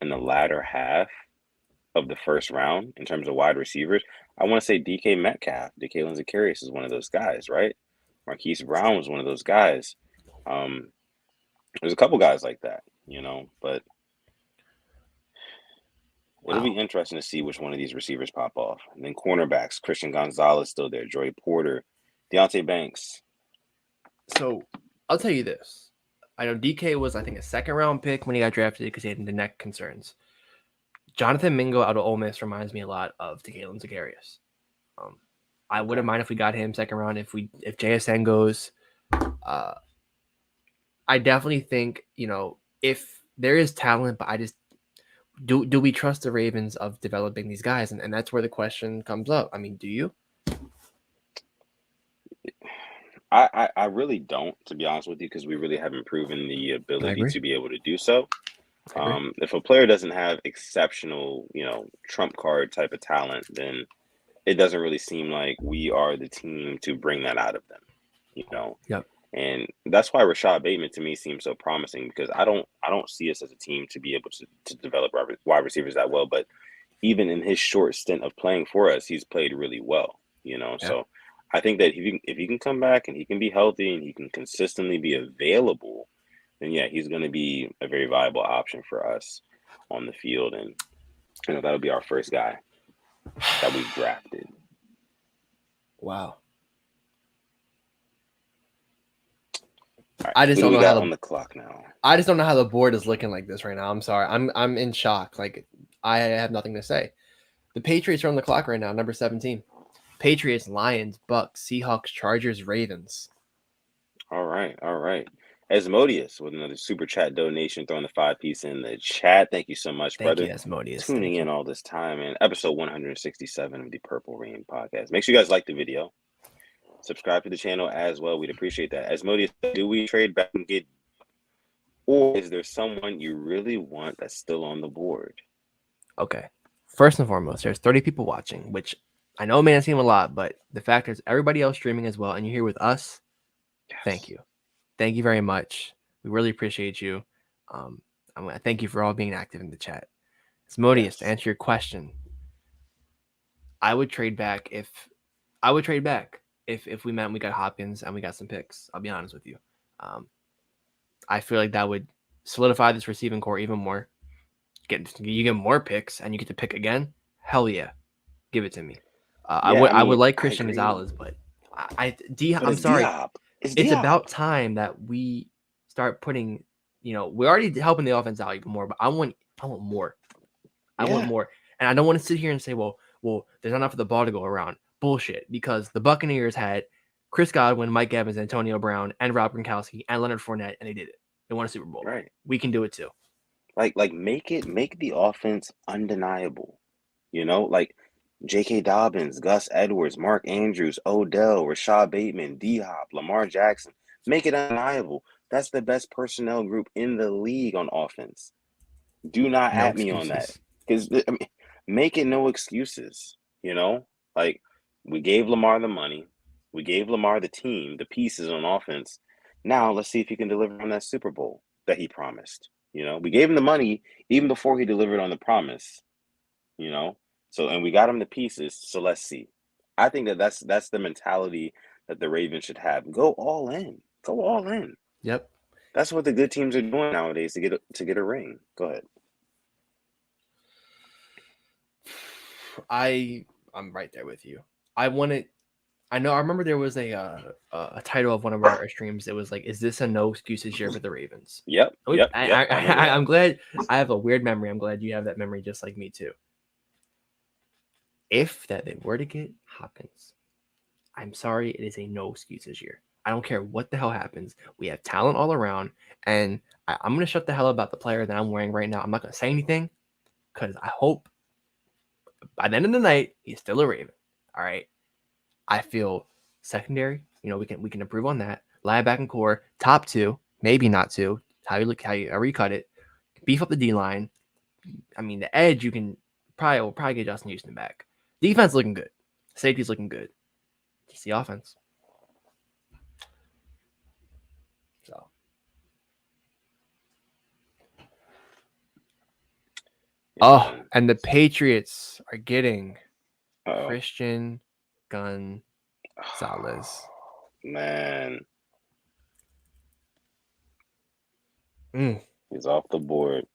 S2: in the latter half of the first round in terms of wide receivers, I want to say DK Metcalf, DK Lindsey-Carius is one of those guys, right? Marquise Brown was one of those guys. There's a couple guys like that, you know, but it'll be interesting to see which one of these receivers pop off. And then cornerbacks, Christian Gonzalez still there, Joey Porter, Deontay Banks.
S1: So I'll tell you this. I know DK was, I think, a second-round pick when he got drafted because he had the neck concerns. Jonathan Mingo out of Ole Miss reminds me a lot of Jalen Zagarius. I wouldn't mind if we got him second round. If JSN goes, I definitely think, you know, if there is talent, but I just do we trust the Ravens of developing these guys? And that's where the question comes up. I mean, do you?
S2: I really don't, to be honest with you, because we really haven't proven the ability to be able to do so. If a player doesn't have exceptional, you know, trump card type of talent, then it doesn't really seem like we are the team to bring that out of them, you know.
S1: Yep.
S2: And that's why Rashad Bateman to me seems so promising, because I don't see us as a team to be able to develop wide receivers that well. But even in his short stint of playing for us, he's played really well, you know. Yeah. So I think that if he can come back and he can be healthy and he can consistently be available, then yeah, he's going to be a very viable option for us on the field. And, you know, that'll be our first guy that we've drafted.
S1: Wow.
S2: Right,
S1: I just don't know how
S2: on the clock now.
S1: I just don't know how the board is looking like this right now. I'm sorry. I'm in shock. Like, I have nothing to say. The Patriots are on the clock right now, number 17. Patriots, Lions, Bucks, Seahawks, Chargers, Ravens.
S2: All right. Asmodeus with another super chat donation, throwing the 5-piece in the chat. Thank you so much, brother.
S1: Thank you, Asmodeus.
S2: Tuning in all this time in episode 167 of the Purple Rain podcast. Make sure you guys like the video. Subscribe to the channel as well. We'd appreciate that. Asmodeus, do we trade back and get, or is there someone you really want that's still on the board?
S1: Okay. First and foremost, there's 30 people watching, which I know may not seem a lot, but the fact is everybody else streaming as well, and you're here with us. Yes. Thank you. Thank you very much. We really appreciate you. I thank you for all being active in the chat. Asmodeus, yes. To answer your question, I would trade back if we meant we got Hopkins and we got some picks. I'll be honest with you. I feel like that would solidify this receiving core even more. You get more picks and you get to pick again. Hell yeah, give it to me. I would like Christian Gonzalez, but I'm sorry. It's about time that we start putting. You know, we're already helping the offense out even more, but I want more. I want more, and I don't want to sit here and say, well, there's not enough of the ball to go around. bullshit because the Buccaneers had Chris Godwin, Mike Evans, Antonio Brown, and Rob Gronkowski and Leonard Fournette, and they did it. They won a Super Bowl.
S2: Right.
S1: We can do it too.
S2: Like make the offense undeniable. Like J.K. Dobbins, Gus Edwards, Mark Andrews, Odell, Rashad Bateman, D-Hop, Lamar Jackson. Make it undeniable. That's the best personnel group in the league on offense. Do not
S1: No
S2: at me on that. Because make it no excuses. Like we gave Lamar the money. We gave Lamar the team, the pieces on offense. Now let's see if he can deliver on that Super Bowl that he promised. We gave him the money even before he delivered on the promise. So, and we got him the pieces. So let's see. I think that's the mentality that the Ravens should have. Go all in. Go all in.
S1: Yep.
S2: That's what the good teams are doing nowadays to get a ring. Go ahead.
S1: I'm right there with you. I remember there was a title of one of our streams. It was like, "Is this a no excuses year for the Ravens?"
S2: Yep.
S1: I'm glad. I have a weird memory. I'm glad you have that memory, just like me too. If that they were to get Hopkins, I'm sorry, it is a no excuses year. I don't care what the hell happens. We have talent all around, and I'm gonna shut the hell up about the player that I'm wearing right now. I'm not gonna say anything because I hope by the end of the night he's still a Raven. All right. I feel secondary. We can improve on that. Linebacker core, top 2, maybe not 2. However you cut it. Beef up the D line. I mean, the edge you can probably get Justin Houston back. Defense looking good. Safety's looking good. Just the offense. So. Oh, and the Patriots are getting Christian Gonzalez.
S2: Man.
S1: He's
S2: off the board.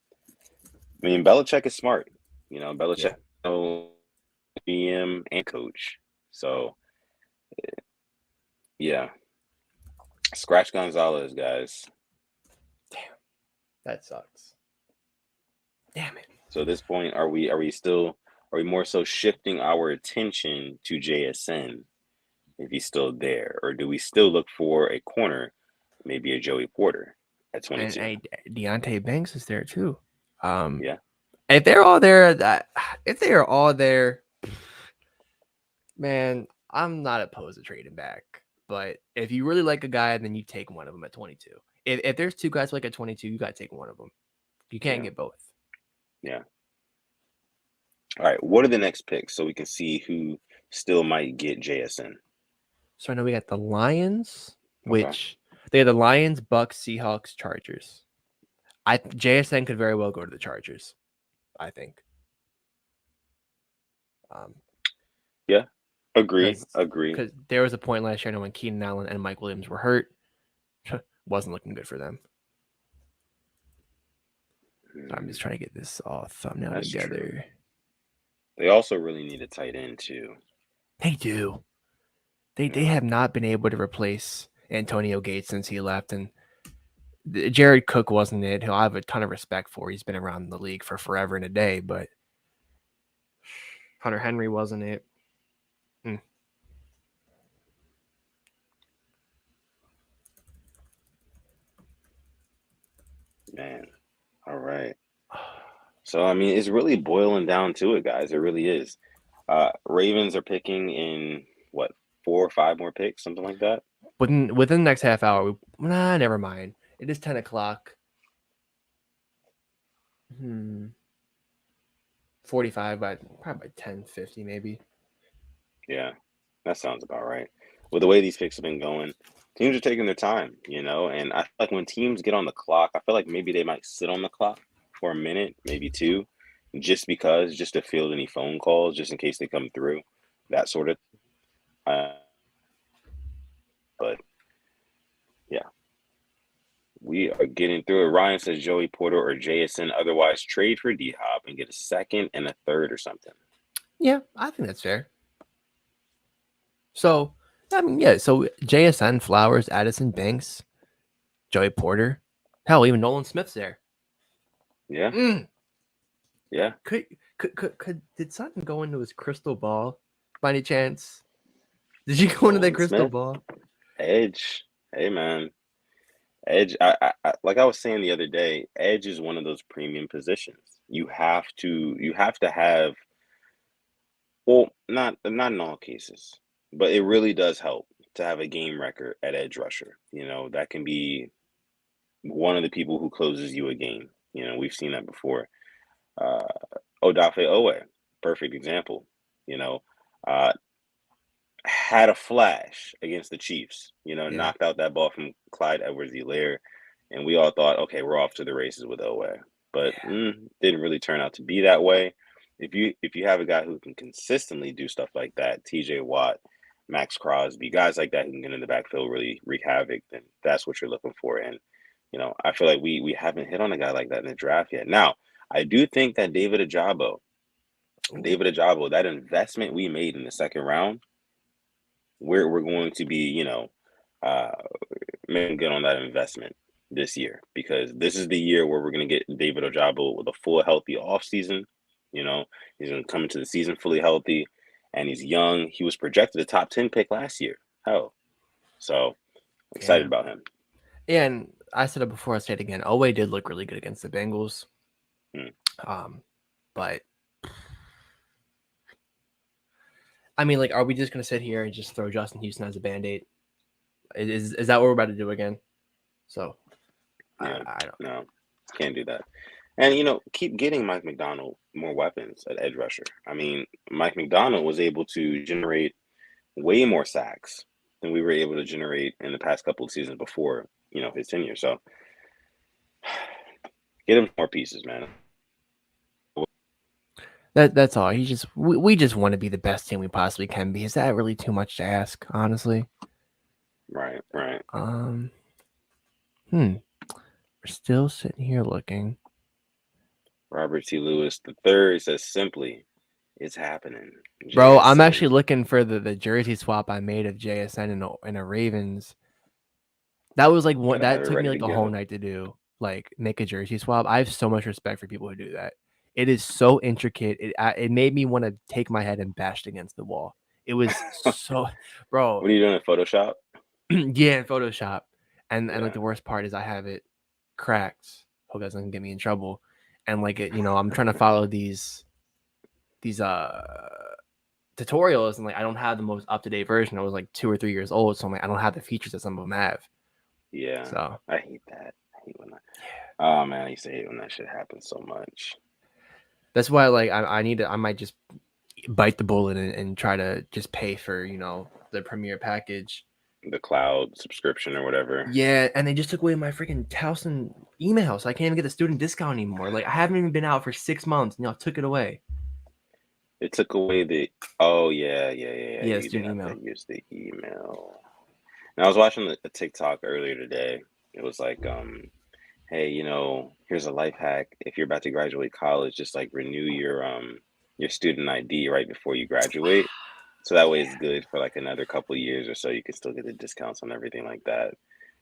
S2: I mean, Belichick is smart. Belichick knows GM and coach. So, yeah. Scratch Gonzalez, guys.
S1: Damn. That sucks. Damn it.
S2: So at this point, are we more so shifting our attention to JSN if he's still there, or do we still look for a corner, maybe a Joey Porter at 22?
S1: And Deontay Banks is there too.
S2: Yeah.
S1: If they're all there, man, I'm not opposed to trading back. But if you really like a guy, then you take one of them at 22. If there's 2 guys like at 22, you got to take one of them. You can't get both.
S2: Yeah. All right. What are the next picks so we can see who still might get JSN?
S1: So I know we got the Lions, which they are the Lions, Bucks, Seahawks, Chargers. JSN could very well go to the Chargers, I think.
S2: Yeah. Agree.
S1: Because there was a point last year when Keenan Allen and Mike Williams were hurt. Wasn't looking good for them. I'm just trying to get this all thumbnail together. True.
S2: They also really need a tight end too.
S1: They do. They have not been able to replace Antonio Gates since he left, and Jared Cook wasn't it. Who I have a ton of respect for. He's been around the league for forever and a day, but Hunter Henry wasn't it.
S2: Man, all right. So, I mean, it's really boiling down to it, guys. It really is. Ravens are picking in, 4 or 5 more picks, something like that?
S1: Within the next half hour. Never mind. It is 10 o'clock. 45, but probably by 10:50 maybe.
S2: Yeah, that sounds about right. With the way these picks have been going, teams are taking their time, and I feel like when teams get on the clock, I feel like maybe they might sit on the clock for a minute, maybe 2, just to field any phone calls, just in case they come through, that sort of. But yeah, we are getting through it. Ryan says Joey Porter or JSN, otherwise trade for D-Hop and get a 2nd and a 3rd or something.
S1: Yeah, I think that's fair. So, I mean, yeah, so JSN, Flowers, Addison, Banks, Joey Porter. Hell, even Nolan Smith's there.
S2: Yeah. Yeah.
S1: Did Sutton go into his crystal ball by any chance Did you go into that
S2: Nolan
S1: crystal
S2: Smith,
S1: ball?
S2: edge. Hey man, edge. Like I was saying the other day, edge is one of those premium positions. You have to have. Well, not in all cases, but it really does help to have a game record at edge rusher. That can be one of the people who closes you a game. We've seen that before. Uh, Odafe Owe, perfect example. You know, uh, had a flash against the Chiefs.
S1: Yeah.
S2: Knocked out that ball from Clyde Edwards-Helaire, and we all thought, okay, we're off to the races with Owe. But
S1: Yeah.
S2: didn't really turn out to be that way. If you have a guy who can consistently do stuff like that, T.J. Watt, Max Crosby, guys like that who can get in the backfield really wreak havoc, then that's what you're looking for. And I feel like we haven't hit on a guy like that in the draft yet. Now, I do think that
S1: Ooh.
S2: David Ajabo, that investment we made in the second round, we're going to be, uh, making good on that investment this year, because this is the year where we're going to get David Ojabo with a full healthy offseason. He's going to come into the season fully healthy, and he's young. He was projected a top 10 pick last year. Hell, so excited
S1: Yeah.
S2: about him.
S1: And I said it before, I say it again. Owe did look really good against the Bengals.
S2: Hmm.
S1: But I mean, like, are we just gonna sit here and just throw Justin Houston as a band-aid? Is that what we're about to do again? So
S2: Yeah,
S1: I don't.
S2: no, can't do that. And keep getting Mike McDonald more weapons at edge rusher. I mean, Mike McDonald was able to generate way more sacks than we were able to generate in the past couple of seasons before, his tenure. So get him more pieces, man.
S1: That's all. We just want to be the best team we possibly can be. Is that really too much to ask, honestly?
S2: Right, right.
S1: We're still sitting here looking.
S2: Robert T. Lewis the third says simply, it's happening.
S1: Bro, I'm
S2: JSN.
S1: actually looking for the jersey swap I made of JSN and a Ravens. That was like one
S2: Gotta have
S1: that
S2: it
S1: took me
S2: ready
S1: like
S2: to
S1: a whole
S2: go.
S1: night to do. Like make a jersey swap. I have so much respect for people who do that. It is so intricate. It made me want to take my head and bash it against the wall. It was so, bro.
S2: What are you doing in Photoshop?
S1: Yeah, in Photoshop, and like
S2: Yeah.
S1: the worst part is I have it cracked. Hope that doesn't get me in trouble. And like I'm trying to follow these tutorials, and like I don't have the most up to date version. I was like 2 or 3 years old, so I'm like I don't have the features that some of them have.
S2: Yeah.
S1: So
S2: I hate that. I hate when that. Oh man, I used to hate when that shit happens so much.
S1: that's why like I might just bite the bullet and try to just pay for the Premiere package.
S2: The cloud subscription or whatever.
S1: Yeah, and they just took away my freaking Towson email, so I can't even get the student discount anymore. Like I haven't even been out for 6 months, and y'all took it away.
S2: It took away the. Oh yeah.
S1: Yeah,
S2: You did
S1: student
S2: have
S1: email.
S2: to use the email. And I was watching a TikTok earlier today. It was like, hey, here's a life hack. If you're about to graduate college, just like renew your student ID right before you graduate. So that way it's good for like another couple of years or so. You can still get the discounts on everything like that. And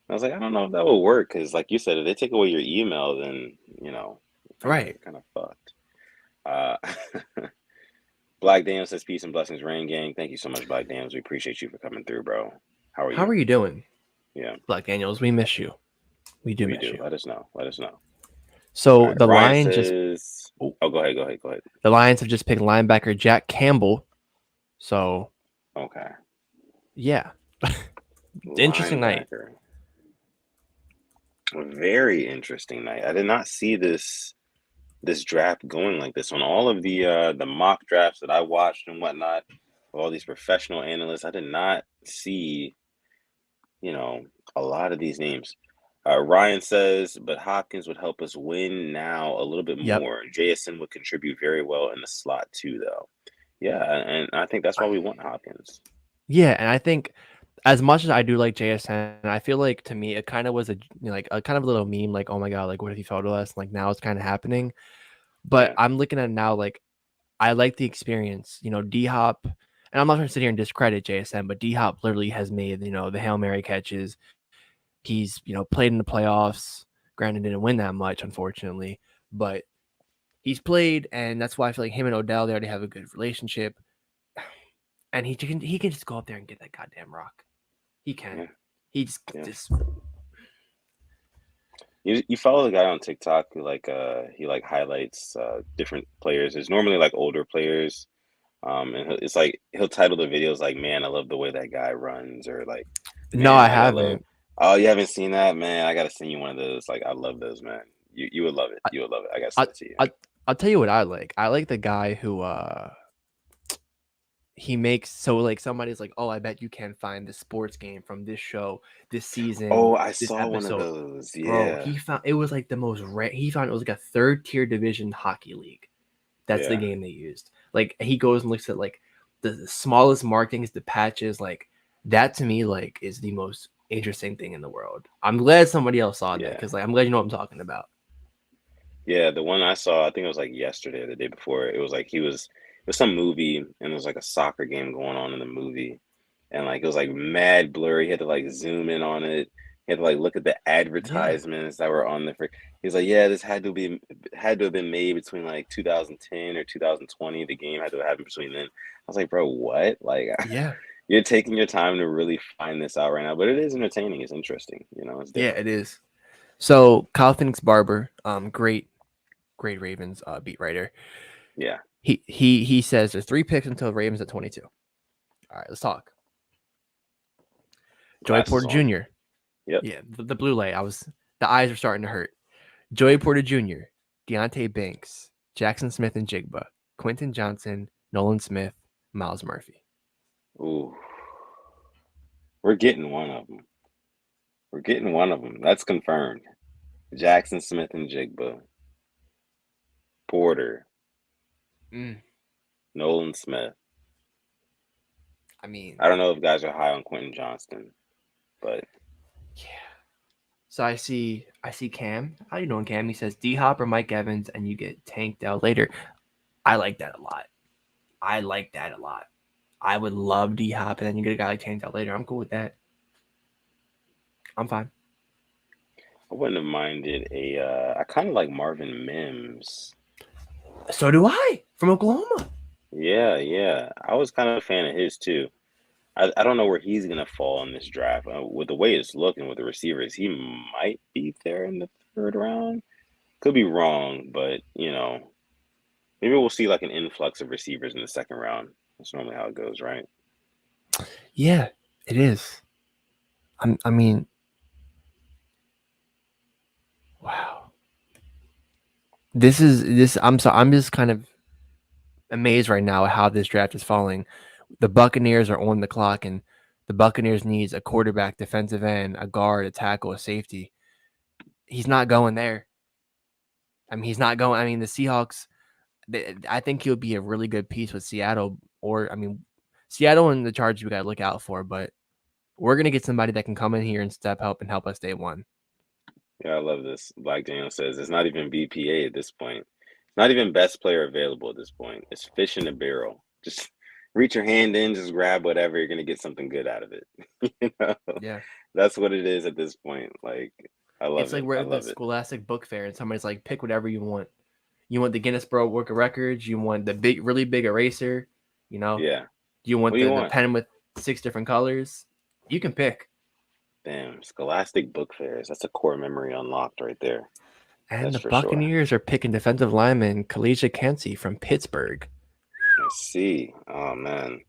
S2: I was like, I don't know if that will work, because like you said, if they take away your email, then
S1: Right.
S2: kind of fucked. Uh, Black Dam says peace and blessings, Rain Gang. Thank you so much, Black Dams. We appreciate you for coming through, bro. How are
S1: How
S2: you?
S1: are you doing?
S2: Yeah,
S1: Black Daniels, we miss you. We do
S2: we
S1: miss
S2: do.
S1: you.
S2: Let us know. Let us know. All
S1: So
S2: right.
S1: the
S2: Ryan
S1: Lions just
S2: says, oh, go ahead.
S1: the Lions have just picked linebacker Jack Campbell. So
S2: Okay.
S1: yeah. Interesting night.
S2: Linebacker. A very interesting night. I did not see this draft going like this on all of the mock drafts that I watched and whatnot. All these professional analysts, I did not see, a lot of these names. Ryan says, but Hopkins would help us win now a little bit
S1: Yep.
S2: more. JSN would contribute very well in the slot too, though. Yeah, and I think that's why we want Hopkins.
S1: Yeah, and I think as much as I do like JSN, I feel like to me it kind of was a kind of a little meme, like, oh my god, like what if he fell to us? Like now it's kind of happening. But
S2: Yeah.
S1: I'm looking at it now, like I like the experience. D Hop, and I'm not trying to sit here and discredit JSN, but D Hop literally has made the Hail Mary catches. He's played in the playoffs. Granted, didn't win that much, unfortunately, but he's played, and that's why I feel like him and Odell, they already have a good relationship. and he can just go up there and get that goddamn rock. He can.
S2: Yeah.
S1: He just
S2: Yeah.
S1: just
S2: You follow the guy on TikTok who he like highlights different players. There's normally like older players. And it's like he'll title the videos like, "Man, I love the way that guy runs," or like,
S1: no,
S2: "Man,
S1: I
S2: like I love."
S1: haven't.
S2: Oh, you haven't seen that, man? I gotta send you one of those. Like, I love those, man. You would love it. You would love it. I gotta
S1: I
S2: send it to you.
S1: I I'll tell you what I like. I like the guy who he makes so like somebody's like, oh, I bet you can't find the sports game from this show, this season,
S2: Oh, I
S1: this
S2: saw one of
S1: episode.
S2: those.
S1: Bro,
S2: Yeah,
S1: he found it was like the most he found it was like a third tier division hockey league. That's the
S2: yeah,
S1: game they used. Like he goes and looks at like the smallest markings, the patches, like that to me like is the most interesting thing in the world. I'm glad somebody else saw that
S2: yeah,
S1: because like I'm glad you know what I'm talking about.
S2: yeah. The one I saw, I think it was like yesterday or the day before. It was like it was some movie, and there was like a soccer game going on in the movie, and like it was like mad blurry. He had to like zoom in on it. He had to like look at the
S1: Yeah.
S2: advertisements that were on the. He's like, yeah, this had to have been made between like 2010 or 2020. The game had to have happened between then. I was like, bro, what? Like,
S1: Yeah.
S2: you're taking your time to really find this out right now, but it is entertaining. It's interesting. You know, it's
S1: Yeah,
S2: different.
S1: it is. So Kyle Phoenix Barber, great Ravens beat writer.
S2: Yeah,
S1: He says there's 3 picks until Ravens at 22. All right, let's talk. Joey
S2: glasses
S1: Porter
S2: on.
S1: Jr.
S2: Yep.
S1: Yeah, the blue light. The eyes were starting to hurt. Joey Porter Jr., Deontay Banks, Jackson Smith and Jigba, Quentin Johnson, Nolan Smith, Miles Murphy.
S2: Ooh, we're getting one of them. We're getting one of them. That's confirmed. Jackson Smith and Jigba, Porter,
S1: Mm,
S2: Nolan Smith.
S1: I mean,
S2: I don't know if guys are high on Quentin Johnston, but
S1: yeah. So I see Cam. How you doing, Cam? He says D Hop or Mike Evans, and you get tanked out later. I like that a lot. I like that a lot. I would love D Hop, and then you get a guy like tanked out later. I'm cool with that. I'm fine.
S2: I wouldn't have minded I kind of like Marvin Mims.
S1: So do I from Oklahoma.
S2: Yeah, yeah. I was kind of a fan of his too. I don't know where he's gonna fall in this draft. With the way it's looking with the receivers, he might be there in the third round. Could be wrong, but maybe we'll see like an influx of receivers in the second round. That's normally how it goes, right?
S1: Yeah, it is. I mean, wow. This. I'm just kind of amazed right now at how this draft is falling. The Buccaneers are on the clock, and the Buccaneers needs a quarterback, defensive end, a guard, a tackle, a safety. He's not going there. I mean, he's not going. I mean, the Seahawks. I think he'll be a really good piece with Seattle, or I mean, Seattle and the Chargers we got to look out for. But we're gonna get somebody that can come in here and step up and help us day one.
S2: Yeah, I love this. Black Daniel says it's not even BPA at this point. It's not even best player available at this point. It's fish in a barrel. Just reach your hand in, just grab whatever. You're gonna get something good out of it. you know,
S1: Yeah.
S2: that's what it is at this point. Like, I
S1: It's
S2: love
S1: like
S2: it.
S1: we're
S2: I
S1: at the
S2: love it.
S1: Scholastic Book Fair, and somebody's like, pick whatever you want. You want the Guinness Book of Records? You want the big, really big eraser? You know?
S2: Yeah.
S1: You
S2: What
S1: want
S2: do you
S1: the
S2: want?
S1: pen with 6 different colors? You can pick.
S2: Damn, Scholastic Book Fairs. That's a core memory unlocked right there.
S1: And
S2: That's
S1: the
S2: for sure.
S1: Buccaneers are picking defensive lineman Kalisha Kensey from Pittsburgh.
S2: Let's see. Oh man,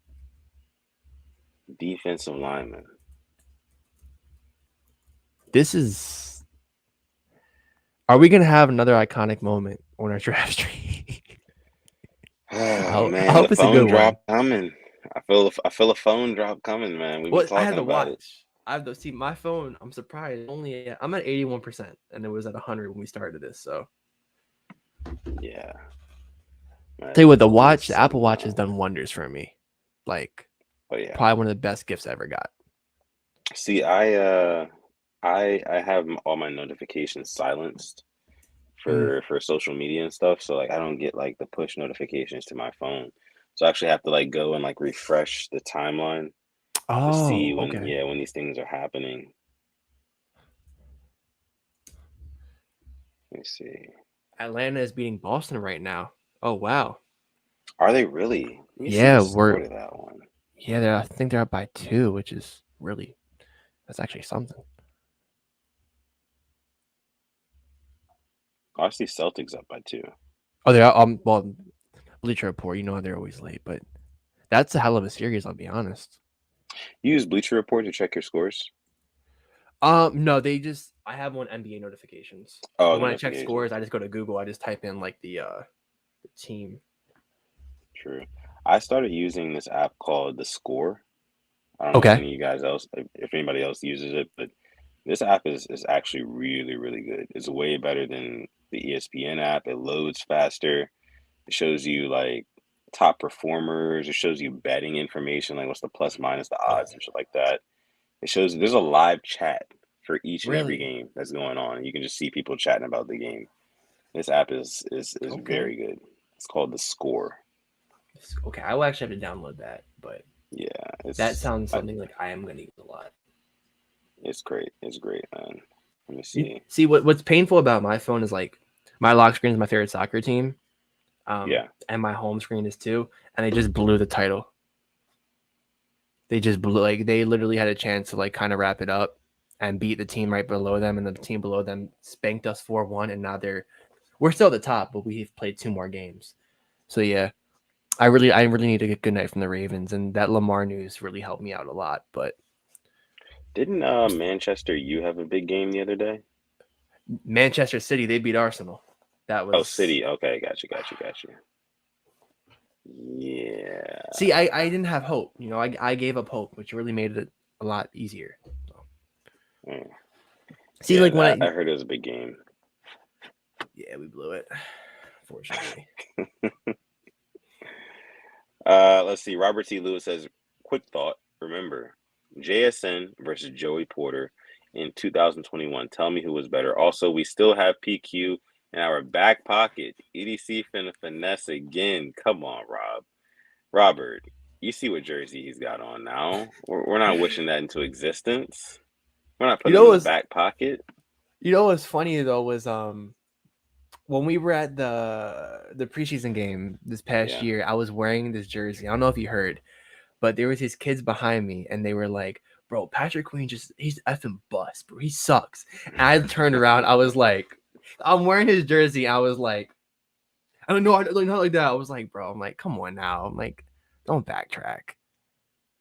S2: defensive lineman.
S1: This is. Are we gonna have another iconic moment on our draft stream?
S2: Oh
S1: I
S2: man, the
S1: hope it's a
S2: phone
S1: good one.
S2: drop coming. I feel a phone drop coming, man. We've been
S1: Well, I had
S2: talking
S1: to
S2: about it.
S1: watch. I have to see my phone. I'm surprised. I'm at 81%, and it was at 100 when we started this. So
S2: Yeah, man,
S1: tell you what, the
S2: this.
S1: Apple Watch has done wonders for me. Like
S2: Oh yeah.
S1: probably one of the best gifts I ever got.
S2: See, I have all my notifications silenced
S1: Mm.
S2: for social media and stuff, so like I don't get like the push notifications to my phone. So I actually have to like go and like refresh the timeline to see
S1: Oh,
S2: when
S1: okay.
S2: when these things are happening. Let me see.
S1: Atlanta is beating Boston right now. Oh wow.
S2: Are they really? Let me see the
S1: Yeah,
S2: score to that one.
S1: Yeah, I think they're up by 2, which is really that's actually something.
S2: I see Celtics up by 2.
S1: Oh, they're well, Bleacher Report. You know they're always late, but that's a hell of a series. I'll be honest.
S2: You use Bleacher Report to check your scores?
S1: No, I have one NBA notifications.
S2: Oh,
S1: But when I check
S2: notifications.
S1: scores, I just go to Google. I just type in like the team.
S2: True. I started using this app called The Score. I don't know if
S1: Okay.
S2: any of you guys else, if anybody else uses it, but this app is actually really, really good. It's way better than the ESPN app. It loads faster. It shows you like top performers. It shows you betting information, like what's the plus minus, the odds, and shit like that. It shows there's a live chat for each and every
S1: Really?
S2: game that's going on. You can just see people chatting about the game. This app is
S1: Okay.
S2: very good. It's called The Score.
S1: Okay, I will actually have to download that, but
S2: Yeah,
S1: that sounds something like I am gonna use a lot.
S2: it's great. It's great, man. Let me see.
S1: See what's painful about my phone is like my lock screen is my favorite soccer team,
S2: Yeah.
S1: and my home screen is too, and they just blew the title. They just blew like they literally had a chance to like kind of wrap it up and beat the team right below them, and the team below them spanked us 4-1, and now we're still at the top, but we've played 2 more games. So yeah, I really need to get good night from the Ravens, and that Lamar news really helped me out a lot. But
S2: Didn't Manchester U have a big game the other day?
S1: Manchester City, they beat Arsenal. That
S2: Oh,
S1: was
S2: City. Okay, got you. Yeah.
S1: see, I didn't have hope. You know, I gave up hope, which really made it a lot easier. So.
S2: Mm.
S1: See,
S2: Yeah,
S1: like when
S2: I heard it was a big game.
S1: yeah, we blew it. Fortunately.
S2: Let's see. Robert T. Lewis says, quick thought. Remember, JSN versus Joey Porter in 2021. Tell me who was better. Also, we still have PQ in our back pocket. EDC finna finesse again. Come on, Rob. Robert, you see what jersey he's got on now. We're not wishing that into existence. We're not
S1: You
S2: putting
S1: know
S2: him in the
S1: what's
S2: back pocket.
S1: what's funny though was when we were at the preseason game this past
S2: Yeah.
S1: year, I was wearing this jersey. I don't know if you heard, but there was these kids behind me, and they were like, "Bro, Patrick Queen he's effing bust, bro. He sucks." And I turned around, I was like, I'm wearing his jersey. I was like, I don't know, not like that. I was like, bro, I'm like, come on now. I'm like, don't backtrack.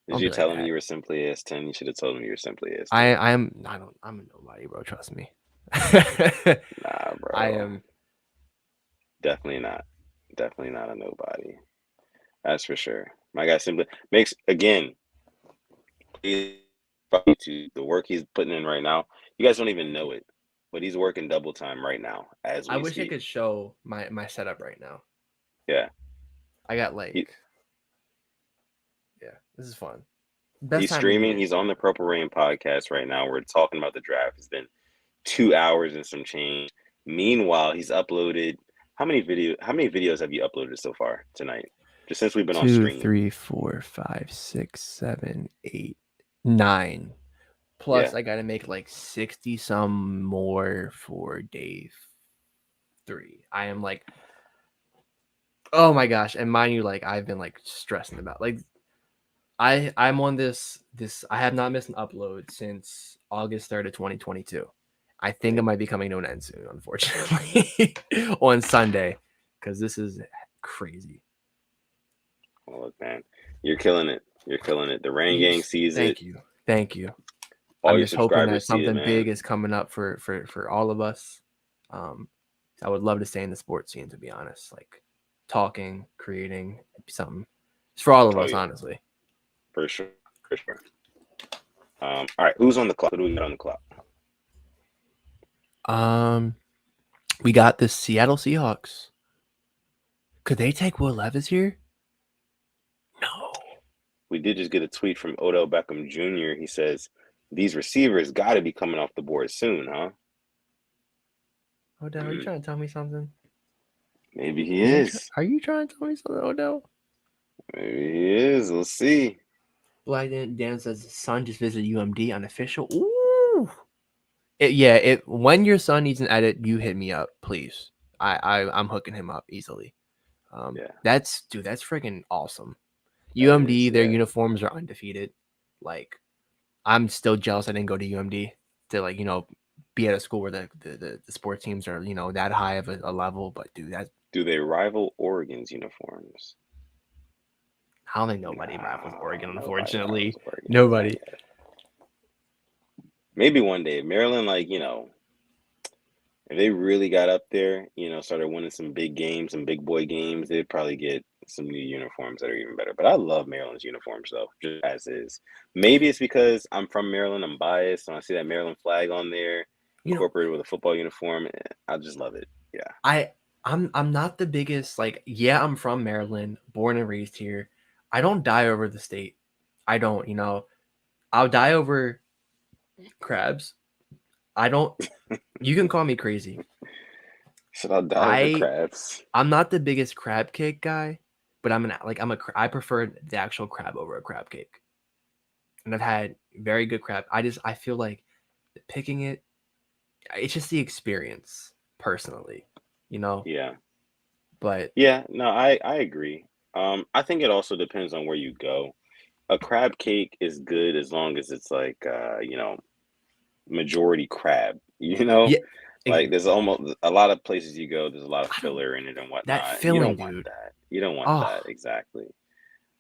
S2: Did
S1: Don't
S2: you
S1: be like
S2: tell him
S1: that.
S2: you were simply AS10? You should have told him you were simply AS10.
S1: I'm a nobody, bro. Trust me.
S2: Nah,
S1: I
S2: bro.
S1: am.
S2: Definitely not. Definitely not a nobody. That's for sure. My guy simply makes again to the work he's putting in right now. You guys don't even know it, but he's working double time right now as
S1: I
S2: we
S1: wish I
S2: speak.
S1: could show my setup right now.
S2: Yeah,
S1: I got
S2: he,
S1: yeah, this is fun. Best
S2: he's
S1: time of
S2: streaming.
S1: year.
S2: He's on the Purple Rain podcast right now. We're talking about the draft. It's been 2 hours and some change. Meanwhile, he's uploaded how many videos have you uploaded so far tonight? Just since we've been on
S1: 2,
S2: streaming.
S1: 3, 4, 5, 6, 7, 8, 9. Plus,
S2: Yeah.
S1: I gotta make like 60 some more for day 3. I am like, oh my gosh! And mind you, like I've been like stressing about like I'm on this. I have not missed an upload since August 3rd of 2022. I think it might be coming to an end soon, unfortunately, on Sunday, because this is crazy.
S2: Well, look, man, you're killing it. You're killing it. The Rain Gang sees it.
S1: Thank you.
S2: All
S1: I'm
S2: your
S1: just hoping that
S2: subscribers see it,
S1: something big
S2: man.
S1: is coming up for all of us. I would love to stay in the sports scene, to be honest. Like talking, creating something. It's for all of us,
S2: Yeah.
S1: honestly.
S2: For sure. For sure. All right, who's on the clock? Who do we got on the clock?
S1: We got the Seattle Seahawks. Could they take Will Levis here? No.
S2: We did just get a tweet from Odell Beckham Jr. He says, these receivers got to be coming off the board soon, huh?
S1: Odell, are you trying to tell me something?
S2: Maybe he is.
S1: Are you trying to tell me something, Odell?
S2: Maybe he is. We'll see.
S3: Black Dan says his son just visited UMD unofficial.
S1: Ooh. When your son needs an edit, you hit me up, please. I'm hooking him up easily.
S2: Yeah.
S1: That's freaking awesome. UMD, their
S2: yeah.
S1: uniforms are undefeated. Like, I'm still jealous I didn't go to UMD to, like, be at a school where the sports teams are, that high of a level. But dude,
S2: Do they rival Oregon's uniforms?
S1: I don't think nobody rivals Oregon,
S2: No, nobody rivals
S1: unfortunately.
S2: Oregon. Not
S1: Nobody.
S2: yet. Maybe one day, Maryland, like, if they really got up there, started winning some big games, some big boy games, they'd probably get some new uniforms that are even better. But I love Maryland's uniforms, though, just as is. Maybe it's because I'm from Maryland, I'm biased, and I see that Maryland flag on there, incorporated with a football uniform. I just love it. Yeah.
S1: I'm not the biggest, like, yeah, I'm from Maryland, born and raised here. I don't die over the state. I don't, I'll die over crabs. I don't. You can call me crazy.
S2: Should I die over crabs?
S1: I'm not the biggest crab cake guy, but I prefer the actual crab over a crab cake. And I've had very good crab. I feel like picking it's just the experience personally,
S2: Yeah.
S1: But
S2: Yeah, no, I agree. I think it also depends on where you go. A crab cake is good as long as it's like majority crab,
S1: yeah,
S2: Like there's almost a lot of places you go, there's a lot of filler in it and
S1: that
S2: whatnot. You
S1: filling,
S2: don't want
S1: dude.
S2: that. You don't want
S1: Oh,
S2: that exactly.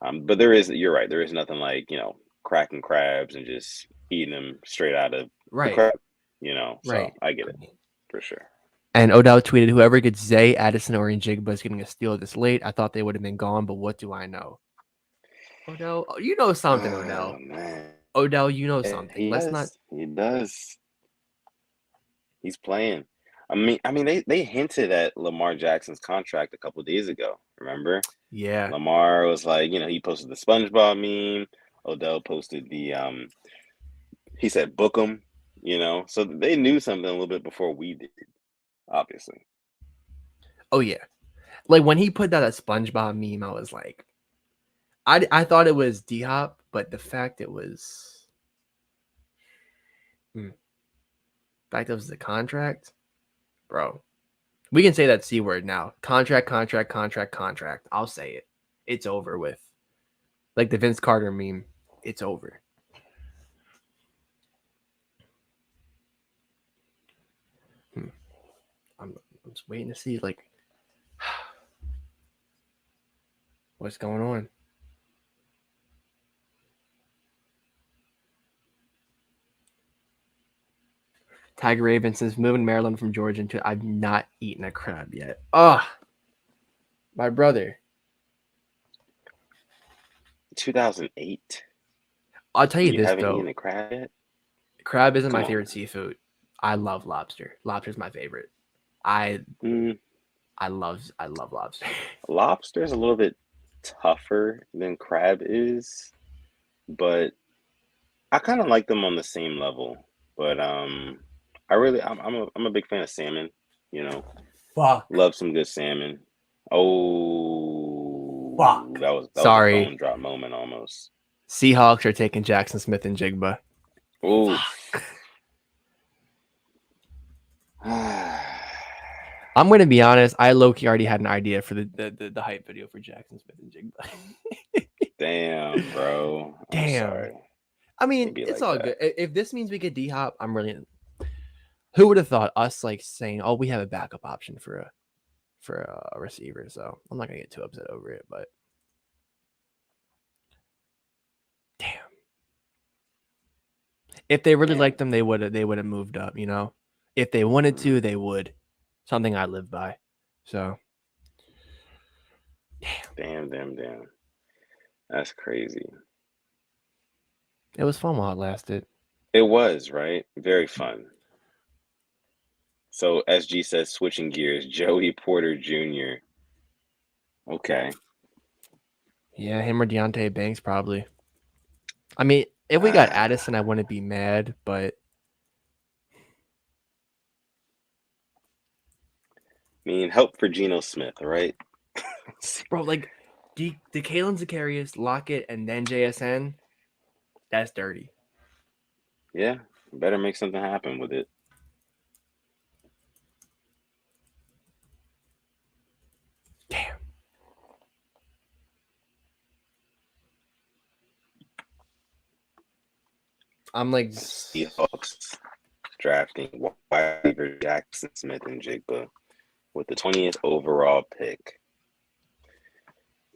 S2: But you're right, there is nothing like, cracking crabs and just eating them straight out of the
S1: right,
S2: crab, so
S1: right.
S2: I get it for sure.
S1: And Odell tweeted, "Whoever gets Zay, Addison, or Njigba is getting a steal this late. I thought they would have been gone, but what do I know?" Odell, you know something,
S2: Oh
S1: Odell.
S2: man.
S1: Odell, you know
S2: Yeah,
S1: something. Let's not.
S2: He does. He's playing. I mean, they hinted at Lamar Jackson's contract a couple of days ago. Remember?
S1: Yeah.
S2: Lamar was like, he posted the SpongeBob meme. Odell posted he said book him. So they knew something a little bit before we did, obviously.
S1: Oh yeah. Like when he put that SpongeBob meme, I was like, I thought it was D Hop, but the fact it was, the fact it was the contract, bro. We can say that C word now. Contract, contract, contract, contract. I'll say it. It's over with. Like the Vince Carter meme. It's over. I'm just waiting to see like what's going on. Tiger Raven says moving Maryland from Georgia to I've not eaten a crab yet. Oh, my brother.
S2: 2008.
S1: I'll tell you
S2: You
S1: this
S2: haven't
S1: though.
S2: eaten a crab yet?
S1: Crab isn't
S2: Come
S1: my
S2: on,
S1: favorite
S2: man.
S1: seafood. I love lobster. Lobster's my favorite. I love lobster.
S2: Lobster's a little bit tougher than crab is, but I kind of like them on the same level. But I'm a big fan of salmon. You know,
S1: Fuck.
S2: love some good salmon. Oh,
S1: Fuck.
S2: that was a
S1: Sorry.
S2: phone drop moment almost.
S1: Seahawks are taking Jackson Smith and Jigba.
S2: Oof.
S1: Fuck. I'm gonna be honest. I low-key already had an idea for the hype video for Jackson Smith and Jigba.
S2: Damn, bro. I'm
S1: Damn.
S2: sorry.
S1: I mean,
S2: Can't be
S1: it's
S2: like
S1: all
S2: that.
S1: good. If this means we get D Hop, I'm really. Who would have thought us like saying, "Oh, we have a backup option for a receiver"? So I'm not gonna get too upset over it, but damn. If they really
S2: Damn.
S1: liked them, they would have moved up. If they wanted to, they would. Something I live by. So
S2: Damn. That's crazy.
S1: it was fun while it lasted.
S2: It was, right? Very fun. So SG says switching gears, Joey Porter Jr. Okay.
S1: Yeah, him or Deontay Banks probably. I mean, if we got Addison, I wouldn't be mad, but
S2: I mean, help for Geno Smith, right?
S1: bro, like the Kalen Zacharias, Lockett, and then JSN, that's dirty.
S2: Yeah, better make something happen with it.
S1: Damn. I'm like,
S2: Seahawks drafting wide receiver Jackson Smith and Jigba with the 20th overall pick.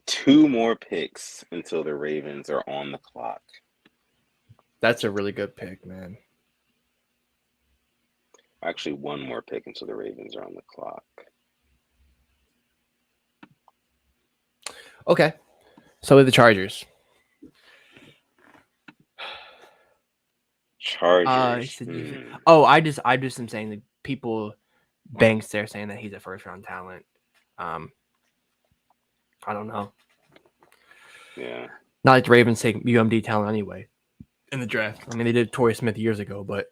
S2: 2 more picks until the Ravens are on the clock.
S1: that's a really good pick, man.
S2: Actually, 1 more pick until the Ravens are on the clock.
S1: Okay, so with the Chargers.
S2: Chargers.
S1: I just am saying that people Banks there saying that he's a first round talent. I don't know.
S2: Yeah.
S1: Not like the Ravens take UMD talent anyway in the draft. I mean, they did Torrey Smith years ago, but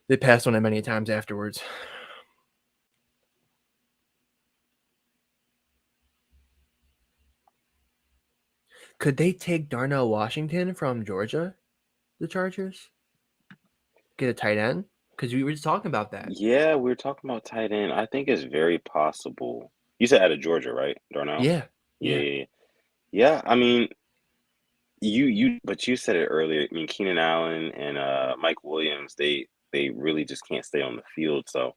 S1: they passed on it many times afterwards. Could they take Darnell Washington from Georgia, the Chargers? Get a tight end? Because we were just talking about that.
S2: Yeah, we were talking about tight end. I think it's very possible. You said out of Georgia, right, Darnell?
S1: Yeah.
S2: Yeah, I mean, but you said it earlier. I mean, Keenan Allen and Mike Williams, they really just can't stay on the field. So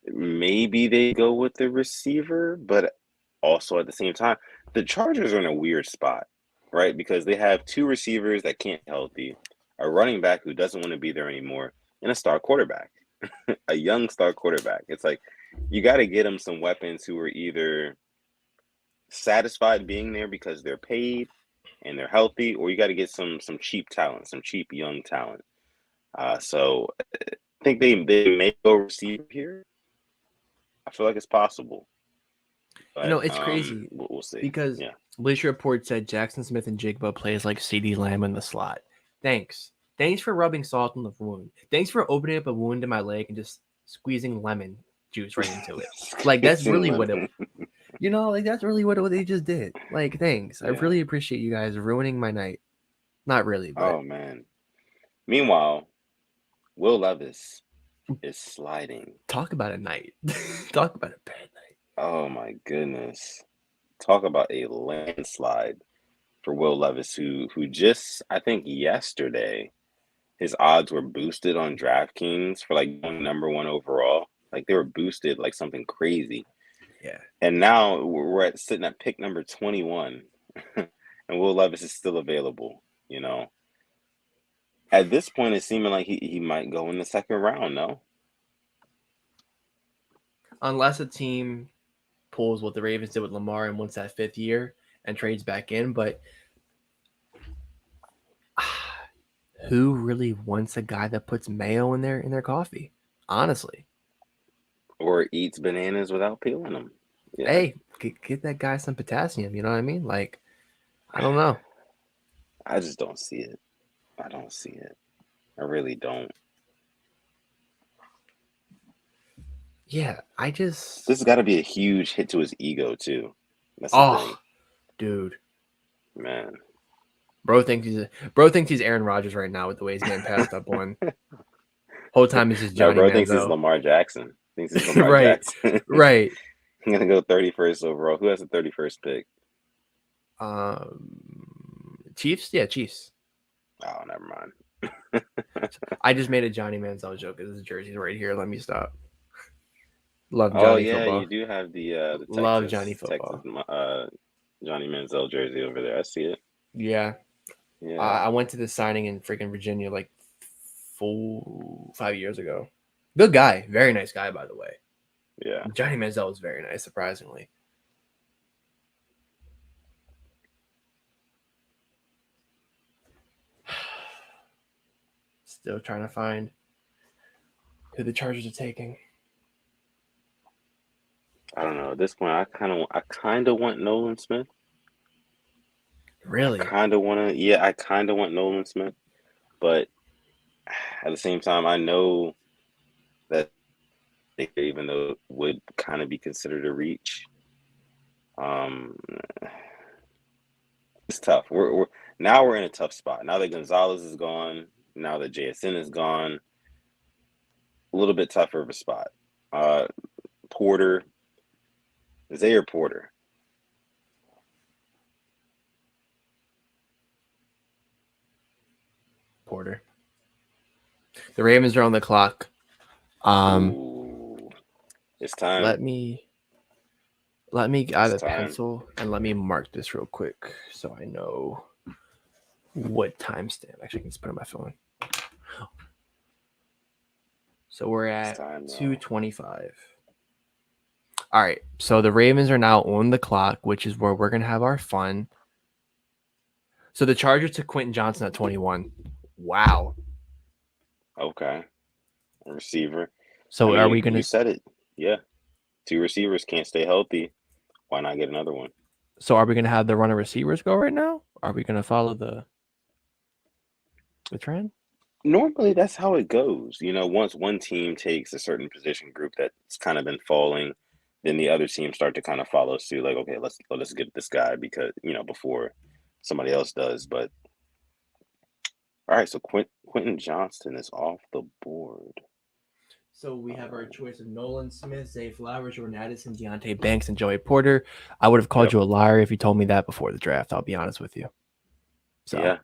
S2: maybe they go with the receiver, but also at the same time, the Chargers are in a weird spot, right? Because they have 2 receivers that can't be healthy, a running back who doesn't want to be there anymore, and a star quarterback, a young star quarterback. It's like you got to get them some weapons who are either satisfied being there because they're paid and they're healthy, or you got to get some cheap talent, some cheap young talent. So I think they may go receive here. I feel like it's possible. But,
S1: It's crazy
S2: we'll see.
S1: because
S2: Yeah.
S1: Bleacher Report said Jackson Smith and Jigba plays like CD Lamb in the slot. Thanks for rubbing salt on the wound. Thanks for opening up a wound in my leg and just squeezing lemon juice right into it. Like that's really what it. That's really what they just did. Like, thanks. I really appreciate you guys ruining my night. Not really, but
S2: Oh man. Meanwhile, Will Levis is sliding.
S1: talk about a night. Talk about a bad night.
S2: Oh my goodness. Talk about a landslide for Will Levis, who just, I think yesterday, his odds were boosted on DraftKings for like going number 1 overall. Like they were boosted like something crazy.
S1: Yeah.
S2: And now we're sitting at pick number 21, and Will Levis is still available. At this point, it's seeming like he might go in the second round. No,
S1: Unless a team pulls what the Ravens did with Lamar and wants that 5th year and trades back in, but who really wants a guy that puts mayo in their coffee? Honestly.
S2: or eats bananas without peeling them. Yeah.
S1: Hey, get that guy some potassium. You know what I mean? Like, I don't know.
S2: I just don't see it. I don't see it. I really don't.
S1: Yeah,
S2: This has got to be a huge hit to his ego too. That's the thing,
S1: dude.
S2: Man,
S1: Bro thinks he's Aaron Rodgers right now with the way he's getting passed up on. Whole time he's just Johnny
S2: bro
S1: Manziel.
S2: thinks he's Lamar Jackson. Thinks he's Lamar
S1: right,
S2: Jackson.
S1: right.
S2: I'm gonna go 31st overall. Who has the 31st pick?
S1: Chiefs. Yeah, Chiefs.
S2: Oh, never mind.
S1: I just made a Johnny Manziel joke. His jersey's right here. Let me stop. Love Johnny
S2: Oh yeah,
S1: football.
S2: you do have the Texas,
S1: love Johnny football.
S2: Texas, Johnny Manziel jersey over there. I see it.
S1: Yeah.
S2: Yeah.
S1: I went to the signing in freaking Virginia like 5 years ago. Good guy. Very nice guy, by the way.
S2: Yeah.
S1: Johnny Manziel was very nice, surprisingly. Still trying to find who the Chargers are taking.
S2: I don't know. At this point, I kind of want Nolan Smith.
S1: Really?
S2: I kind of want Nolan Smith, but at the same time, I know that even though it would kind of be considered a reach, it's tough. We're in a tough spot. Now that Gonzalez is gone, now that JSN is gone, a little bit tougher of a spot. Porter, Zay Porter.
S1: Porter. The Ravens are on the clock.
S2: Ooh, it's time.
S1: Let me get
S2: It's
S1: a
S2: time.
S1: pencil and let me mark this real quick so I know what timestamp. Actually, I can just put it on my phone. So we're
S2: It's
S1: at
S2: time, y'all.
S1: 2:25. All right. So the Ravens are now on the clock, which is where we're gonna have our fun. So the Chargers took Quentin Johnson at 21. Wow.
S2: Okay. A receiver.
S1: So
S2: I
S1: are
S2: mean,
S1: we gonna?
S2: you said it. Yeah. 2 receivers can't stay healthy. Why not get another one?
S1: So are we gonna have the runner receivers go right now? Are we gonna follow the trend?
S2: Normally, that's how it goes. Once one team takes a certain position group that's kind of been falling, then the other team start to kind of follow suit. Like, okay, let's get this guy because before somebody else does. But all right, so Quentin Johnston is off the board.
S1: So we have our choice of Nolan Smith, Zay Flowers, Jordan Addison, Deontay Banks, and Joey Porter. I would have called
S2: Yep.
S1: you a liar if you told me that before the draft. I'll be honest with you. So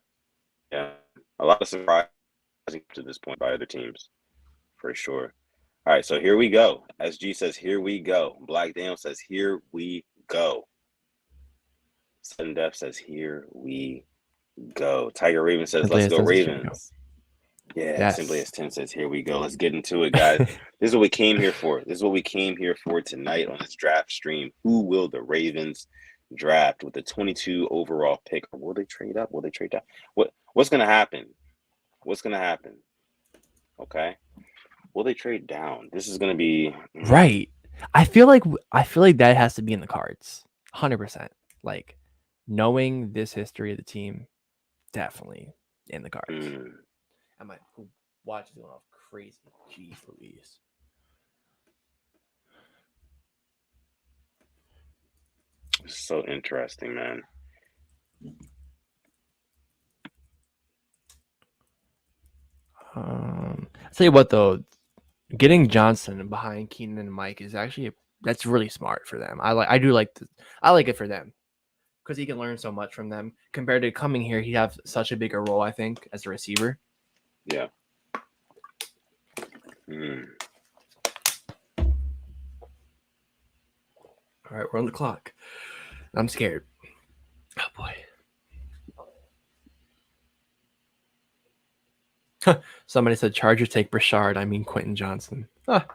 S2: Yeah, a lot of surprise to this point by other teams, for sure. All right, so here we go. SG says, here we go. Black Daniel says, here we go. Sudden Death says, here we go. Tiger Raven says,
S1: Simply
S2: let's
S1: as
S2: go
S1: 10 says, here we go.
S2: Ravens. Yeah,
S1: Yes.
S2: Simply as 10 says, here we go. Let's get into it, guys. This is what we came here for. This is what we came here for tonight on this draft stream. Who will the Ravens draft with the 22 overall pick? Or will they trade up? Will they trade down? What's going to happen? What's going to happen? Okay. Will they trade down? This is going to be
S1: Right. I feel like that has to be in the cards. 100%. Like knowing this history of the team, definitely in the cards. I might watch it going off crazy. Jeez Louise.
S2: so interesting, man.
S1: I'll tell you what though, getting Johnson behind Keenan and Mike is actually that's really smart for them. I like it for them because he can learn so much from them compared to coming here. He'd have such a bigger role, I think, as a receiver.
S2: Yeah.
S1: All right, we're on the clock. I'm scared. Oh boy. Somebody said Chargers take Brashard. I mean Quentin Johnson. That's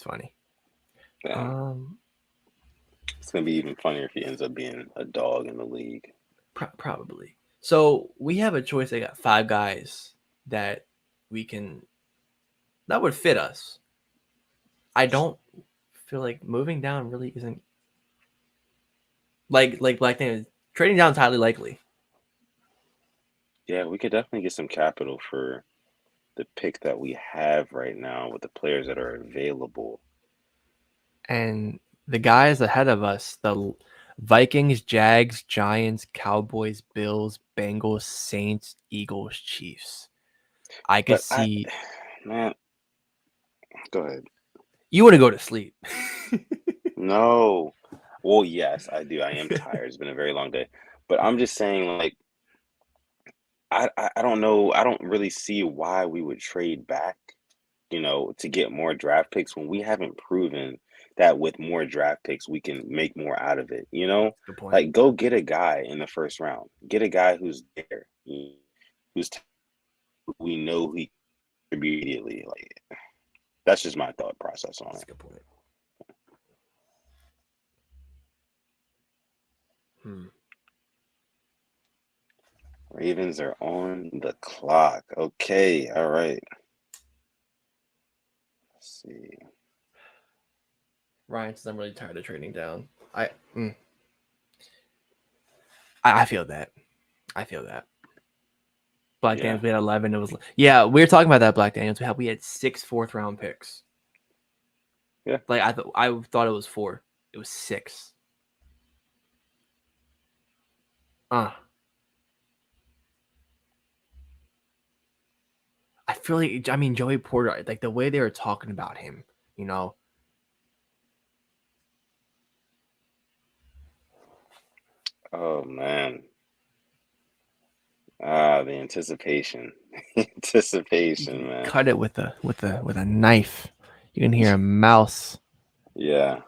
S1: funny.
S2: Yeah. It's gonna be even funnier if he ends up being a dog in the league.
S1: Probably. So we have a choice. I got 5 guys that would fit us. I don't feel like moving down really isn't like Black Dan. Trading down is highly likely.
S2: Yeah, we could definitely get some capital for the pick that we have right now with the players that are available.
S1: And the guys ahead of us, the Vikings, Jags, Giants, Cowboys, Bills, Bengals, Saints, Eagles, Chiefs. I could see.
S2: Man, go ahead.
S1: You want to go to sleep.
S2: No. Well, yes, I do. I am tired. It's been a very long day. But I'm just saying, like, I don't know. I don't really see why we would trade back, to get more draft picks when we haven't proven that with more draft picks we can make more out of it.
S1: Good point.
S2: Like go get a guy in the first round. Get a guy who's there, we know he immediately. Like that's just my thought process on
S1: That's a
S2: it.
S1: good point.
S2: Ravens are on the clock. Okay, all right. Let's see.
S1: Ryan says I'm really tired of trading down. I feel that. Black Daniels, we had 11. It was we were talking about that. Black Daniels, we had 6 4th-round picks.
S2: Yeah,
S1: like I thought it was 4. It was 6. I feel like Joey Porter, like the way they were talking about him,
S2: Oh man. The anticipation, anticipation, man.
S1: Cut it with a knife. You can hear a mouse.
S2: Yeah.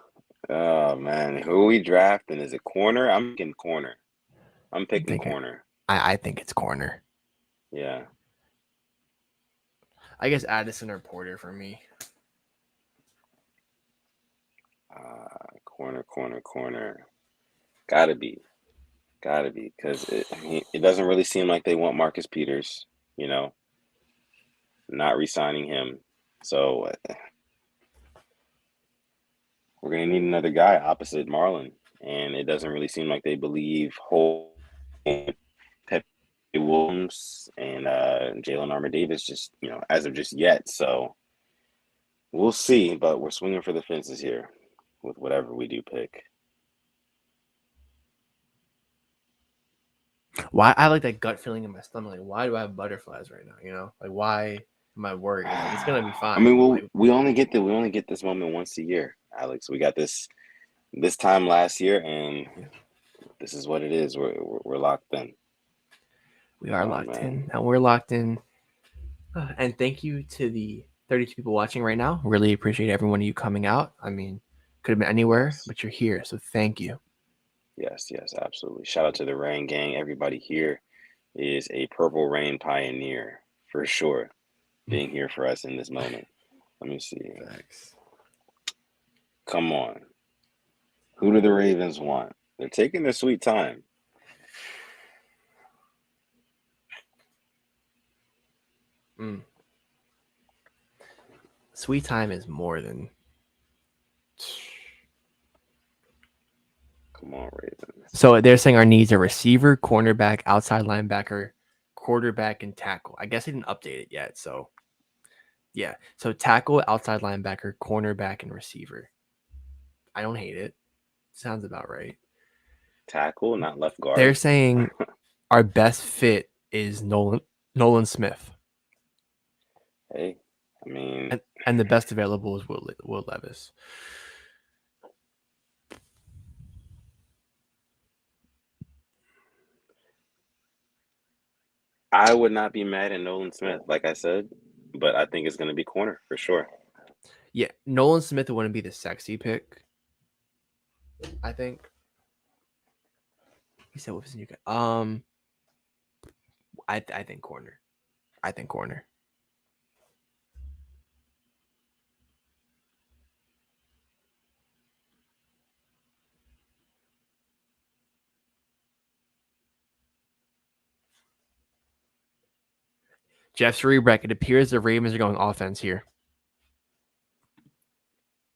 S2: Oh man, who are we drafting? Is it corner? I'm picking corner. I'm picking corner.
S1: I think it's corner.
S2: Yeah.
S1: I guess Addison or Porter for me.
S2: Corner. Gotta be, because it doesn't really seem like they want Marcus Peters. You know, not re-signing him. So we're gonna need another guy opposite Marlon, and it doesn't really seem like they believe Holt, Pepe Williams, and Jalen Armour-Davis just as of just yet. So we'll see, but we're swinging for the fences here with whatever we do pick.
S1: Why I like that gut feeling in my stomach. Like, why do I have butterflies right now? Like, why am I worried? Like, it's gonna be fine.
S2: I mean, we only get this moment once a year, Alex. We got this time last year, and this is what it is. We're locked in.
S1: We are locked in, and we're locked in. And thank you to the 32 people watching right now. Really appreciate every one of you coming out. I mean, could have been anywhere, but you're here, so thank you.
S2: Yes, absolutely. Shout out to the Rain Gang. Everybody here is a Purple Rain pioneer for sure, being here for us in this moment. Let me see.
S1: Thanks.
S2: Come on. Who do the Ravens want? They're taking their sweet time.
S1: Sweet time is more than.
S2: Come on, Ravens.
S1: So they're saying our needs are receiver, cornerback, outside linebacker, quarterback, and tackle. I guess they didn't update it yet. So, yeah. So tackle, outside linebacker, cornerback, and receiver. I don't hate it. Sounds about right.
S2: Tackle, not left guard.
S1: They're saying our best fit is Nolan Smith.
S2: Hey, I mean,
S1: and the best available is Will Levis.
S2: I would not be mad at Nolan Smith, like I said, but I think it's going to be corner for sure.
S1: Yeah, Nolan Smith wouldn't be the sexy pick. I think. He said, "What was the new guy?" I think corner. I think corner. Jeff Cerebreck, it appears the Ravens are going offense here.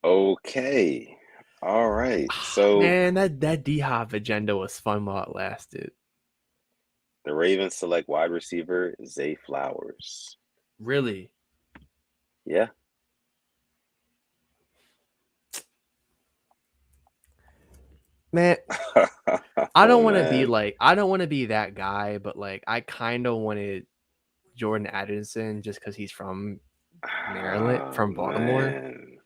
S2: Okay. All right. So
S1: man, that D-Hop agenda was fun while it lasted.
S2: The Ravens select wide receiver Zay Flowers.
S1: Really?
S2: Yeah.
S1: Man, I don't want to be that guy, but like I kind of wanted Jordan Addison just because he's from Maryland, from Baltimore.
S2: Man.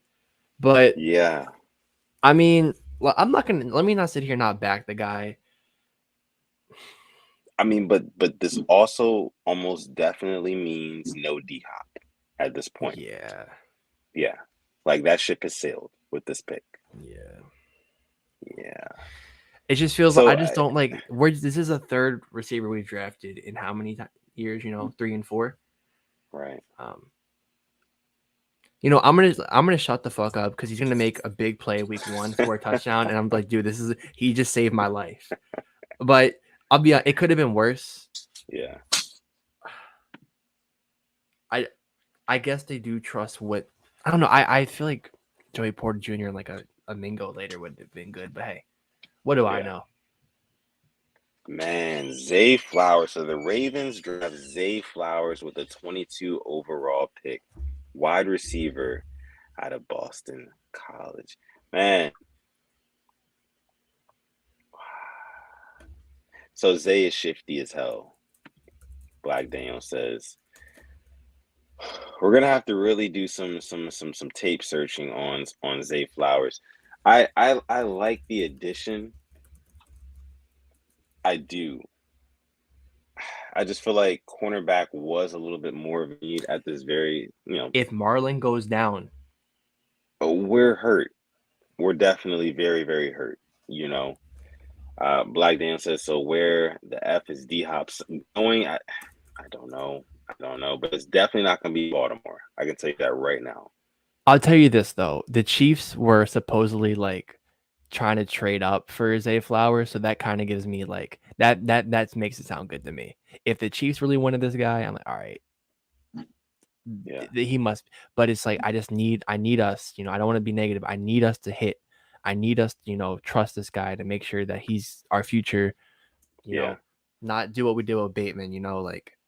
S1: But
S2: yeah,
S1: I mean, I'm not gonna. Let me not sit here and not back the guy.
S2: I mean, but this also almost definitely means no D-Hop at this point. Yeah, like that ship has sailed with this pick. Yeah.
S1: It just feels like I just don't like. This is a third receiver we've drafted in how many years? 3 and 4.
S2: Right.
S1: I'm gonna shut the fuck up because he's gonna make a big play week 1 for a touchdown, and I'm like, dude, he just saved my life. But I'll be honest, it could have been worse.
S2: Yeah.
S1: I guess they do trust what I don't know. I feel like Joey Porter Jr. and like a Mingo later would have been good, but hey, what do I know?
S2: Man, Zay Flowers. So the Ravens draft Zay Flowers with a 22 overall pick, wide receiver out of Boston College. Man. So Zay is shifty as hell. Black Daniel says we're gonna have to really do some tape searching on Zay Flowers. I like the addition. I do. I just feel like cornerback was a little bit more of a need at this very,
S3: If Marlon goes down,
S2: we're hurt. We're definitely very, very hurt, you know. Black Dan says, so where the F is D Hop's going, I don't know. I don't know, but it's definitely not going to be Baltimore. I can tell you that right now.
S3: I'll tell you this though: the Chiefs were supposedly like trying to trade up for Zay Flowers, so that kind of gives me like that makes it sound good to me. If the Chiefs really wanted this guy, I'm like, all right,
S2: Yeah.
S3: he must. But it's like I need us. You know, I don't want to be negative. I need us to hit. I need us, trust this guy to make sure that he's our future. You
S2: Yeah.
S3: know, not do what we did with Bateman. You know, like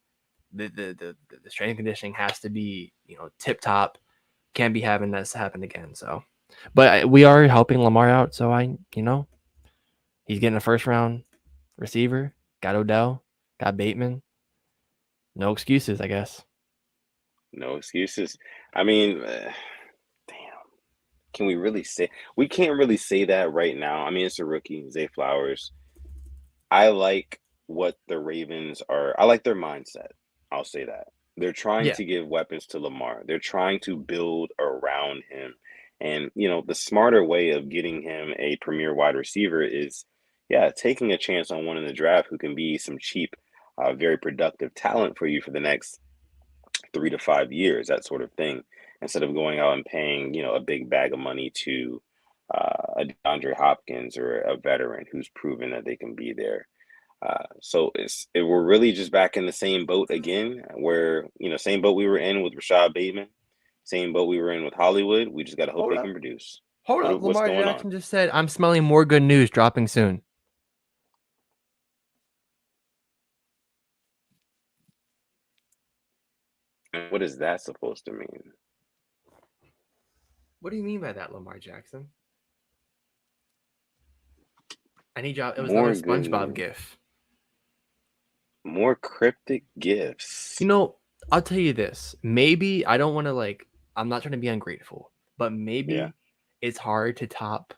S3: the strength and conditioning has to be tip top. Can't be having this happen again. So, but we are helping Lamar out. So he's getting a first round receiver. Got Odell. Got Bateman. No excuses, I guess.
S2: No excuses. I mean, damn. Can we really say? We can't really say that right now. I mean, it's a rookie, Zay Flowers. I like what the Ravens are. I like their mindset. I'll say that. They're trying
S3: Yeah.
S2: to give weapons to Lamar. They're trying to build around him. And, the smarter way of getting him a premier wide receiver is, yeah, taking a chance on one in the draft who can be some cheap, very productive talent for you for the next 3 to 5 years, that sort of thing, instead of going out and paying, a big bag of money to a DeAndre Hopkins or a veteran who's proven that they can be there. So we're really just back in the same boat again, where same boat we were in with Rashad Bateman, same boat we were in with Hollywood. We just got to hope they can produce.
S3: Hold up.
S2: What's
S3: Lamar
S2: going
S3: Jackson
S2: on?
S3: just said, I'm smelling more good news dropping soon.
S2: What is that supposed to mean?
S3: What do you mean by that, Lamar Jackson? I need y'all. It was
S2: More
S3: another
S2: good
S3: SpongeBob
S2: news.
S3: gif.
S2: More cryptic gifts.
S3: I'll tell you this. Maybe I don't want to I'm not trying to be ungrateful, but maybe
S2: Yeah.
S3: it's hard to top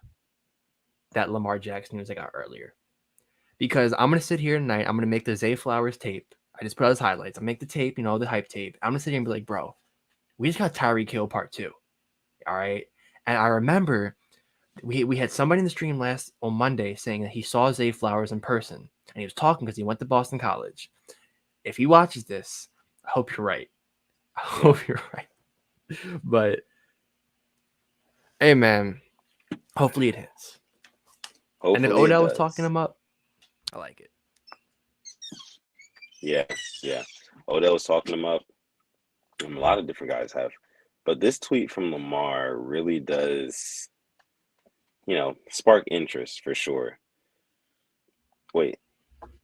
S3: that Lamar Jackson news I got earlier. Because I'm going to sit here tonight. I'm going to make the Zay Flowers tape. I just put out his highlights. I'll make the tape, the hype tape. I'm going to sit here and be like, bro, we just got Tyreek Hill part 2. All right. And I remember we had somebody in the stream on Monday saying that he saw Zay Flowers in person. And he was talking because he went to Boston College. If he watches this, I hope you're right. I hope you're right. But hey, man, hopefully it hits.
S2: Hopefully
S3: and if Odell was
S2: does.
S3: talking him up, I like it.
S2: Yeah. Odell was talking him up. A lot of different guys have. But this tweet from Lamar really does, spark interest for sure. Wait.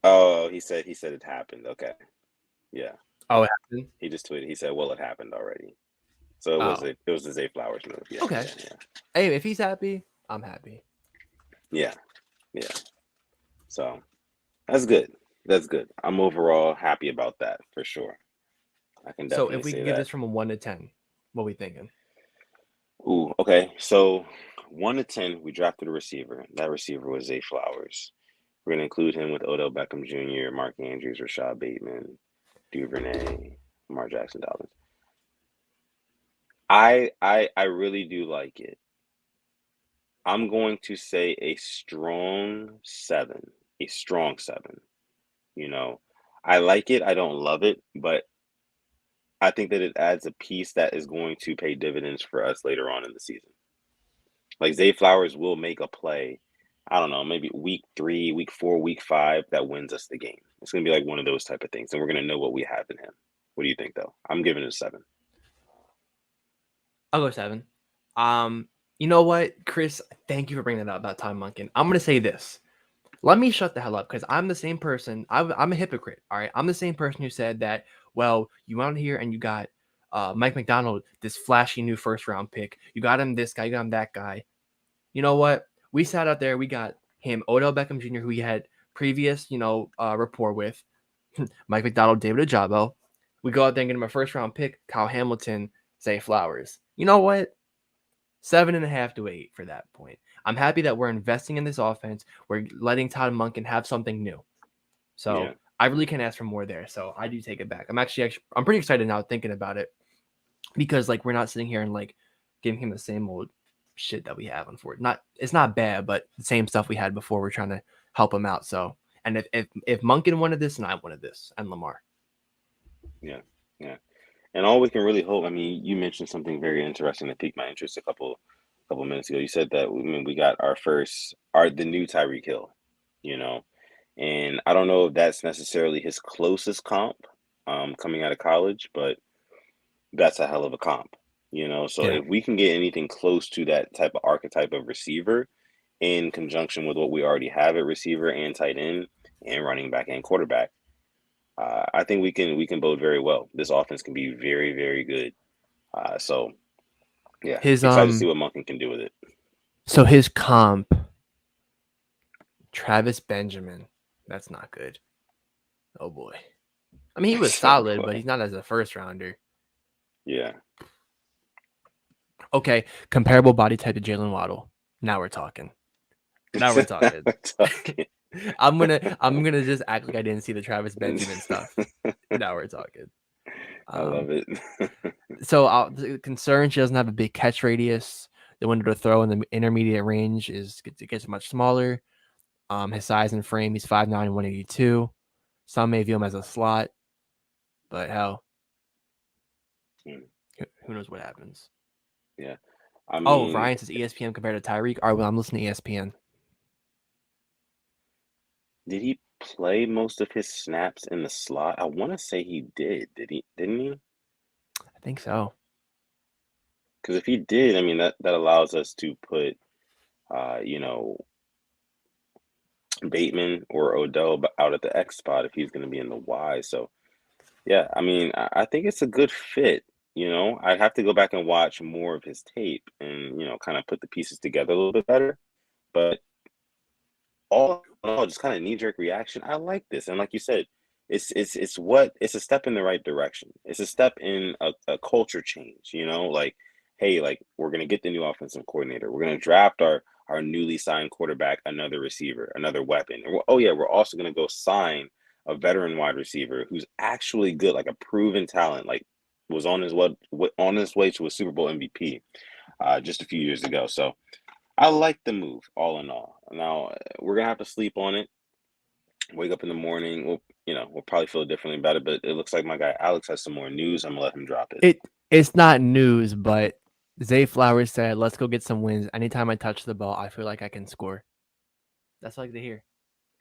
S2: Oh, he said it happened. Okay. Yeah.
S3: Oh, it happened?
S2: He just tweeted. He said, well, it happened already. So it was the Zay Flowers move. Yeah.
S3: Okay.
S2: Yeah.
S3: Hey, if he's happy, I'm happy.
S2: Yeah. So that's good. That's good. I'm overall happy about that for sure. I can definitely
S3: So if we
S2: say
S3: can give
S2: that.
S3: this from a 1 to 10, what are we thinking?
S2: Ooh, okay. So 1 to 10, we drafted a receiver. That receiver was Zay Flowers. We're gonna include him with Odell Beckham Jr., Mark Andrews, Rashad Bateman, Duvernay, Lamar Jackson, Dobbins. I really do like it. I'm going to say a strong 7. A strong 7. I like it. I don't love it, but I think that it adds a piece that is going to pay dividends for us later on in the season. Like Zay Flowers will make a play, I don't know, maybe week 3, week 4, week 5 that wins us the game. It's going to be like one of those type of things, and we're going to know what we have in him. What do you think, though? I'm giving it a 7.
S3: I'll go 7. You know what, Chris? Thank you for bringing that up about Tom Munkin. I'm gonna say this. Let me shut the hell up because I'm the same person. I'm a hypocrite. All right, I'm the same person who said that. Well, you went out here and you got Mike McDonald, this flashy new first round pick. You got him this guy. You got him that guy. You know what? We sat out there. We got him, Odell Beckham Jr., who he had previous, rapport with. Mike McDonald, David Ojabo. We go out there and get him a first round pick. Kyle Hamilton, Zay Flowers. You know what? 7.5 to 8 for that point. I'm happy that we're investing in this offense. We're letting Todd Monken have something new. So I really can't ask for more there. So I do take it back. I'm pretty excited now thinking about it because like we're not sitting here and like giving him the same old shit that we have on Ford. It's not bad, but the same stuff we had before. We're trying to help him out. So, and if Monken wanted this and I wanted this and Lamar.
S2: Yeah. And all we can really hope. I mean, you mentioned something very interesting that piqued my interest a couple minutes ago. You said that we got the new Tyreek Hill, you know, and I don't know if that's necessarily his closest comp, coming out of college, but that's a hell of a comp, you know. So
S3: Yeah.
S2: if we can get anything close to that type of archetype of receiver in conjunction with what we already have at receiver and tight end and running back and quarterback, I think we can bode very well. This offense can be very, very good. So yeah,
S3: His
S2: excited to see what Monken can do with it.
S3: So his comp, Travis Benjamin, that's not good. Oh boy. I mean, he was solid, but he's not as a first rounder.
S2: Yeah.
S3: Okay, comparable body type to Jalen Waddle. Now we're talking. I'm gonna just act like I didn't see the Travis Benjamin stuff. Now we're talking.
S2: I love it.
S3: So the concern, she doesn't have a big catch radius. The window to throw in the intermediate range gets much smaller. His size and frame, he's 5'9", 182. Some may view him as a slot, but hell, who knows what happens?
S2: Yeah. I mean,
S3: Ryan says ESPN compared to Tyreek. All right, well, I'm listening to ESPN.
S2: did he play most of his snaps in the slot? I want to say he did. Didn't he?
S3: I think so.
S2: Because if he did, I mean that allows us to put, Bateman or Odell out at the X spot if he's going to be in the Y. So yeah, I mean, I think it's a good fit. You know, I'd have to go back and watch more of his tape and kind of put the pieces together a little bit better. But all in all, just kind of knee-jerk reaction. I like this, and like you said, it's a step in the right direction. It's a step in a culture change. You know, like, hey, like we're gonna get the new offensive coordinator. We're gonna draft our newly signed quarterback, another receiver, another weapon. And we're also gonna go sign a veteran wide receiver who's actually good, like a proven talent, like was on his way to a Super Bowl MVP just a few years ago. So I like the move, all in all. Now we're gonna have to sleep on it. Wake up in the morning. We'll probably feel differently about it. But it looks like my guy Alex has some more news. I'm gonna let him drop it.
S3: It's not news, but Zay Flowers said, "Let's go get some wins. Anytime I touch the ball, I feel like I can score." That's what I like to hear.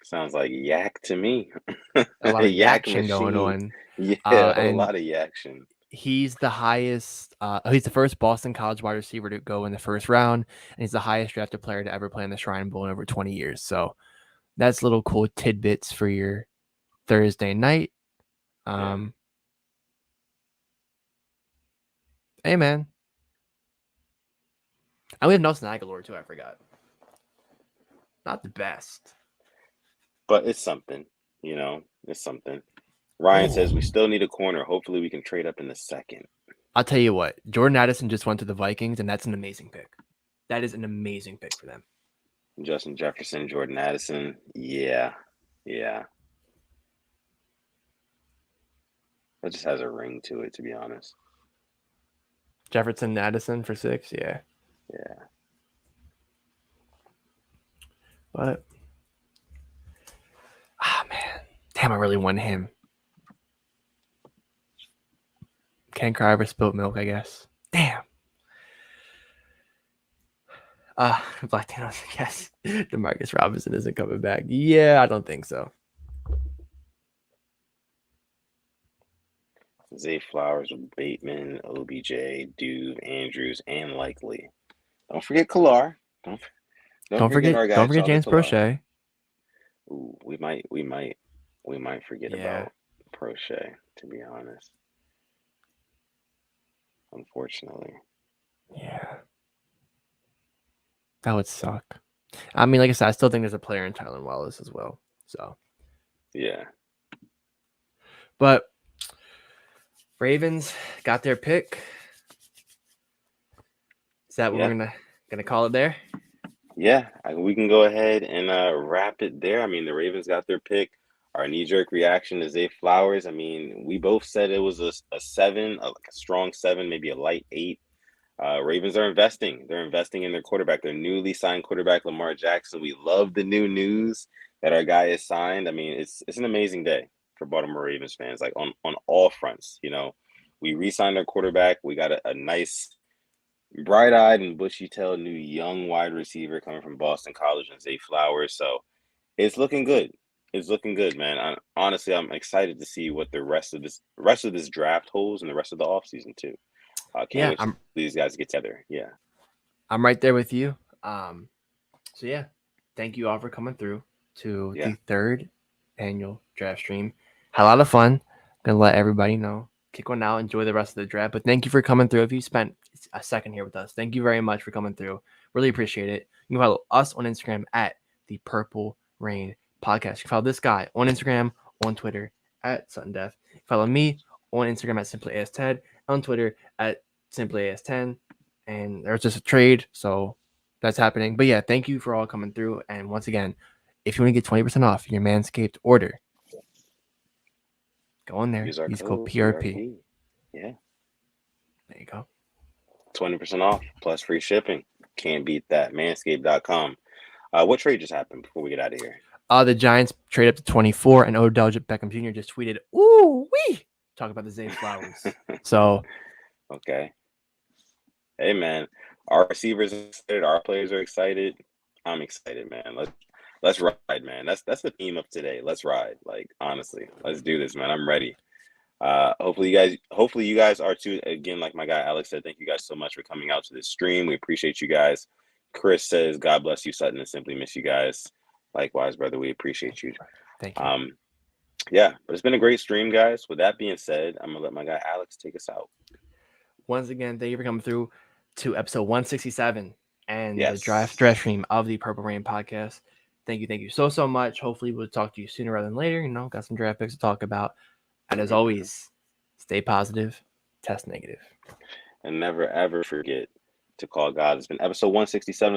S2: Sounds like yak to me.
S3: A lot of
S2: yak
S3: action going on.
S2: Yeah, a lot of yaction.
S3: He's the highest. He's the first Boston College wide receiver to go in the first round, and he's the highest drafted player to ever play in the Shrine Bowl in over 20 years. So that's little cool tidbits for your Thursday night. Hey man, and we have Nelson Aguilar too. I forgot. Not the best,
S2: but it's something. It's something. Ryan says we still need a corner. Hopefully, we can trade up in the second.
S3: I'll tell you what, Jordan Addison just went to the Vikings, and that's an amazing pick. That is an amazing pick for them.
S2: Justin Jefferson, Jordan Addison. Yeah. That just has a ring to it, to be honest.
S3: Jefferson, Addison for 6, yeah. But, man. Damn, I really want him. Can't cry over spilt milk, I guess. Damn. Black Thanos, I guess. DeMarcus Robinson isn't coming back. Yeah, I don't think so.
S2: Zay Flowers, Bateman, OBJ, Duve, Andrews, and Likely. Don't forget Kalar. Don't forget our guy.
S3: Don't forget James Prochet.
S2: Ooh, we might forget about Prochet, to be honest. Unfortunately.
S3: Yeah. That would suck. I mean, like I said, I still think there's a player in Tylan Wallace as well. So.
S2: Yeah.
S3: But Ravens got their pick. Is that what we're gonna call it there?
S2: Yeah, we can go ahead and wrap it there. I mean, the Ravens got their pick. Our knee-jerk reaction to Zay Flowers. I mean, we both said it was a 7, like a strong 7, maybe a light 8. Ravens are investing. They're investing in their quarterback. Their newly signed quarterback, Lamar Jackson. We love the new news that our guy is signed. I mean, it's an amazing day for Baltimore Ravens fans, like on all fronts. You know, we re-signed our quarterback. We got a nice, bright-eyed and bushy-tailed new young wide receiver coming from Boston College and Zay Flowers. So it's looking good. It's looking good, man. Honestly, I'm excited to see what the rest of this draft holds and the rest of the offseason too. Can't wait for these guys to get together. Yeah.
S3: I'm right there with you. So yeah, thank you all for coming through to the 3rd annual draft stream. Had a lot of fun. Gonna let everybody know. Kick one out. Enjoy the rest of the draft. But thank you for coming through. If you spent a second here with us, thank you very much for coming through. Really appreciate it. You can follow us on Instagram at the Purple Rain Podcast. You can follow this guy on Instagram, on Twitter at Sutton Death. Follow me on Instagram at SimplyAsTed, on Twitter at SimplyAs10. And there's just a trade, so that's happening. But yeah, thank you for all coming through. And once again, if you want to get 20% off your Manscaped order, go in there. Use code PRP.
S2: Yeah.
S3: There you go.
S2: 20% off plus free shipping. Can't beat that. Manscaped.com. What trade just happened before we get out of here?
S3: The Giants trade up to 24, and Odell Beckham Jr. just tweeted, "Ooh wee!" Talk about the Zay Flowers. So,
S2: okay. Hey man, our receivers are excited. Our players are excited. I'm excited, man. Let's ride, man. That's the theme of today. Let's ride. Like honestly, let's do this, man. I'm ready. Hopefully you guys are too. Again, like my guy Alex said, thank you guys so much for coming out to this stream. We appreciate you guys. Chris says, "God bless you, Sutton, and simply miss you guys." Likewise, brother. We appreciate you.
S3: Thank you.
S2: Yeah, but it's been a great stream, guys. With that being said, I'm gonna let my guy Alex take us out.
S3: Once again, thank you for coming through to episode 167 and the draft stream of the Purple Rain Podcast. Thank you so much. Hopefully we'll talk to you sooner rather than later. You know, got some draft picks to talk about. And as always, stay positive, test negative.
S2: And never ever forget to call God. It's been episode 167.